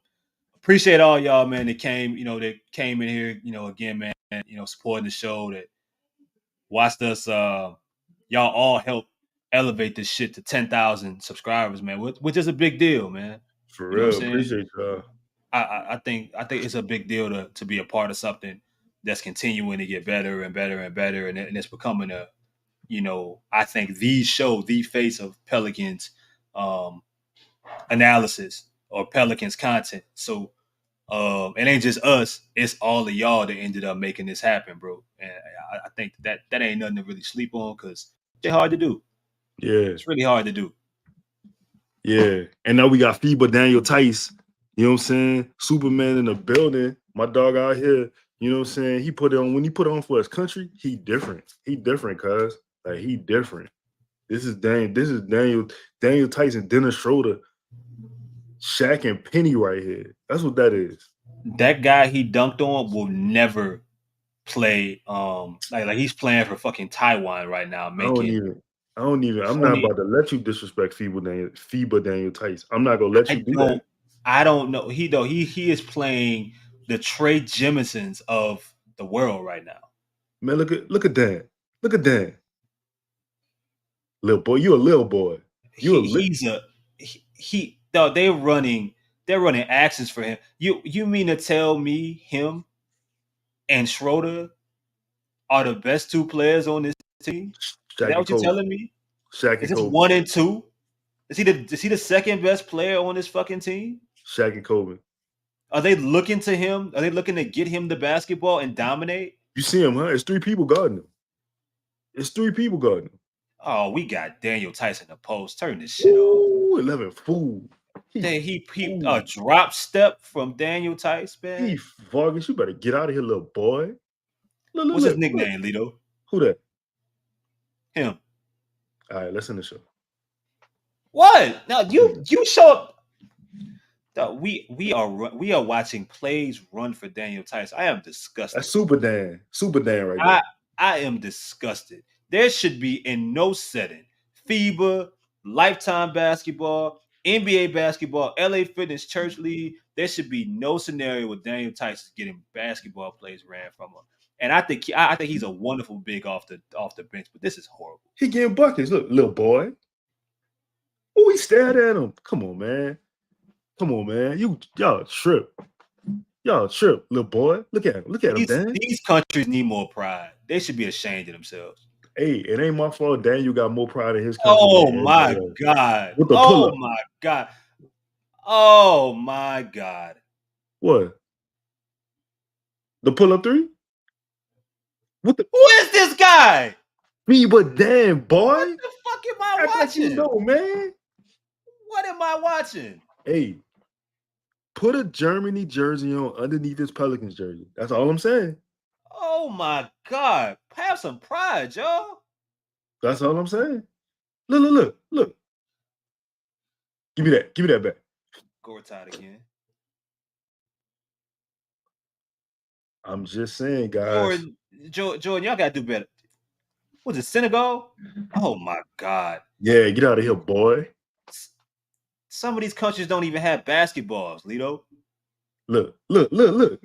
A: appreciate all y'all, man, that came in here, again, man, supporting the show, that watched us. Y'all all help elevate this shit to 10,000 subscribers, man, which is a big deal, man.
B: For
A: You know what
B: real,
A: I'm saying?
B: appreciate y'all.
A: I think it's a big deal to be a part of something that's continuing to get better and better and better, and it's becoming a, I think the show, the face of Pelicans analysis or Pelicans content. So it ain't just us; it's all of y'all that ended up making this happen, bro. And I think that ain't nothing to really sleep on, because it's hard to do.
B: Yeah,
A: It's really hard to do.
B: yeah. And now we got FIBA Daniel Theis. You know what I'm saying? Superman in the building. My dog out here. You know what I'm saying? He put it on when he put it on for his country. He different. He different, cuz. Like, he different. This is Daniel Theis and Dennis Schroeder, Shaq and Penny right here. That's what that is.
A: That guy he dunked on will never play. Like he's playing for fucking Taiwan right now.
B: I don't even. I'm not about to let you disrespect FIBA Daniel Theis. I'm not gonna let you do that.
A: I don't know. He is playing the Trey Jimisons of the world right now.
B: Man, look at Dan. Look at Dan. Little boy, you a little boy.
A: They're running actions for him. You mean to tell me him and Schroeder are the best two players on this team? Is that what you're telling me?
B: Shaq
A: is
B: and
A: this
B: Kobe.
A: 1 and 2? Is he the second best player on this fucking team?
B: Shaq and Kobe.
A: Are they looking to him? Are they looking to get him the basketball and dominate?
B: You see him, huh? It's 3 people guarding him.
A: Oh, we got Daniel Theis in the post. Turn this shit off.
B: 11 fool.
A: He a drop step from Daniel Theis, man.
B: He Vargas, you better get out of here, little boy.
A: What's his nickname, Lito?
B: Who that?
A: Him.
B: All right, let's end the show.
A: What? Now you show up. We are watching plays run for Daniel Theis. I am disgusted.
B: That's Super Dan right there.
A: I am disgusted. There should be in no setting, FIBA, Lifetime Basketball, NBA Basketball, LA Fitness Church League. There should be no scenario where Daniel Theis is getting basketball plays ran from him. And I think he's a wonderful big off the bench, but this is horrible.
B: He getting buckets. Look, little boy. Oh, he stared at him. Come on, man. Y'all trip, little boy. Look at him, Dan.
A: These countries need more pride. They should be ashamed of themselves.
B: Hey, it ain't my fault. Daniel got more pride in his country.
A: Oh my God.
B: With the pull-up.
A: Oh my God. Oh my God.
B: What? The pull-up 3?
A: Who is this guy?
B: FIBA Dan, boy.
A: What the fuck am I watching?
B: Like you know, man.
A: What am I watching?
B: Hey, put a Germany jersey on underneath his Pelicans jersey. That's all I'm saying.
A: Oh my God. Have some pride, y'all.
B: That's all I'm saying. Look. Give me that back.
A: Go tied again.
B: I'm just saying, guys.
A: Jordan, y'all gotta do better. Was it Senegal? Oh my God.
B: Yeah, get out of here, boy.
A: Some of these countries don't even have basketballs, Lito.
B: Look. Get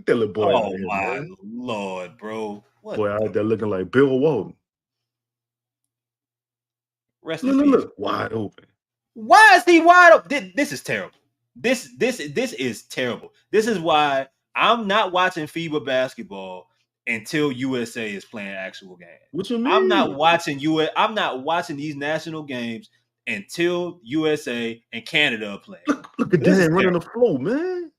B: that little boy out
A: Oh
B: of here,
A: my
B: man.
A: Lord, bro. What?
B: Boy out there looking like Bill Walton.
A: Rest in peace.
B: Look, wide open.
A: Why is he wide open? This is terrible. This is terrible. This is why I'm not watching FIBA basketball until USA is playing actual games.
B: What you mean?
A: I'm not watching these national games until USA and Canada are playing.
B: Look at Dan running the floor, man.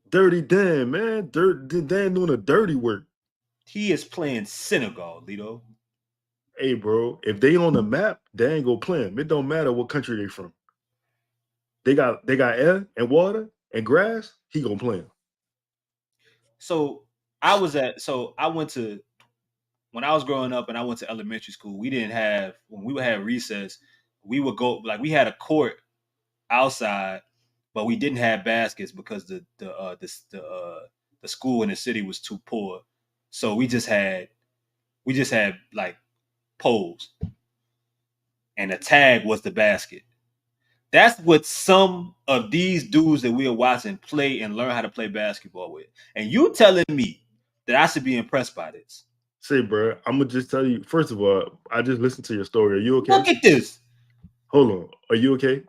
B: Dirty Dan, man. Dan doing the dirty work.
A: He is playing Senegal, Lito.
B: Hey, bro, if they on the map, they ain't gonna play them. It don't matter what country they from. They got air and water and grass. He gonna play them.
A: So when I was growing up and I went to elementary school, when we would have recess, we would go, like, we had a court outside, but we didn't have baskets because the school in the city was too poor. So we just had like pose, and the tag was the basket. That's what some of these dudes that we are watching play and learn how to play basketball with. And you telling me that I should be impressed by this?
B: Say, bro, I'm gonna just tell you. First of all, I just listened to your story. Are you okay?
A: Look at this.
B: Hold on. Are you okay?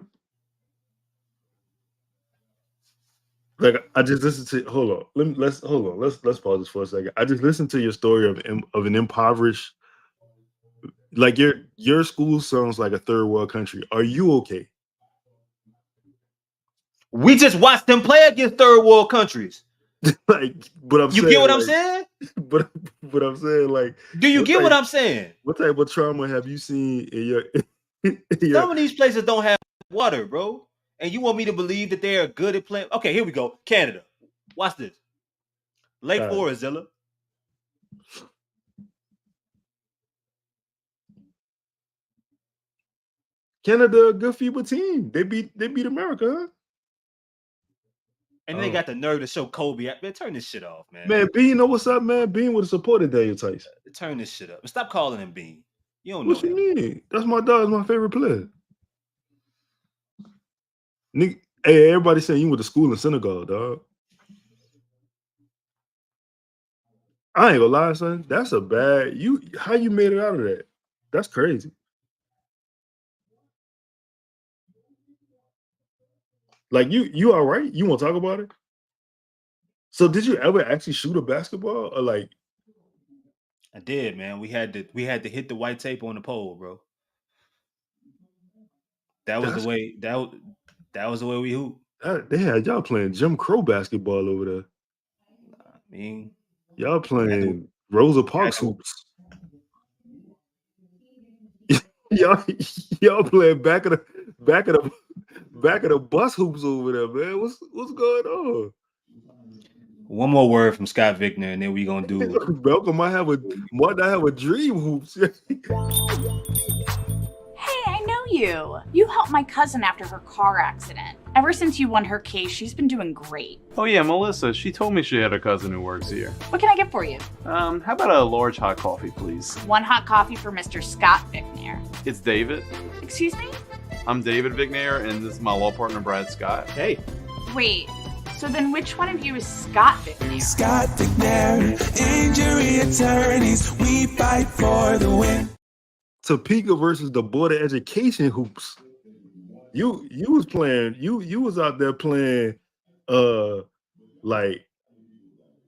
B: Like I just listened to. Hold on. Let's hold on. Let's pause this for a second. I just listened to your story of an impoverished. Like your school sounds like a third world country. Are you okay?
A: We just watched them play against third world countries.
B: Like, but I'm
A: you
B: saying,
A: get what
B: like,
A: I'm saying?
B: But I'm saying, like,
A: do you get what I'm saying?
B: What type of trauma have you seen in your?
A: Some of these places don't have water, bro. And you want me to believe that they are good at playing? Okay, here we go. Canada. Watch this. Lake Forest, Zilla.
B: Canada, a good FIBA team. They beat America, huh?
A: And they got the nerve to show Kobe. Man, turn this shit off, man.
B: Man, Bean, you know what's up, man? Bean would have supported Daniel Theis.
A: Turn this shit up. Stop calling him Bean. You don't
B: what
A: know
B: you mean? That's my dog. That's my favorite player. Nigga, hey, everybody saying you went to school in Senegal, dog. I ain't gonna lie, son. That's a bad. How you made it out of that? That's crazy. Like you all right? You want to talk about it? So did you ever actually shoot a basketball or like?
A: I did, man. We had to hit the white tape on the pole, bro. That was the way. That was the way we hoop.
B: They had y'all playing Jim Crow basketball over there.
A: I mean,
B: y'all playing Rosa Parks hoops. y'all playing back of the bus hoops over there, man. What's going on?
A: One more word from Scott Vicknair, and then we gonna do.
B: Malcolm might have a dream hoops.
J: Hey, I know you. You helped my cousin after her car accident. Ever since you won her case, she's been doing great.
N: Oh yeah, Melissa. She told me she had a cousin who works here.
J: What can I get for you?
N: How about a large hot coffee, please?
J: One hot coffee for Mr. Scott Vicknair.
N: It's David.
J: Excuse me?
N: I'm David Vicknair, and this is my law partner, Brad Scott.
A: Hey.
J: Wait, so then which one of you is Scott Vicknair?
K: Scott Vicknair, injury attorneys, we fight for the win.
B: Topeka versus the Board of Education hoops. You was playing, you was out there playing like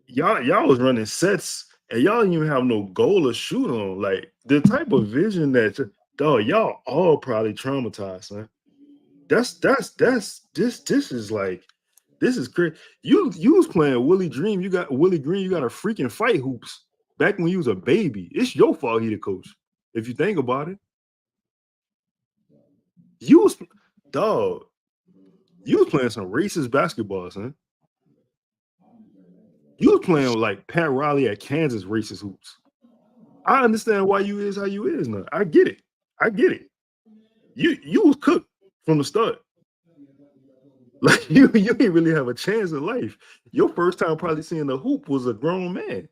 B: y'all was running sets and y'all didn't even have no goal to shoot on. Like the type of vision that y'all all probably traumatized, man. This is crazy. You was playing Willie Green, you got a freaking fight hoops back when you was a baby. It's your fault he the coach. If you think about it. You was playing some racist basketball, son. You was playing like Pat Riley at Kansas racist hoops. I understand why you is how you is now. I get it. You was cooked from the start. Like you ain't really have a chance in life. Your first time probably seeing the hoop was a grown man.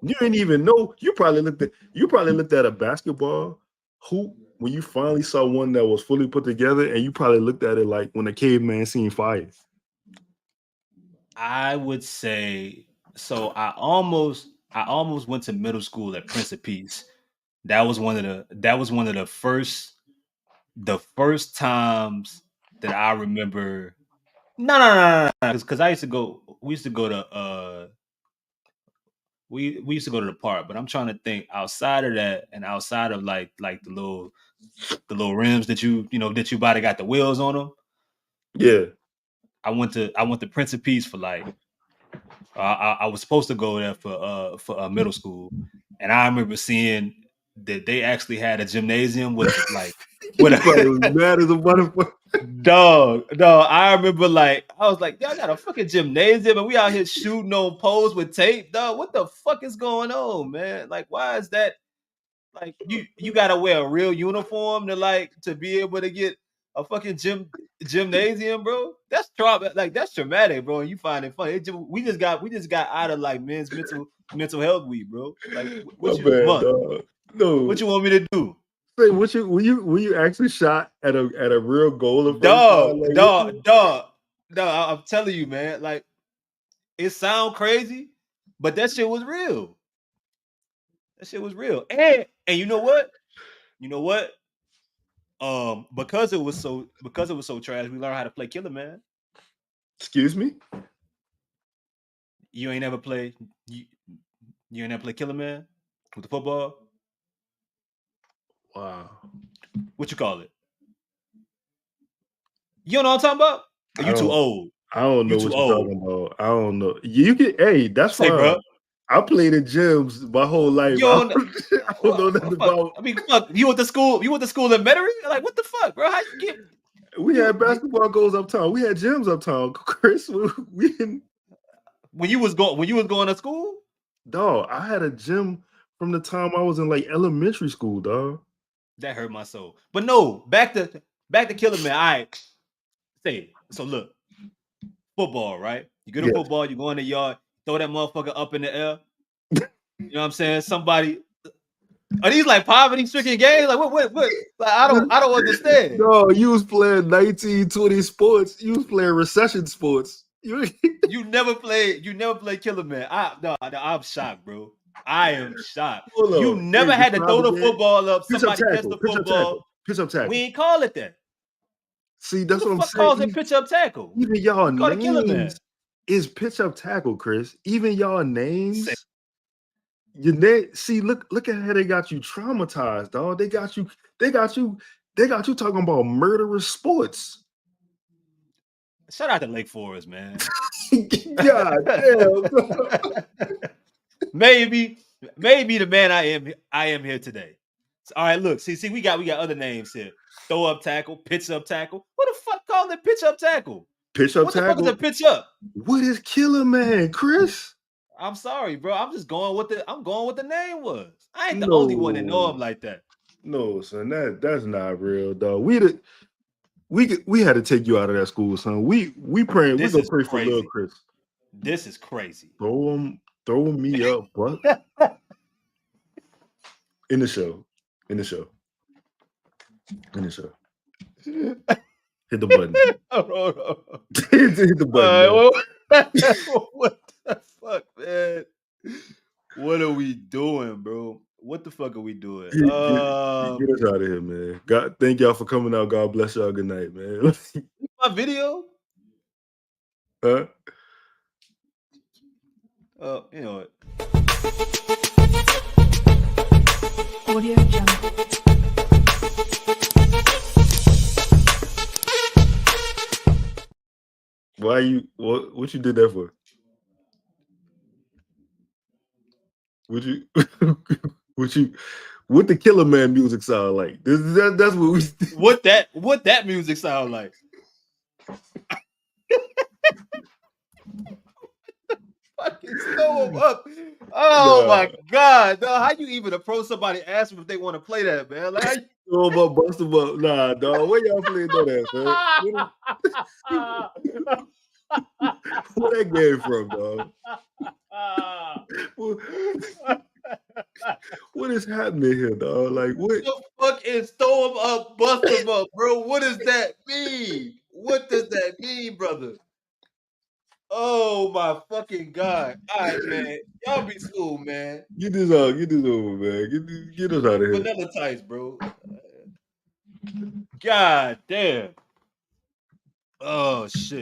B: You didn't even know. You probably looked at a basketball hoop when you finally saw one that was fully put together, and you probably looked at it like when a caveman seen fire.
A: I would say so. I almost went to middle school at Prince of Peace. That was one of the first times that I remember. No, because I used to go. We used to go to we used to go to the park, but I'm trying to think outside of that and outside of like the little rims that you buy that got the wheels on them.
B: Yeah.
A: I went to Prince of Peace for like I was supposed to go there for middle school, and I remember seeing that they actually had a gymnasium with like with a
B: mad as a motherfucker.
A: Dog. I remember like I was like, y'all got a fucking gymnasium and we out here shooting on poles with tape, dog. What the fuck is going on, man? Like, why is that? Like, you gotta wear a real uniform to be able to get a fucking gymnasium, bro. That's traumatic, bro. And you find it funny. We just got out of like men's mental health week, bro. Like,
B: my bad, dog. No.
A: What you want me to do?
B: Say, when you actually shot at a real goal the first
A: Dog,
B: time?
A: Dog. I'm telling you, man. Like, it sound crazy, but that shit was real. That shit was real. And you know what? Because it was so trash, we learned how to play Killer Man.
B: Excuse me?
A: You ain't never play you ain't never play Killer Man with the football?
B: Wow.
A: What you call it? You don't know what I'm talking about? Or you too old?
B: I don't know what you're talking about. I don't know. You can, hey, that's fine.
A: Bro.
B: I played in gyms my whole life. I don't know nothing about.
A: I mean, fuck. You went to school in Metairie? Like, what the fuck, bro? How you get?
B: We had basketball goals uptown. We had gyms uptown, Chris. We didn't.
A: When you was going to school?
B: Dog, I had a gym from the time I was in like elementary school, dog.
A: That hurt my soul. But no, back to Killer Man. All right. Say, so look, football, right? You get a football, you go in the yard, throw that motherfucker up in the air. You know what I'm saying? Somebody, are these like poverty-stricken games? Like what? Like I don't understand.
B: No, you was playing 1920 sports. You was playing recession sports.
A: You never played Killer Man. I'm shocked, bro. I am shocked. You never had to throw the football up. Somebody catch the football.
B: Pitch up tackle.
A: We ain't call it that.
B: See, that's what I'm saying.
A: Calls it pitch up tackle.
B: Even y'all names is pitch up tackle, Chris. Even y'all names. Your name. See, look at how they got you traumatized, dog. They got you talking about murderous sports.
A: Shout out to Lake Forest, man.
B: God damn.
A: Maybe the man I am here today. So, all right, look, see, we got other names here. Throw up tackle, pitch up tackle. What the fuck called it pitch up tackle?
B: Pitch up
A: what
B: tackle?
A: What the fuck is a pitch up?
B: What is Killer Man, Chris?
A: I'm sorry, bro. I'm just going with the name was. I ain't the only one that know him like that.
B: No, son, that's not real, dog. We had to take you out of that school, son. We praying. We gonna pray for little Chris.
A: This is crazy.
B: Throw me up, but in the show. Hit the button. Hit the button.
A: What the fuck, man? What are we doing, bro? What the fuck are we doing?
B: Get us out of here, man. God, thank y'all for coming out. God bless y'all. Good night, man.
A: My video?
B: Huh?
A: You know what?
D: Audio Jungle.
B: Why you? What you did that for? What the Killer Man music sound like? That's what we.
A: What that music sound like? Fucking throw them up. Oh my God. No, how you even approach somebody, ask them if they want to play that, man? Like, how you
B: throw them up, bust them up. Nah, dog. Where y'all playing that at, man? Where that game from, dog? What is happening here, dog? Like, what
A: the fuck is throw them up, bust them up, bro? What does that mean? What does that mean, brother? Oh my fucking God. All right, man. Y'all be school, man.
B: Get this over, man. Get us out of here.
A: Vanilla Theis, bro. God damn. Oh shit.